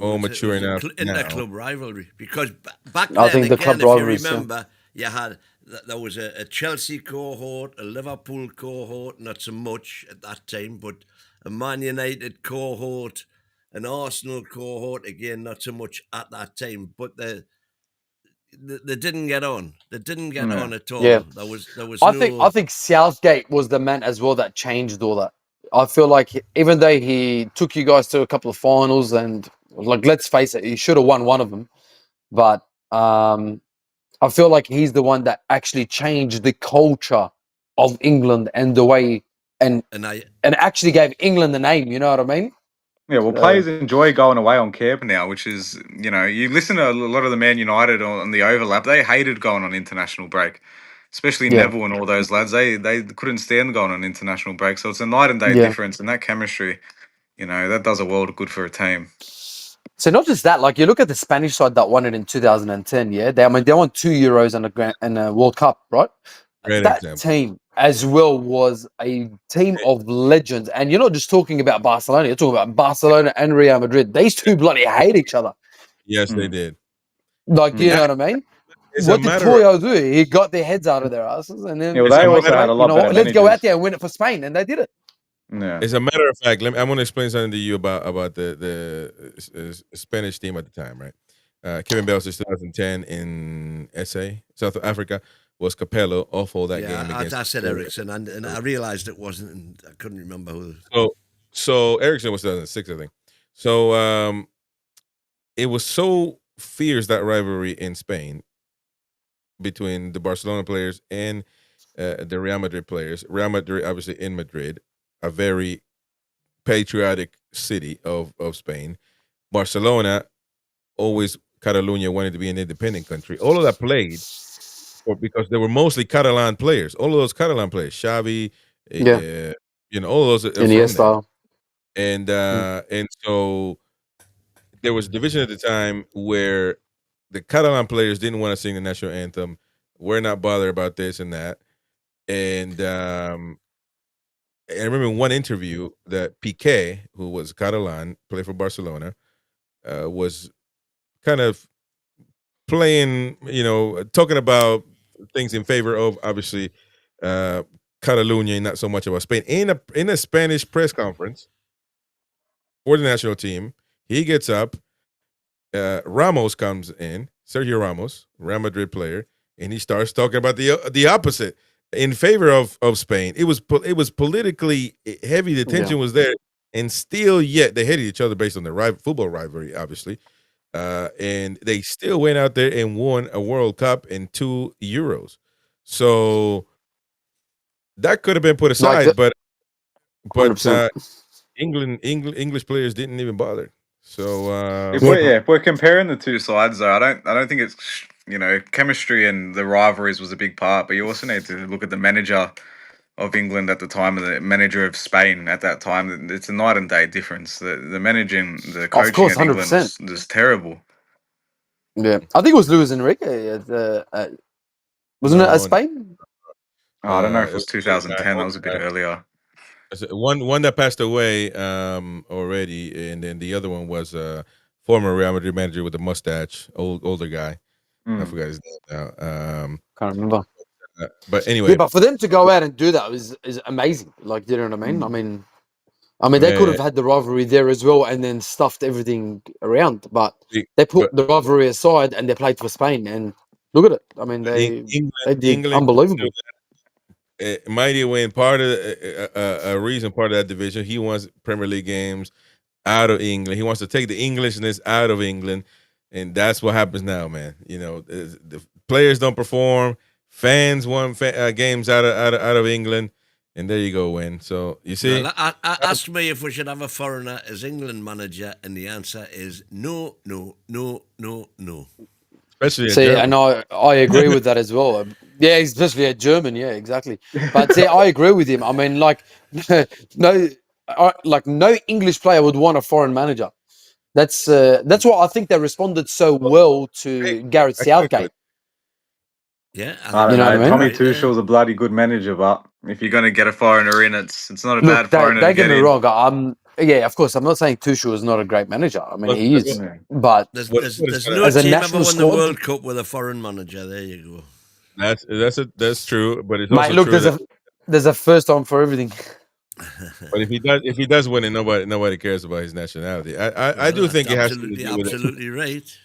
all mature enough now? Inter-club rivalry, because back I then, think the again, club if you rivalries, remember, you had there was a Chelsea cohort, a Liverpool cohort, not so much at that time, but a Man United cohort, an Arsenal cohort, again, not so much at that time, but they didn't get on. They didn't get on at all. Yeah. There was I think Southgate was the man as well that changed all that. I feel like even though he took you guys to a couple of finals and, like, let's face it, he should have won one of them, but I feel like he's the one that actually changed the culture of England and the way and actually gave England the name. You know what I mean? Yeah, well, players enjoy going away on camp now, which is, you listen to a lot of the Man United on the overlap. They hated going on international break, especially Neville and all those lads. They couldn't stand going on international break. So it's a night and day difference, and that chemistry, that does a world of good for a team. So not just that, like you look at the Spanish side that won it in 2010. Yeah, they won 2 Euros and a World Cup, right? That team as well was a team of legends, and you're not just talking about Barcelona. You're talking about Barcelona and Real Madrid. These two bloody hate each other. Yes, they did. Like, do you know what I mean? What did Toyo do? He got their heads out of their asses, and then they also had a lot better let's go out there and win it for Spain, and they did it. Yeah. As a matter of fact, I'm going to explain something to you about the Spanish team at the time, right? Kevin Bell says 2010 in SA, South Africa, was Capello awful that game against. I said Ericsson, and I realised it wasn't, and I couldn't remember who. So Ericsson was 2006, I think. So it was so fierce, that rivalry in Spain between the Barcelona players and the Real Madrid players. Real Madrid, obviously in Madrid, a very patriotic city of Spain. Barcelona, always Catalonia wanted to be an independent country. All of that played because they were mostly Catalan players. All of those Catalan players, Xavi, all of those. Iniesta. And so there was a division at the time where the Catalan players didn't want to sing the national anthem. We're not bothered about this and that. And I remember in one interview that Piqué, who was Catalan, played for Barcelona, was kind of playing, talking about things in favor of, obviously, Catalonia, not so much about Spain. In a Spanish press conference for the national team, he gets up. Ramos comes in, Sergio Ramos, Real Madrid player, and he starts talking about the opposite, in favor of Spain. It was politically heavy. The tension was there, and still yet they hated each other based on the football rivalry, obviously. And they still went out there and won a World Cup and 2 Euros. So that could have been put aside, but English players didn't even bother. So if we're comparing the two sides, though, I don't think it's chemistry and the rivalries was a big part, but you also need to look at the manager of England at the time and the manager of Spain at that time. It's a night and day difference. The managing, the coaching of course, of England was terrible. Yeah, I think it was Luis Enrique. Wasn't it at Spain? I don't know if it was 2010. That was a bit earlier. One that passed away already, and then the other one was former Real Madrid manager with a mustache, older guy. I forgot his name now. Can't remember. But anyway, but for them to go out and do that is amazing. Like, you know what I mean? I mean, they could have had the rivalry there as well, and then stuffed everything around. But they put the rivalry aside and they played for Spain. And look at it. I mean, they did England, unbelievable. Mighty win part of a reason, part of that division. He wants Premier League games out of England. He wants to take the Englishness out of England, and that's what happens now, man. The players don't perform. Fans want games out of England, And there you go, win. So you see, Well, ask me if we should have a foreigner as England manager, and the answer is no, no, no, no, no. especially a See, German. and I agree with that as well. Yeah, especially a German. Yeah, exactly. But see, I agree with him. I mean, like, no, no English player would want a foreign manager. That's why I think they responded so well to Gareth Southgate. Yeah, I don't You know know. what I mean? Tommy Right, Tuchel's a bloody good manager, but if you're going to get a foreigner in, it's not a Look, bad foreigner to don't get get me in. wrong. Yeah, of course, I'm not saying Tuchel is not a great manager. I mean, he is. Yeah. But There's What no as a team ever national won the squad, World Cup with a foreign manager. There you go. That's true, but it's mate, also look, true there's a first time for everything. but if he does win it, nobody cares about his nationality. I do Well, think it has to absolutely, do with it. absolutely right.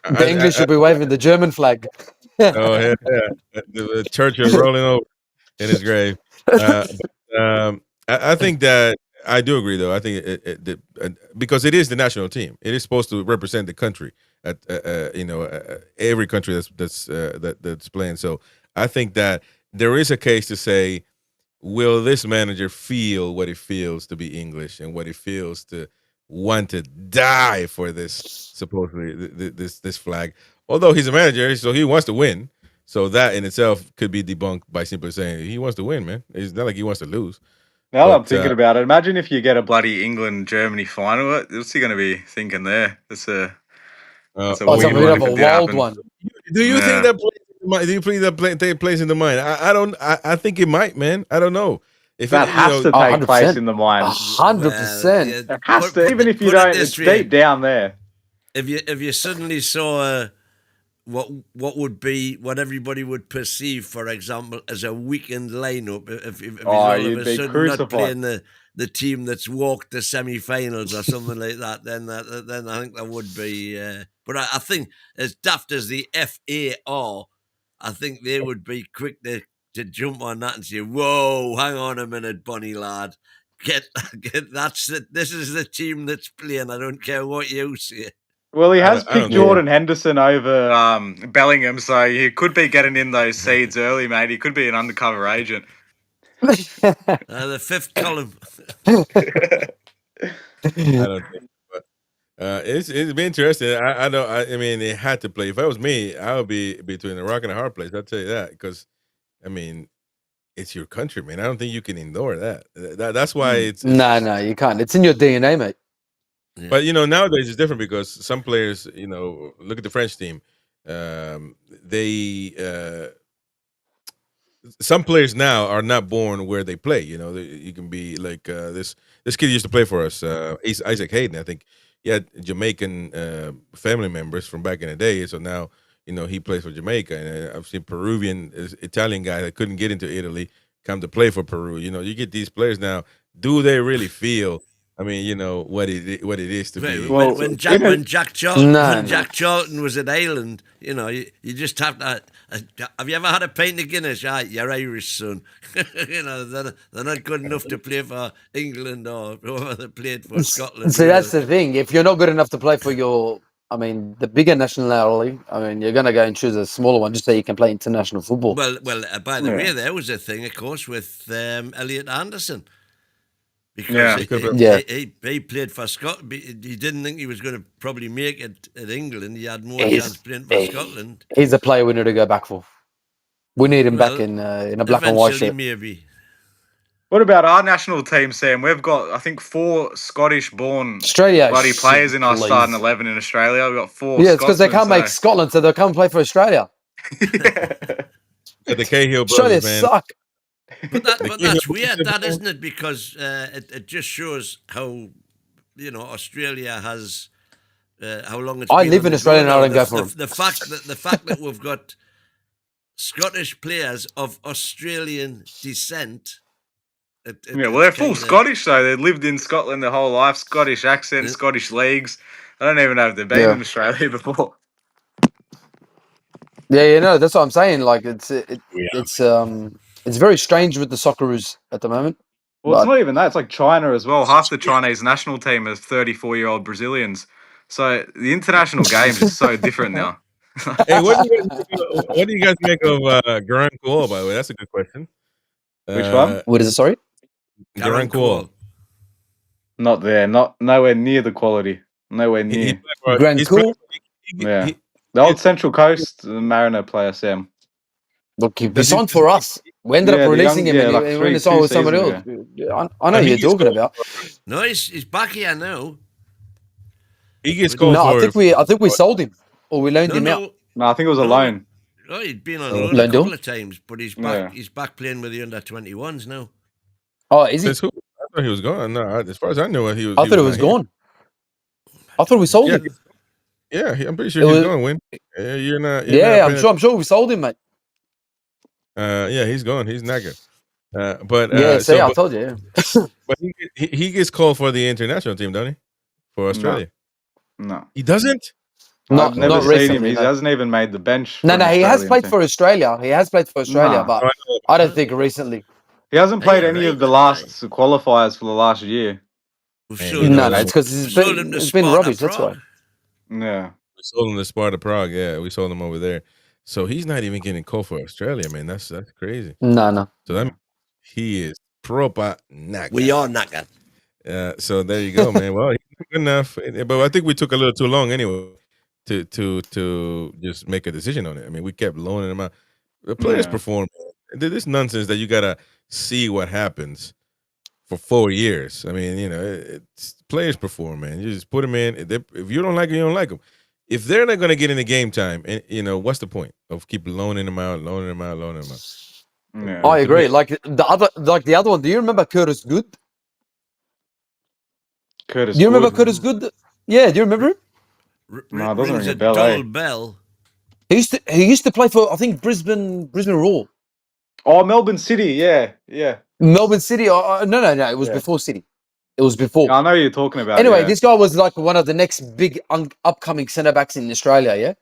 The English should be waving the German flag. Oh yeah, the Churchill rolling over in his grave. I think that I do agree, though. I think because it is the national team, it is supposed to represent the country at every country that's playing. So I think that there is a case to say, will this manager feel what it feels to be English and what it feels to want to die for this supposedly this flag? Although he's a manager, so he wants to win. So that in itself could be debunked by simply saying he wants to win, man. It's not like he wants to lose. Now that I'm But, thinking about it, imagine if you get a bloody England-Germany final. What's he going to be thinking there? That's a It's a weird bit one of if a it did wild happen. one. Do you think Yeah. that do you think that take place in the mind? I don't. I think it might, man. I don't know. If That has to take 100%. place in the mind. 100%. It has to, even if you put it don't. this It's way. deep down there. If you suddenly saw what would be what everybody would perceive, for example, as a weekend lineup, if he's all of You'd a be sudden crucified. not playing the team that's walked the semi-finals or something like that, then I think that would be. But I think as daft as the FA are, I think they would be quick to jump on that and say, "Whoa, hang on a minute, Bonnie lad, get that's it. This is the team that's playing. I don't care what you say." Well, he has I picked don't Jordan Henderson over Bellingham, so he could be getting in those seeds early, mate. He could be an undercover agent. The fifth column. I don't think. But it's been interesting. I don't. I mean, they had to play. If it was me, I would be between a rock and a hard place. I'll tell you that because, I mean, it's your country, man. I don't think you can ignore that. That's why it's No, you can't. It's in your DNA, mate. But nowadays it's different because some players, look at the French team. Some players now are not born where they play. You can be like this kid used to play for us, Isaac Hayden. I think he had Jamaican family members from back in the day. So now he plays for Jamaica, and I've seen Peruvian, Italian guy that couldn't get into Italy come to play for Peru. You get these players now. Do they really feel? I mean, what it is to be. When Jack Charlton was at Ireland, you just have to. Have you ever had a pint of Guinness? You're Irish, son. They're not good enough to play for England or whoever they played for Scotland. See, that's the thing. If you're not good enough to play for the bigger nationality, you're going to go and choose a smaller one just so you can play international football. Well. By the way, there was a thing, of course, with Elliot Anderson. Because he played for Scotland. He didn't think he was going to probably make it at England. He had more chance playing for Scotland. He's a player we need to go back for. We need him back in a black and white shirt. Maybe. What about our national team, Sam? We've got, I think, 4 Scottish-born Australia bloody players in our starting 11 in Australia. We've got 4. Yeah, it's because they can't make Scotland, so they'll come play for Australia. The Cahill brothers, Australia man. suck. But that's weird, that isn't it? Because it just shows how Australia has how long it's. I been live on in the Australia and go I now. don't go for them. The fact that we've got Scottish players of Australian descent. Well, they're full Scottish though. They've lived in Scotland their whole life. Scottish accent, Scottish leagues. I don't even know if they've been in Australia before. Yeah, that's what I'm saying. Like it's very strange with the Socceroos at the moment. Well, it's not even that. It's like China as well. Half the Chinese national team is 34-year-old Brazilians. So the international games is so different now. Hey, what do you guys make of Garant Cole, by the way? That's a good question. Which one? What is it? Sorry. Garang Kuol. Not there. Nowhere near the quality. Nowhere near. Grand Cool. Yeah. The old Central Coast Mariner player, Sam. Look, he Does he- signed for us. We ended Yeah, up the releasing young- him, yeah, and like he went and two signed with somebody else. seasons I know who you're talking about. No, he's back here now. He gets called No, for. I think we sold him or we loaned him out. No, I think it was a loan. No, he'd been on Oh. loan a Loaned couple him? of times, but he's back. Yeah. He's back playing with the under-21s now. Oh, is he? Says who? I thought he was gone. No, as far as I knew, he was. I thought it was not here. gone. I thought we sold Yeah, him. Yeah, I'm pretty sure It he's was- gone. Win. You're not. Yeah, I'm sure we sold him, mate. Yeah, he's gone. He's not good. But Yeah, see, I but, told you. Yeah. but he gets called for the international team, don't he? For Australia. No. He doesn't. Not I've never not seen him. recently. He no. hasn't even made the bench. No, for no, an he has Australian played team. for Australia. He has played for Australia, Nah. but I don't think recently. He hasn't played Yeah, any right, of the that's last qualifiers for the last year. We've Man, sold you him- know No, it's because we've sold him to it's been Sparta rubbish. That's why. Prague. Yeah. We sold him to Sparta Prague. Yeah, we sold him over there. So he's not even getting called for Australia, man. That's crazy. No. So that means he is proper knackered. We are knackered. So there you go, man. Well, he's good enough, but I think we took a little too long anyway to just make a decision on it. I mean, we kept loaning them out. The players Yeah. perform. This nonsense that you gotta see what happens for 4 years. I mean, it's players perform, man. You just put them in. If you don't like them, you don't like them. If they're not gonna get into game time, and what's the point of keep loaning them out? Yeah. I agree. Like the other one. Do you remember Curtis Good? Curtis. Do you remember Good. Curtis Good? Yeah, do you remember him? No, it doesn't Rings ring a a bell, dull eh? bell. He used to play for, I think, Brisbane Roar. Oh, Melbourne City. Yeah. Yeah. Melbourne City. No. It was Yeah. before City. It was before. I know who you're talking about. Anyway, yeah. this guy was like one of the next big upcoming centre backs in Australia. Yeah,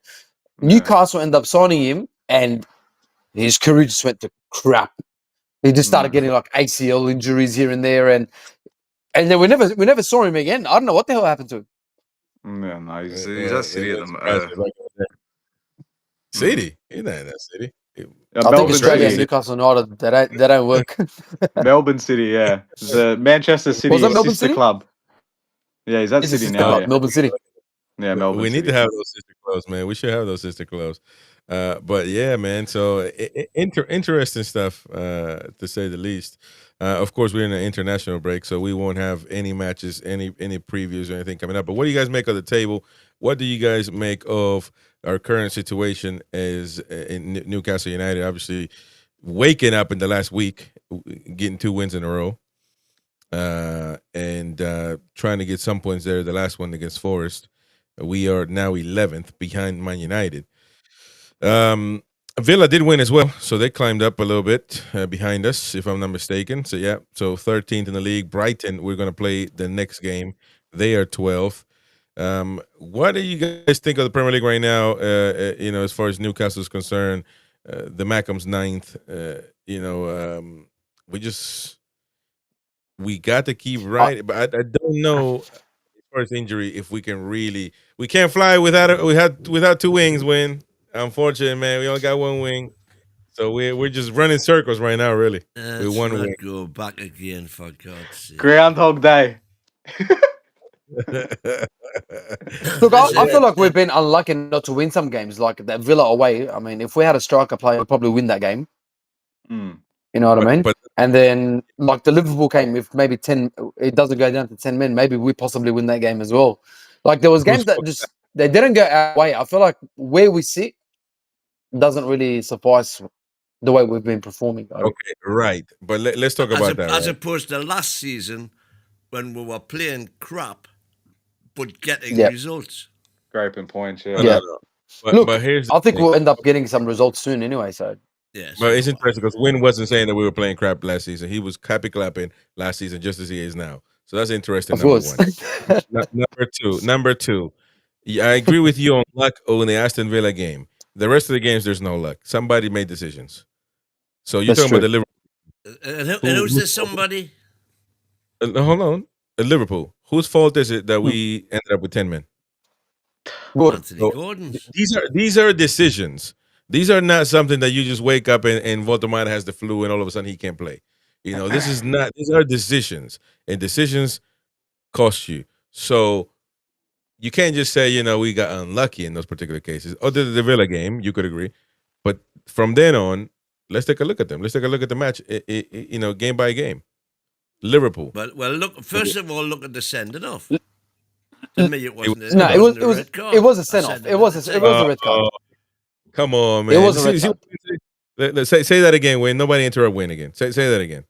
Newcastle ended up signing him, and his career just went to crap. He just started getting like ACL injuries here and there, and then we never saw him again. I don't know what the hell happened to him. Yeah, no, he's at City at the City. He's not in that City. I think Melbourne Australia and City. Newcastle United they don't work. Melbourne City, yeah. The Manchester City Was that Melbourne sister City? club. Yeah, he's at It's a City sister now. club, Yeah, Melbourne City. yeah, Melbourne We City. need to have those sister clubs, man. We should have those sister clubs. But yeah, man. So interesting stuff, to say the least. Of course, we're in an international break, so we won't have any matches, any previews or anything coming up. But what do you guys make of the table? What do you guys make of our current situation as in Newcastle United? Obviously, waking up in the last week, getting 2 wins in a row, and trying to get some points there. The last one against Forest. We are now 11th behind Man United. Villa did win as well, so they climbed up a little bit behind us, if I'm not mistaken. So, yeah, so 13th in the league. Brighton, we're going to play the next game. They are 12th. What do you guys think of the Premier League right now, as far as Newcastle is concerned? The Mackems 9th. We got to keep right, but I don't know as far as injury if we can really. We can't fly without 2 wings. Unfortunately, man, we only got 1 wing, so we're just running circles right now. Really, Let's with 1 not wing. go back again, for God's sake. Groundhog Day. Look, I feel like we've been unlucky not to win some games, like that Villa away. I mean, if we had a striker player, we'd probably win that game. Mm. You know what I mean? But And then, like the Liverpool game, if maybe 10, it doesn't go down to 10 men, maybe we possibly win that game as well. Like there was games that just they didn't go our way. I feel like where we sit doesn't really suffice the way we've been performing. okay, right. But let's talk about that. As Right? opposed to last season when we were playing crap but getting Yeah. results. Scraping points, yeah. Yeah. But, Look, but here's the I think thing. we'll end up getting some results soon anyway. So Yes. But it's interesting because Win wasn't saying that we were playing crap last season. He was happy clapping last season just as he is now. So that's interesting. of course. Number two. Yeah, I agree with you on luck on the Aston Villa game. The rest of the games, there's no luck. Somebody made decisions. So you're That's talking about true. the Liverpool. And who's this somebody? Hold on. Liverpool. Whose fault is it that we ended up with 10 men? Good. Anthony Gordon's. These are decisions. These are not something that you just wake up and Voldemort has the flu and all of a sudden he can't play. You know, this is not. These are decisions, and decisions cost you. So you can't just say, you know, we got unlucky in those particular cases. Other than the Villa game, you could agree. But from then on, let's take a look at them. Let's take a look at the match, you know, game by game. Liverpool. Well, look. First of all, look at the sending off. To me, it wasn't. No, it wasn't was a red card. it was a I send off. said It was a red card. Come on, man. It was a red card. Let's say that again, Wayne. Nobody interrupt Wayne again. Say that again.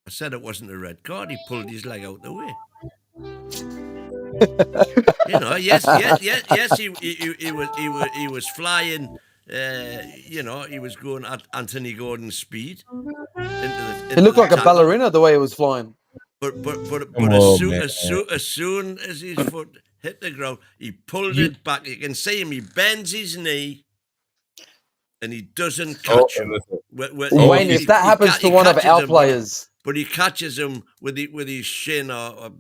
I said it wasn't a red card. He pulled his leg out the way. You know, yes. He was flying. You know, he was going at Anthony Gordon's speed. It looked like a ballerina the way it was flying. But Come on, as soon as his foot hit the ground, he pulled it back. You can see him. He bends his knee, and he doesn't catch him. Wayne, if that happens to one of our players, but he catches him with his shin or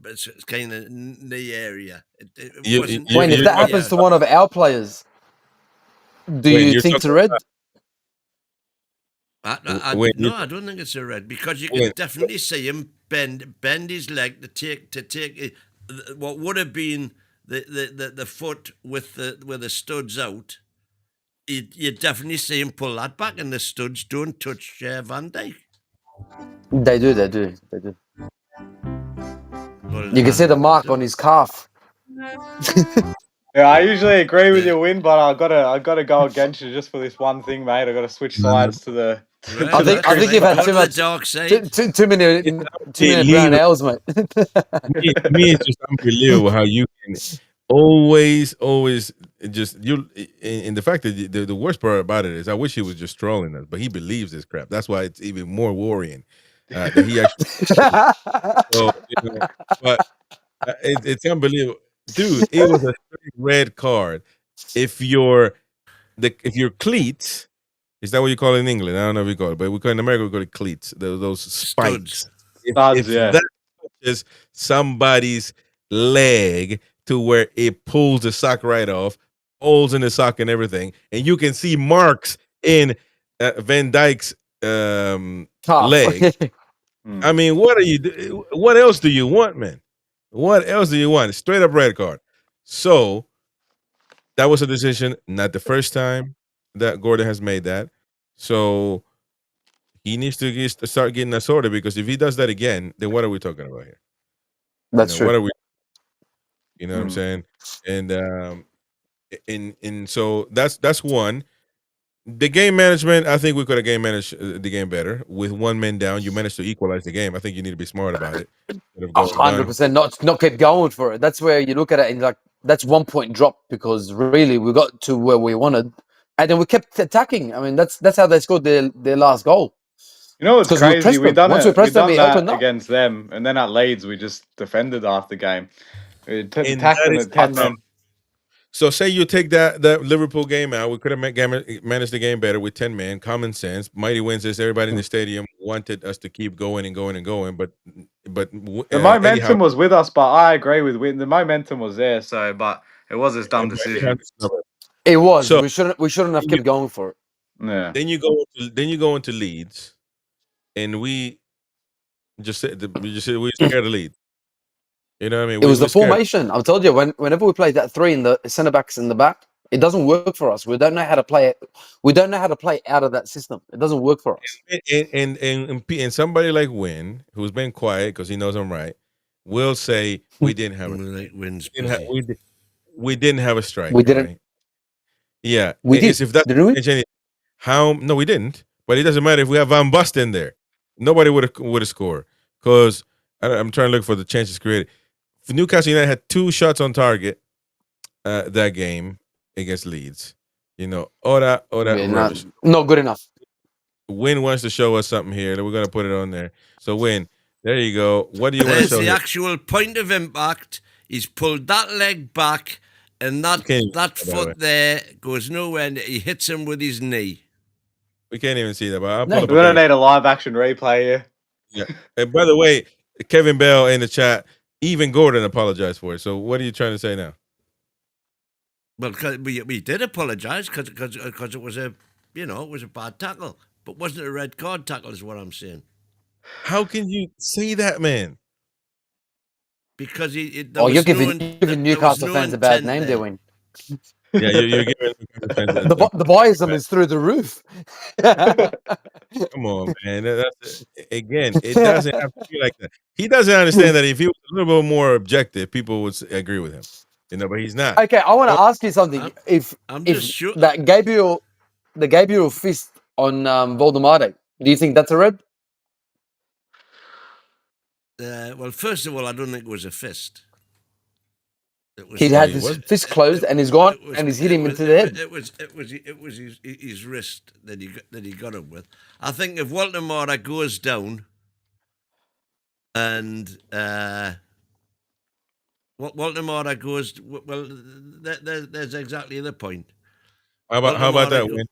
kind of knee area. Wayne, if that happens to one of our players, do you think it's a red? No, I don't think it's a red because you can definitely see him bend his leg to take what would have been the foot with the studs out. You definitely see him pull that back, and the studs don't touch Van Dijk. They do. Well, You can see the mark on his calf. Yeah, I usually agree with your win, but I gotta go against you just for this one thing, mate. I gotta switch sides to the. I think you've had too much dark side. too many brown ales, mate. Me, it's just unbelievable how you can always just you. And the fact that the worst part about it is, I wish he was just trolling us, but he believes this crap. That's why it's even more worrying that he actually. So, you know, but it's unbelievable, dude. It was a red card. If your cleats. Is that what you call it in England? I don't know if you call it, but we call it in America, we call it cleats. Those spikes. If that touches somebody's leg to where it pulls the sock right off, holes in the sock and everything, and you can see marks in Van Dijk's leg. I mean, what else do you want, man? What else do you want? Straight up red card. So that was a decision, not the first time that Gordon has made that. So he needs to start getting that sorted, because if he does that again, then what are we talking about here? That's true. What are we? You know what I'm saying? And so that's one. The game management, I think we could have game managed the game better. With one man down, you managed to equalize the game. I think you need to be smart about it. 100%. Not keep going for it. That's where you look at it and like, that's 1 point drop, because really we got to where we wanted, and then we kept attacking. I mean, that's how they scored their last goal. You know what's crazy? We've done that up against them, and then at Leeds we just defended after game. We tackled at 10 men. So say you take that Liverpool game out, we could have managed the game better with 10 men. Common sense. Mighty wins this. Everybody in the stadium wanted us to keep going and going and going, but the momentum was with us. But I agree with Win. The momentum was there. So, but it was his dumb decision. It was. So, we shouldn't have kept going for it. Yeah. Then you go into Leeds, and we just said we scared of Leeds. You know what I mean? It was the formation. I told you, whenever we played that three in the centre backs in the back, it doesn't work for us. We don't know how to play it. We don't know how to play out of that system. It doesn't work for us. And somebody like Win, who's been quiet because he knows I'm right, will say we didn't have we didn't have a strike. We didn't. Right? Yeah, we did. If that didn't we? No, we didn't. But it doesn't matter if we have Van Basten in there. Nobody would have scored, because I'm trying to look for the chances created. Newcastle United had 2 shots on target that game against Leeds. You know, all that not good enough. Win wants to show us something here. We're going to put it on there. So, Win, there you go. What do you want to show? There's the here? actual point of impact. He's pulled that leg back, and that foot there goes nowhere. And he hits him with his knee. We can't even see that. But we're going to need a live action replay here. Yeah. And by the way, Kevin Bell in the chat, even Gordon apologized for it. So what are you trying to say now? Well, we did apologize because it was a bad tackle, but wasn't a red card tackle is what I'm saying. How can you say that, man? Because there Oh, was you're no giving, in- you're giving there was Newcastle no fans a bad intent name there. there, Wayne. Yeah, you're giving The biasm is through the roof. Come on, man. Again, it doesn't have to be like that. He doesn't understand that if he was a little bit more objective, people would agree with him. But he's not. Okay, I want to ask you something. I'm If just sure. that the Gabriel fist on Voldemort, do you think that's a red? Well, first of all, I don't think it was a fist. It was. He had he his was- fist closed and he's gone it was- and he's hit him it was- into the head. It was his wrist that he got him with. I think if Walter Mora goes down, and Walter Mora goes well, there's exactly the point. How about that, Wayne?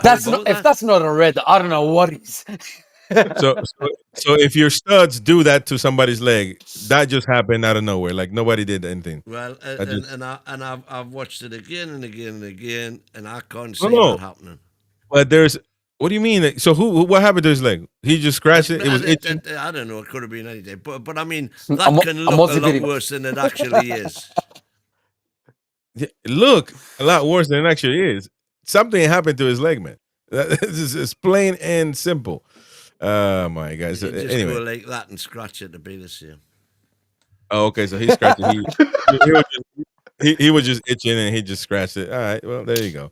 That's not, if that's not a red, I don't know what is. So if your studs do that to somebody's leg, that just happened out of nowhere. Like nobody did anything. Well, I've watched it again and again and again, and I can't see No. that happening. But what do you mean? So what happened to his leg? He just scratched it. It was itching. I don't know. It could have been anything, but I mean I'm that wa- can I'm look also a lot getting- worse than it actually is. Look a lot worse than it actually is. Something happened to his leg, man. It's plain and simple. Oh my God. So, You just anyway. go like that and scratch it to be the same. Oh, okay. So he scratched it. He was just itching and he just scratched it. All right. Well, there you go.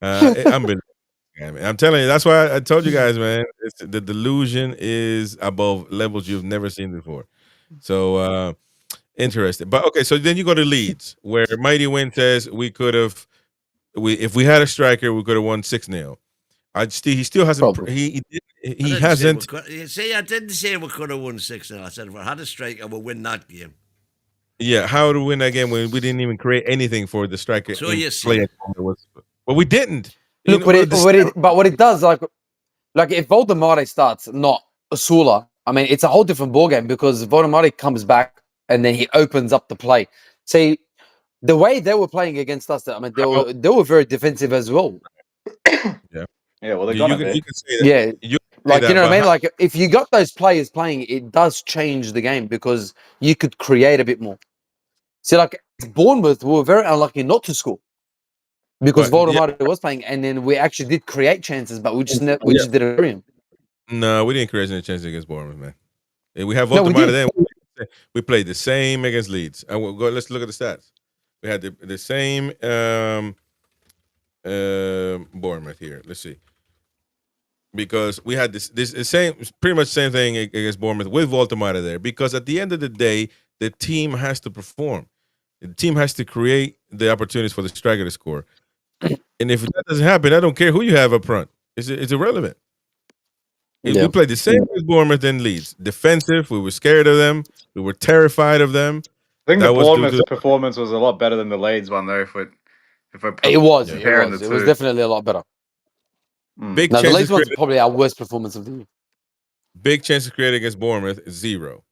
I'm telling you, that's why I told you guys, man. The delusion is above levels you've never seen before. So interesting. But okay, so then you go to Leeds, where Mighty Win says if we had a striker, we could have won 6-0. He still hasn't. Probably. He hasn't. See, I didn't say we could have won 6-0. I said if we had a striker, we'll win that game. Yeah, how to win that game when we didn't even create anything for the striker? So you see. But we didn't. Look, what it does, like if Voldemort starts, not Asula, I mean, it's a whole different ballgame because Voldemort comes back and then he opens up the play. See, the way they were playing against us, I mean, they were very defensive as well. Yeah, well, they're gonna be. You can say that. Yeah, You like you know what I mean. Like if you got those players playing, it does change the game because you could create a bit more. See, like Bournemouth, we were very unlucky not to score because Voldemort was playing, and then we actually did create chances, but we just didn't carry him. No, we didn't create any chances against Bournemouth, man. We have No, we Voldemort did. then. We played the same against Leeds. And let's look at the stats. We had the same Bournemouth here. Let's see. Because we had this pretty much same thing against Bournemouth with Voldemort there. Because at the end of the day, the team has to perform. The team has to create the opportunities for the striker to score. And if that doesn't happen, I don't care who you have up front. It's irrelevant. We played the same as Bournemouth and Leeds. Defensive, we were scared of them. We were terrified of them. I think That the was due to Bournemouth the- performance was a lot better than the Leeds one, though. If we're It was comparing the it was two. definitely a lot better. Big No, the chances Leeds one's created, probably our worst performance of the year. big chances created against Bournemouth, 0.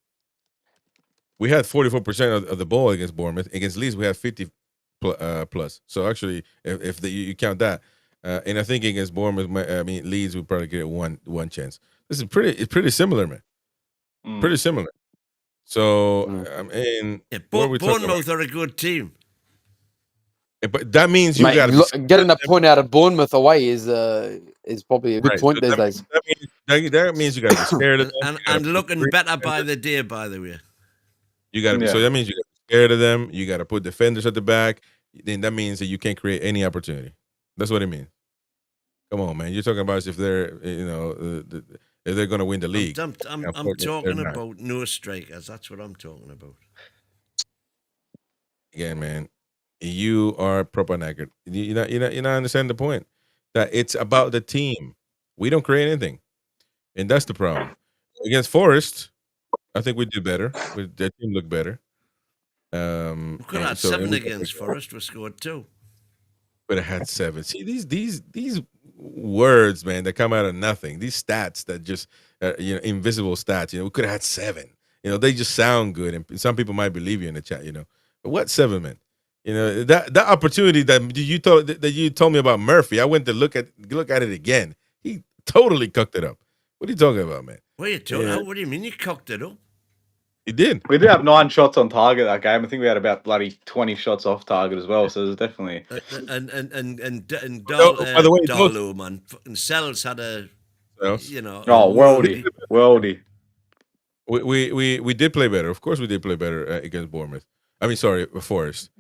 We had 44% of the ball against Bournemouth. Against Leeds, we had 50 plus. So actually, if you count that, and I think against Bournemouth, Leeds, we probably get one chance. This is pretty similar, man. Pretty similar. So I mean, what are we talking about? Bournemouth are a good team. But that means you Mate, got to getting a point out of Bournemouth away is probably a good Right. point So these days. That means you got to be scared of them. And You gotta put looking three better by defenders. the day, by the way. You got to. So that means you got to be scared of them. You got to put defenders at the back. Then that means that you can't create any opportunity. That's what it means. Come on, man. You're talking about if they're, if they're going to win the league. I'm talking about no strikers. That's what I'm talking about. Again, man, you are proper knackered. You're not understanding the point. That it's about the team. We don't create anything, and that's the problem. Against Forest, I think we did better. The team looked better. We could have had 7 against Forest. We scored 2. But it had 7. See these words, man, that come out of nothing. These stats that just invisible stats. We could have had 7. They just sound good, and some people might believe you in the chat. But what 7, man? That opportunity that you told me about Murphy. I went to look at it again. He totally cooked it up. What are you talking about, man? What are you talking about? What do you mean you cocked it up? He did. We did have 9 shots on target that game. I think we had about bloody 20 shots off target as well. So there's definitely. And By the way, Darlow, man, fucking Sells had a, you know. Oh, worldy. We did play better. Of course, we did play better against Bournemouth. I mean, sorry, Forest.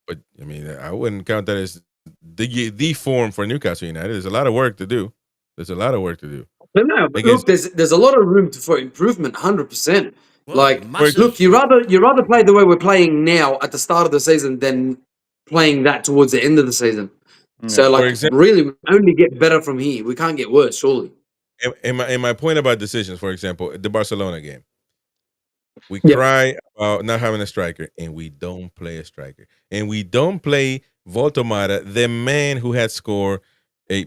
But I mean, I wouldn't count that as the form for Newcastle United. There's a lot of work to do. No, but look, there's a lot of room for improvement. 100%. Well, like, massive. look, you rather play the way we're playing now at the start of the season than playing that towards the end of the season. Yeah. So, like, example, really, we only get better from here. We can't get worse, surely. In my point about decisions, for example, the Barcelona game, we Yep. cry about not having a striker, and we don't play a striker, and we don't play Voltomata, the man who had scored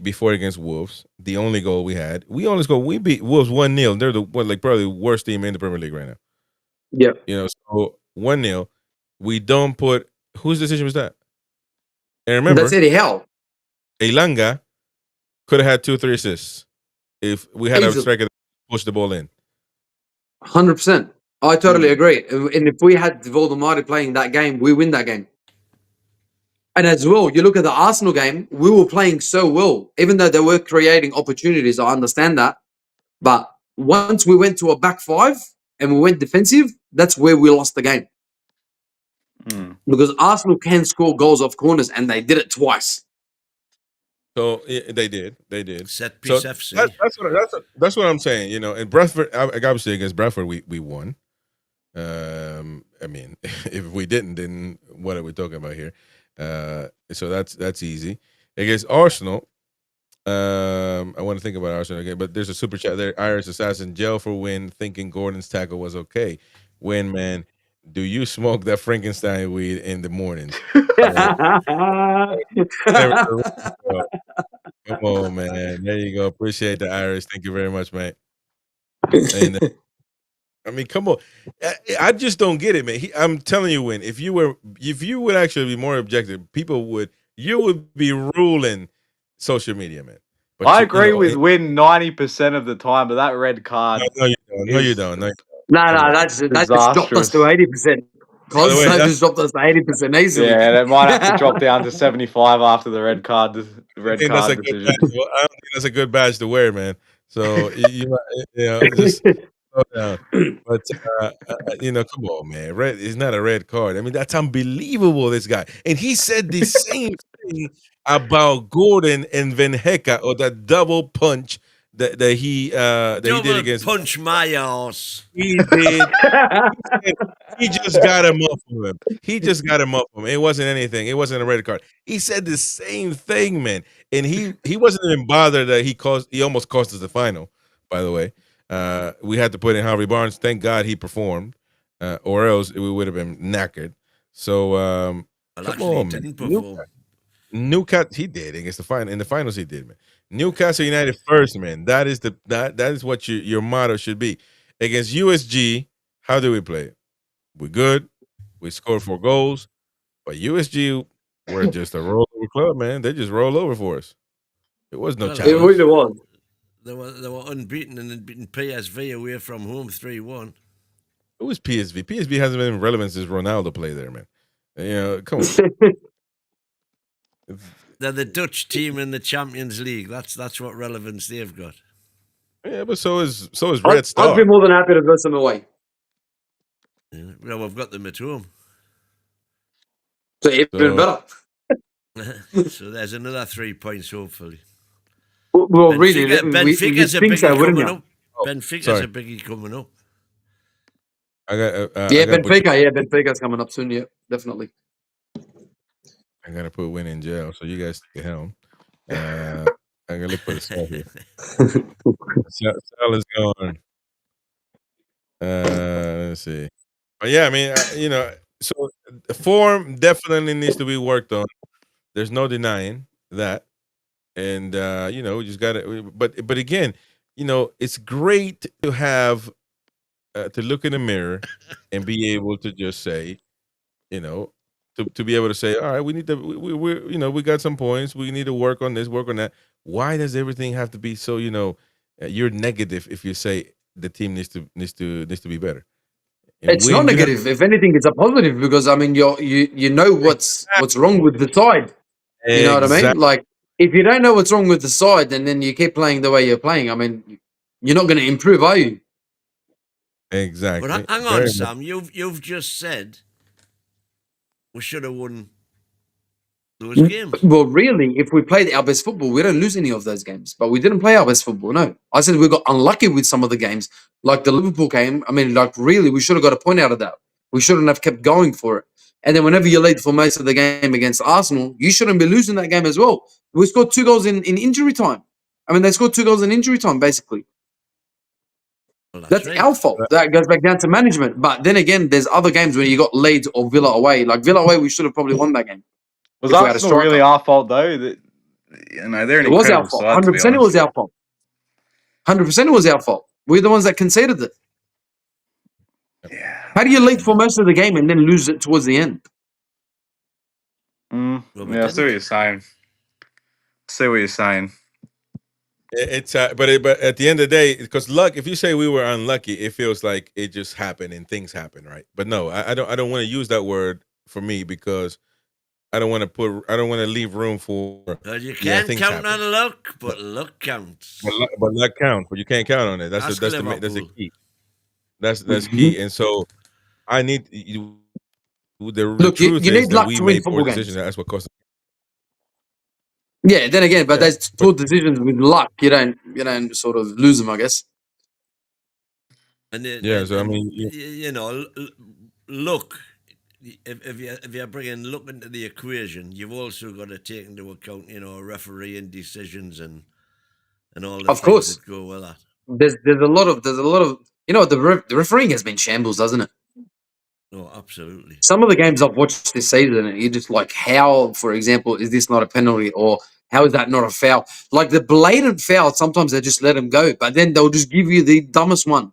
before against Wolves, the only goal we had. We beat Wolves 1-0. They're probably the worst team in the Premier League right now. Yeah. You know, so 1-0. We don't put. Whose decision was that? And remember, That's Eddie Howe. Elanga could have had 2 or 3 assists if we had a Easily. striker that pushed the ball in. 100%. I totally agree. And if we had Voldemort playing that game, we win that game. And as well, you look at the Arsenal game, we were playing so well, even though they were creating opportunities. I understand that. But once we went to a back 5 and we went defensive, that's where we lost the game. Because Arsenal can score goals off corners, and they did it twice. So they did. Set piece So FC. that's what I'm saying. You know, and Bradford, obviously against Bradford, we won. I mean, if we didn't, then what are we talking about here? So that's easy. Against Arsenal, I want to think about Arsenal again, but there's a super chat there. Irish Assassin, jail for win, thinking Gordon's tackle was okay. Win, man. Do you smoke that Frankenstein weed in the mornings? Come on, man. There you go. Appreciate the Irish. Thank you very much, mate. And I mean, come on. I just don't get it, man. I'm telling you, Win, if you would actually be more objective, you would be ruling social media, man. But I agree with Win 90% of the time, but that red card. No, you don't. No, that's just dropped us to 80%. That just dropped us to 80% easily. Yeah, they might have to drop down to 75 after the red card. Decision. I don't think that's a good badge to wear, man. So you know, just slow down. But you know, come on, man. Red is not a red card. I mean, that's unbelievable. This guy, and he said the same thing about Gordon and Van Hecke, or that double punch that he did against. Punch my ass. He did. He just got him off of him. It wasn't anything. It wasn't a red card. He said the same thing, man. And he wasn't even bothered that he almost cost us the final, by the way. We had to put in Harvey Barnes. Thank God he performed. Or else we would have been knackered. So come on, man. Newcastle, he did against the final. In the finals, he did, man. Newcastle United first, man. That is what your motto should be. Against USG, how do we play? We're good. We scored 4 goals, but USG were just a rollover club, man. They just roll over for us. It was no challenge. It really was. They were unbeaten and had beaten PSV away from home 3-1. It was PSV. PSV hasn't been relevant since Ronaldo played there, man. You know, come on. They're the Dutch team in the Champions League. That's what relevance they've got. Yeah, but so is Red Star. I'd be more than happy to verse them away. Yeah, well, we've got them at home. So even better. So there's another 3 points, hopefully. Well, Benfica's a biggie coming up. Benfica's sorry. a biggie coming up. Benfica's coming up soon. Yeah, definitely. I gotta put Win in jail, so you guys stay home. I'm gonna look for the stuff here. Sal is gone. Let's see. But yeah, I mean, you know, so the form definitely needs to be worked on. There's no denying that, and you know, we just got to. But again, you know, it's great to have to look in the mirror and be able to just say, you know, to be able to say, all right, we need to, we you know, we got some points. We need to work on this, work on that. Why does everything have to be so, you know, you're negative if you say the team needs to be better. It's not negative. If anything, it's a positive because I mean, you know what's wrong with the side. You know what I mean? Like, if you don't know what's wrong with the side, and then you keep playing the way you're playing, I mean, you're not going to improve, are you? Exactly. But hang on, Sam. You've just said we should have won those games. Well, really, if we played our best football, we don't lose any of those games. But we didn't play our best football. No, I said we got unlucky with some of the games, like the Liverpool game. I mean, like really, we should have got a point out of that. We shouldn't have kept going for it. And then whenever you're late for most of the game against Arsenal, you shouldn't be losing that game as well. We scored 2 goals in injury time. I mean, they scored 2 goals in injury time, basically. Well, that's right. our fault. That goes back down to management. But then again, there's other games where you got Leeds or Villa away. Like Villa away, we should have probably won that game. Was Arsenal really our fault though? That, you know, they're an it was our incredible fault. side. 100% it was our fault. 100% it was our fault. We're the ones that conceded it. Yeah. How do you lead for most of the game and then lose it towards the end? Yeah, I see what you're saying. It's but at the end of the day, because luck. If you say we were unlucky, it feels like it just happened and things happen, right? But no, I don't want to use that word for me because I don't want to leave room for. You can't count on luck, but luck counts. But luck counts, but you can't count on it. That's the key. That's key. And so I need you. The truth you is need that luck we to win made poor football decisions. games. That's what cost. Yeah, then again, but there's poor decisions with luck. You don't sort of lose them, I guess. And so I mean, you know, look. If you're bringing luck into the equation, you've also got to take into account, you know, refereeing decisions and all the things that go with that. There's a lot of you know, the refereeing has been shambles, hasn't it? Oh, absolutely. Some of the games I've watched this season, and you're just like, how, for example, is this not a penalty, or how is that not a foul? Like the blatant foul, sometimes they just let them go, but then they'll just give you the dumbest one.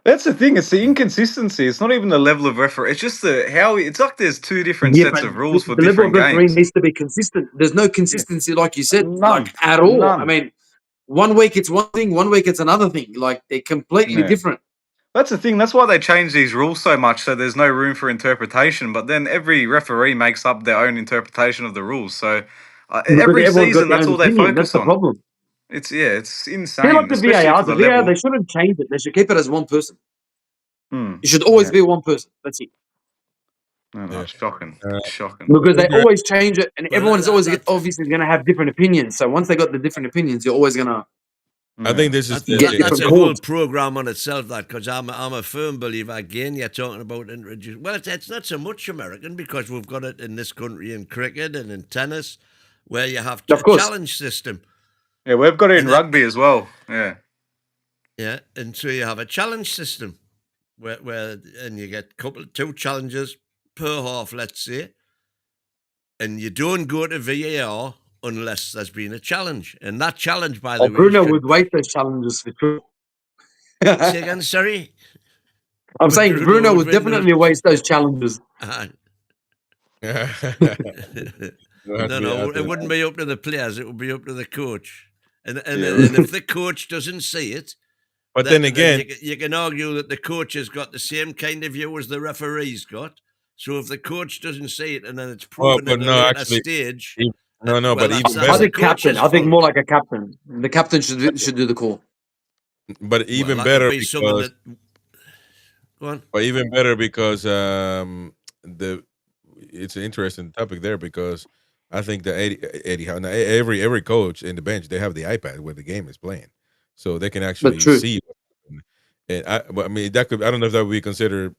That's the thing. It's the inconsistency. It's not even the level of referee. It's just how. It's like there's two different sets of rules for different games. The level of refereeing needs to be consistent. There's no consistency, like you said, like at all. None. I mean, one week it's one thing, one week it's another thing. Like they're completely different. That's the thing. That's why they change these rules so much, so there's no room for interpretation. But then every referee makes up their own interpretation of the rules. So every season, that's all they focus that's the on. problem. It's insane. Like the VAR. The VAR, they shouldn't change it. They should keep it as one person. It should always be one person. That's it. No, shocking. Shocking. Because they always change it, and everyone's always obviously going to have different opinions. So once they got the different opinions, you're always going to. I think this is that's a whole program on itself. That because I'm a firm believer. Again, you're talking about introducing. Well, it's not so much American because we've got it in this country in cricket and in tennis, where you have a challenge system. Yeah, we've got it in rugby as well. Yeah. Yeah, and so you have a challenge system where and you get 2 challenges per half, let's say, and you don't go to VAR unless there's been a challenge. And that challenge, by the way... Bruno would wait those challenges for sure. Say again, sorry? I'm saying Bruno would definitely waste those challenges. No, it wouldn't be up to the players. It would be up to the coach. And if the coach doesn't see it... But then again... You can argue that the coach has got the same kind of view as the referee's got. So if the coach doesn't see it and then it's proven at a stage... but even better. I think captain. I think more like a captain. The captain should do the call. But even better because... Go on. But even better because it's an interesting topic there because I think that Eddie Howe, every coach in the bench, they have the iPad where the game is playing. So they can actually see. And I mean, I don't know if that would be considered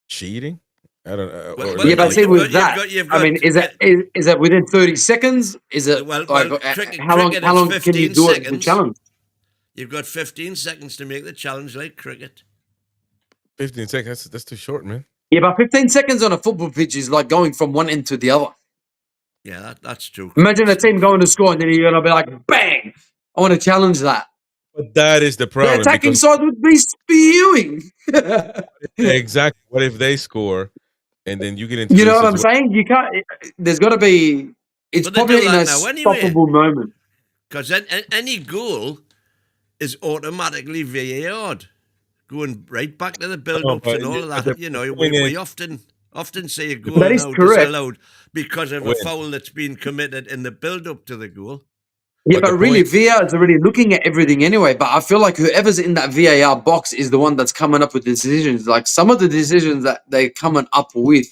cheating. I don't know. But see, with that, I mean, is that within 30 seconds? Is it how long can you do it? The challenge. You've got 15 seconds to make the challenge, like cricket. 15 seconds. That's too short, man. Yeah, but 15 seconds on a football pitch is like going from one end to the other. Yeah, that's true. Imagine a team going to score and then you're gonna be like, bang! I want to challenge that. But that is the problem. The attacking side would be spewing. Exactly. What if they score and then you get into? You know what I'm saying? You can't. There's got to be. It's probably in a stoppable moment. Because any goal is automatically VAR'd, going right back to the build-ups but and all of but that. the You know, point we is- often see a goal That is now correct. disallowed because of a Wait. foul that's been committed in the build-up to the goal. Yeah, But but the really, point- VAR is already looking at everything anyway. But I feel like whoever's in that VAR box is the one that's coming up with decisions. Like some of the decisions that they're coming up with,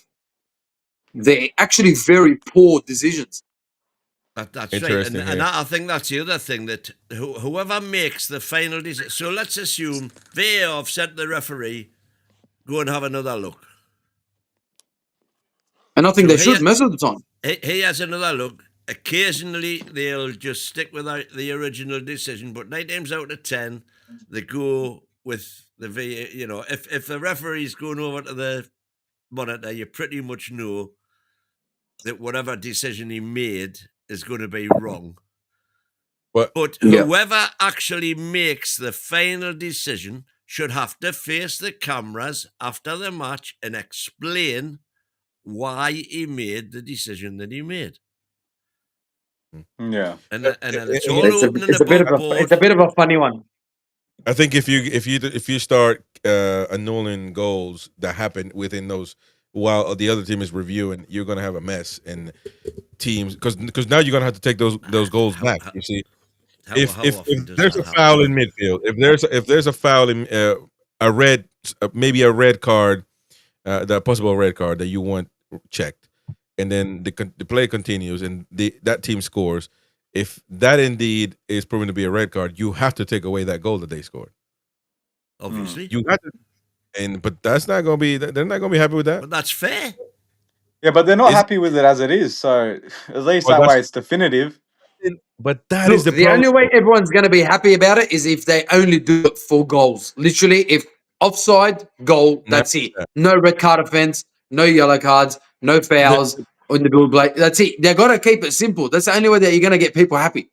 they're actually very poor decisions. That's right, and Interesting, yeah. I think that's the other thing, that whoever makes the final decision. So let's assume VAR have said to the referee, go and have another look. And I think So they should most of the time. He has another look. Occasionally, they'll just stick with the original decision, but 9 times out of 10, they go with the VAR. You know, if the referee's going over to the monitor, you pretty much know that whatever decision he made is going to be wrong. But Yeah. whoever actually makes the final decision should have to face the cameras after the match and explain why he made the decision that he made. Yeah. And it's all It's opening a bit of board. a bit of a funny one. I think if you start annulling goals that happen within those while the other team is reviewing, you're gonna have a mess and teams because now you're gonna have to take those goals back. You see, if there's a foul in midfield, if there's a foul in a red maybe a red card, the possible red card that you want checked, and then the play continues and that team scores. If that indeed is proven to be a red card, you have to take away that goal that they scored. Obviously, You got to, but that's not going to be. They're not going to be happy with that. But that's fair. Yeah, but they're not happy with it as it is. So at least Well, that way that's- it's definitive. But that is Look, the the problem. only way everyone's going to be happy about it is if they only do it for goals. Literally, if offside, goal, that's it. No red card offense, no yellow cards, no fouls on the bill blade. That's it. They got to keep it simple. That's the only way that you're going to get people happy.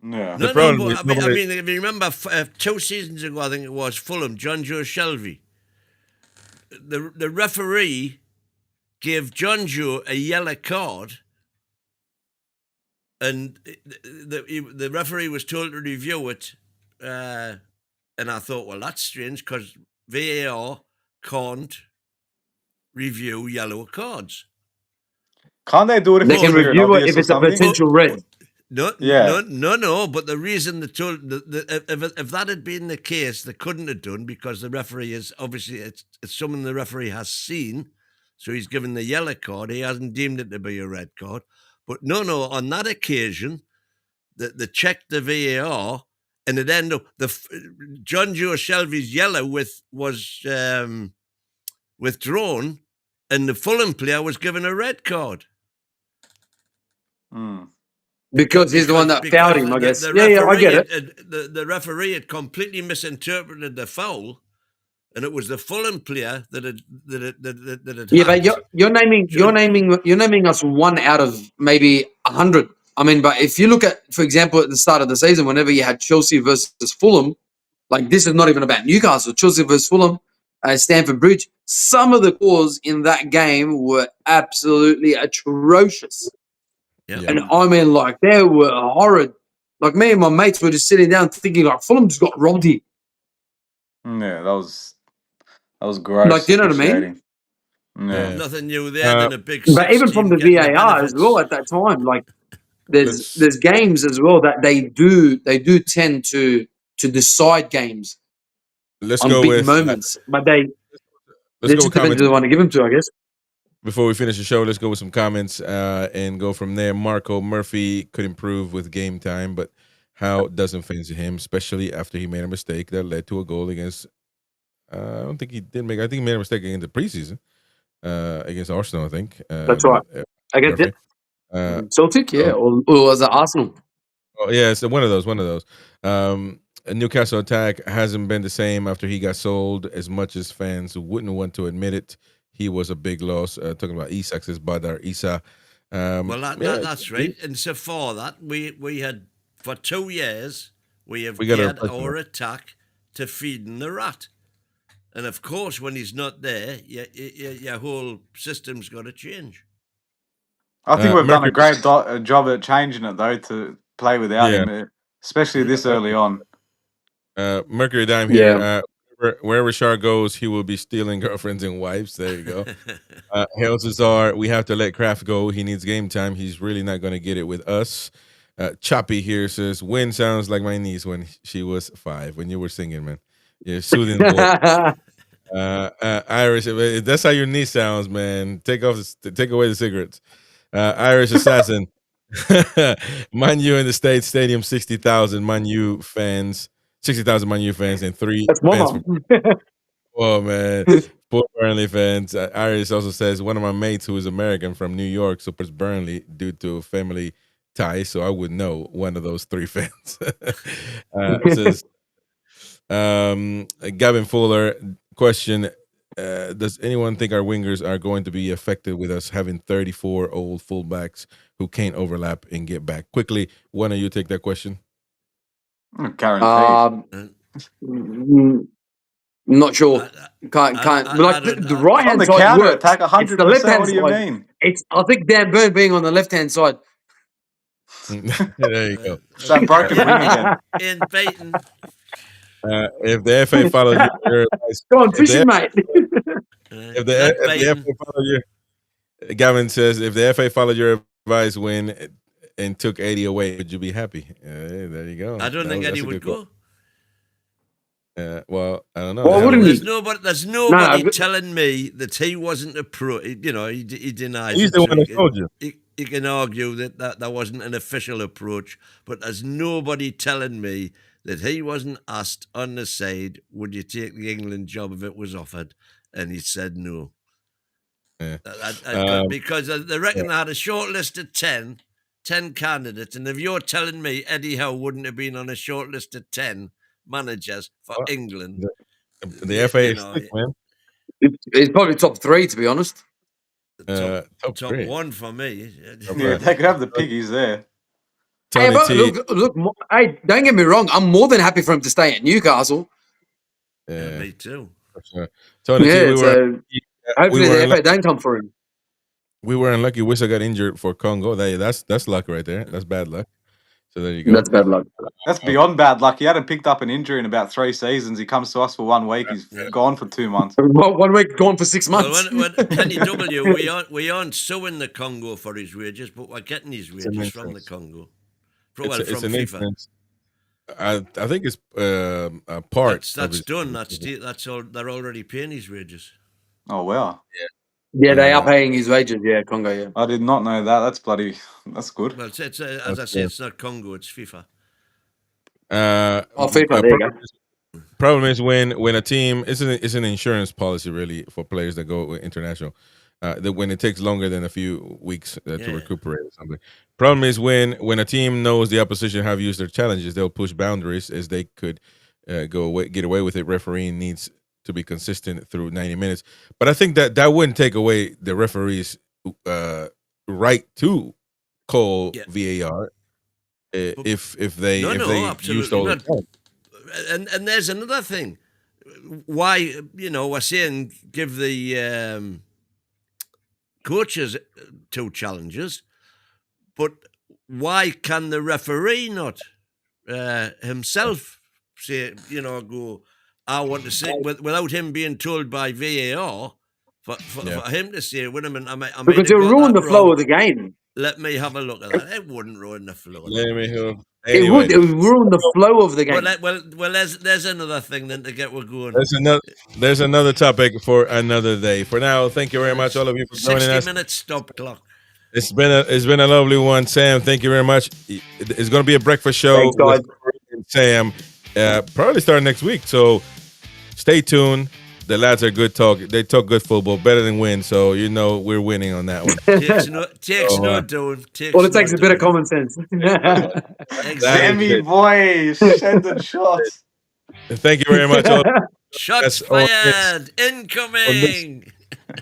Yeah. No, problem but is I mean, nobody- if you remember 2 seasons ago, I think it was Fulham, John Joe Shelby. The referee gave John Joe a yellow card, and the referee was told to review it. And I thought, well, that's strange because VAR can't review yellow cards. Can't they do it if They it's can clear and review it obvious if or it's a something? potential red. No. But the reason they told if that had been the case, they couldn't have done because the referee is obviously it's someone the referee has seen, so he's given the yellow card. He hasn't deemed it to be a red card. But no. On that occasion, they checked the VAR, and it ended up John Joe Shelby's yellow was withdrawn, and the Fulham player was given a red card. Because he's the one that fouled him, I guess. The Yeah, I get it. The referee had completely misinterpreted the foul, and it was the Fulham player that had Yeah, but hacked. you're naming us one out of maybe 100. I mean, but if you look at, for example, at the start of the season, whenever you had Chelsea versus Fulham, like this is not even about Newcastle. Chelsea versus Fulham, Stamford Bridge. Some of the calls in that game were absolutely atrocious. Yeah. And I mean, like, they were horrid. Like, me and my mates were just sitting down thinking, like, Fulham just got robbed here. Yeah, that was gross. Like, do you know what I mean? frustrating. Yeah. Nothing new there than a big. But even from the 16 getting VAR as benefits. well at that time, like, there's games as well that they do tend to decide games Let's on go big with moments, but they let's go just with depends comments. on the one to give them to, I guess. Before we finish the show, let's go with some comments and go from there. Marco Murphy could improve with game time, but Howe doesn't fancy him, especially after he made a mistake that led to a goal against. I don't think he did make. I think he made a mistake in the preseason against Arsenal. I think That's right. I guess Murphy. Celtic, yeah, or was it Arsenal? Oh, yeah, it's one of those. A Newcastle attack hasn't been the same after he got sold, as much as fans wouldn't want to admit it. He was a big loss. Talking about Isak, says Badar Isa. Well, that's right. And so for that, we had for 2 years we have geared our attack to feeding the rat. And of course, when he's not there, your whole system's got to change. I think we've done a great job at changing it though to play without him, especially this early on. Mercury Dime here. Yeah. Wherever Shar goes, he will be stealing girlfriends and wives. There you go. Hail Cesar, we have to let Kraft go. He needs game time. He's really not going to get it with us. Choppy here says, Win sounds like my niece when she was 5, when you were singing, man. You're soothing voice. Irish, that's how your niece sounds, man. Take away the cigarettes. Irish Assassin. Man U in the States Stadium, 60,000 Man U fans. 60,000 Man U fans and 3 That's fans mama. oh man, poor Burnley fans. Iris also says one of my mates who is American from New York supports Burnley due to family ties, so I would know one of those 3 fans. Says Gavin Fuller question: does anyone think our wingers are going to be affected with us having 34 old fullbacks who can't overlap and get back quickly? Why don't you take that question? Guaranteed. Not sure. Can't. Like the right hand On the side counter works. attack, It's the 100%. left hand What do you side. mean? It's I think Dan Burn being on the left hand side. There you go. It's that broken wing again. In Peyton. If the FA followed your advice, Go on, fishing, mate. if the FA followed your, Gavin says, if the FA followed your advice and took 80 away, would you be happy? There you go. I don't think Eddie would go. Well, I don't know. Well, There's nobody telling me that he wasn't a pro. You know, he denies. He's the one that told you. He can argue that wasn't an official approach, but there's nobody telling me that he wasn't asked on the side, would you take the England job if it was offered? And he said no. Yeah. Because they reckon they had a short list of 10 candidates, and if you're telling me Eddie Howe wouldn't have been on a short list of 10 managers for England, the FA is sick, man. It's probably top 3, to be honest. Top 3. 1 for me. Yeah, they could have the piggies there. Hey, but look, hey, don't get me wrong. I'm more than happy for him to stay at Newcastle. Yeah, me too. Tony T, hopefully the FA don't come for him. We were unlucky. Wissa got injured for Congo. That's luck right there. That's bad luck. So there you go. That's bad luck. That's beyond bad luck. He hadn't picked up an injury in about 3 seasons. He comes to us for 1 week. He's gone for 2 months. 1 week, gone for 6 months. Well, when Kenny W, we aren't suing the Congo for his wages, but we're getting his wages from the Congo. From FIFA. I think it's a part. That's done. That's all. They're already paying his wages. Oh wow. Yeah, they are paying his wages. Yeah, Congo. Yeah, I did not know that. That's good. Well, it's as I say, it's not Congo. It's FIFA. FIFA. There you go. Problem is when a team it's an insurance policy really for players that go international. That when it takes longer than a few weeks to recuperate or something. Problem is when a team knows the opposition have used their challenges, they'll push boundaries as they could get away with it. Refereeing needs to be consistent through 90 minutes. But I think that wouldn't take away the referee's right to call VAR if they used all the time. And there's another thing. Why we're saying give the coaches 2 challenges, but why can the referee not himself say, go, I want to see, without him being told by VAR, for him to say, wait a minute, I because it'll ruin the flow of the game. Let me have a look at that. It wouldn't ruin the flow. It would ruin the flow of the game. Well, there's another thing then to get we're going. There's another topic for another day. For now, thank you very much, all of you, for joining us. 60 minutes stop clock. It's been a lovely one, Sam. Thank you very much. It's going to be a breakfast show. Thanks, guys. With Sam, probably starting next week. So stay tuned. The lads are good talk. They talk good football, better than win. So we're winning on that one. All it takes is a bit of common sense. Sammy boy, sending shots. Thank you very much. Shots fired. Incoming.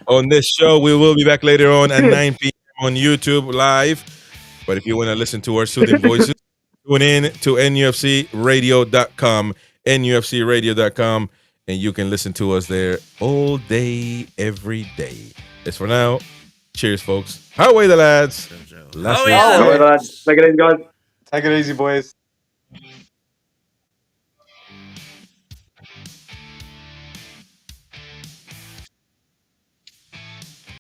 On this show, we will be back later on at 9 p.m. on YouTube live. But if you want to listen to our soothing voices, tune in to NUFCradio.com, NUFCradio.com. And you can listen to us there all day, every day. As for now, cheers, folks. Away the lads. Take it easy, guys. Take it easy, boys.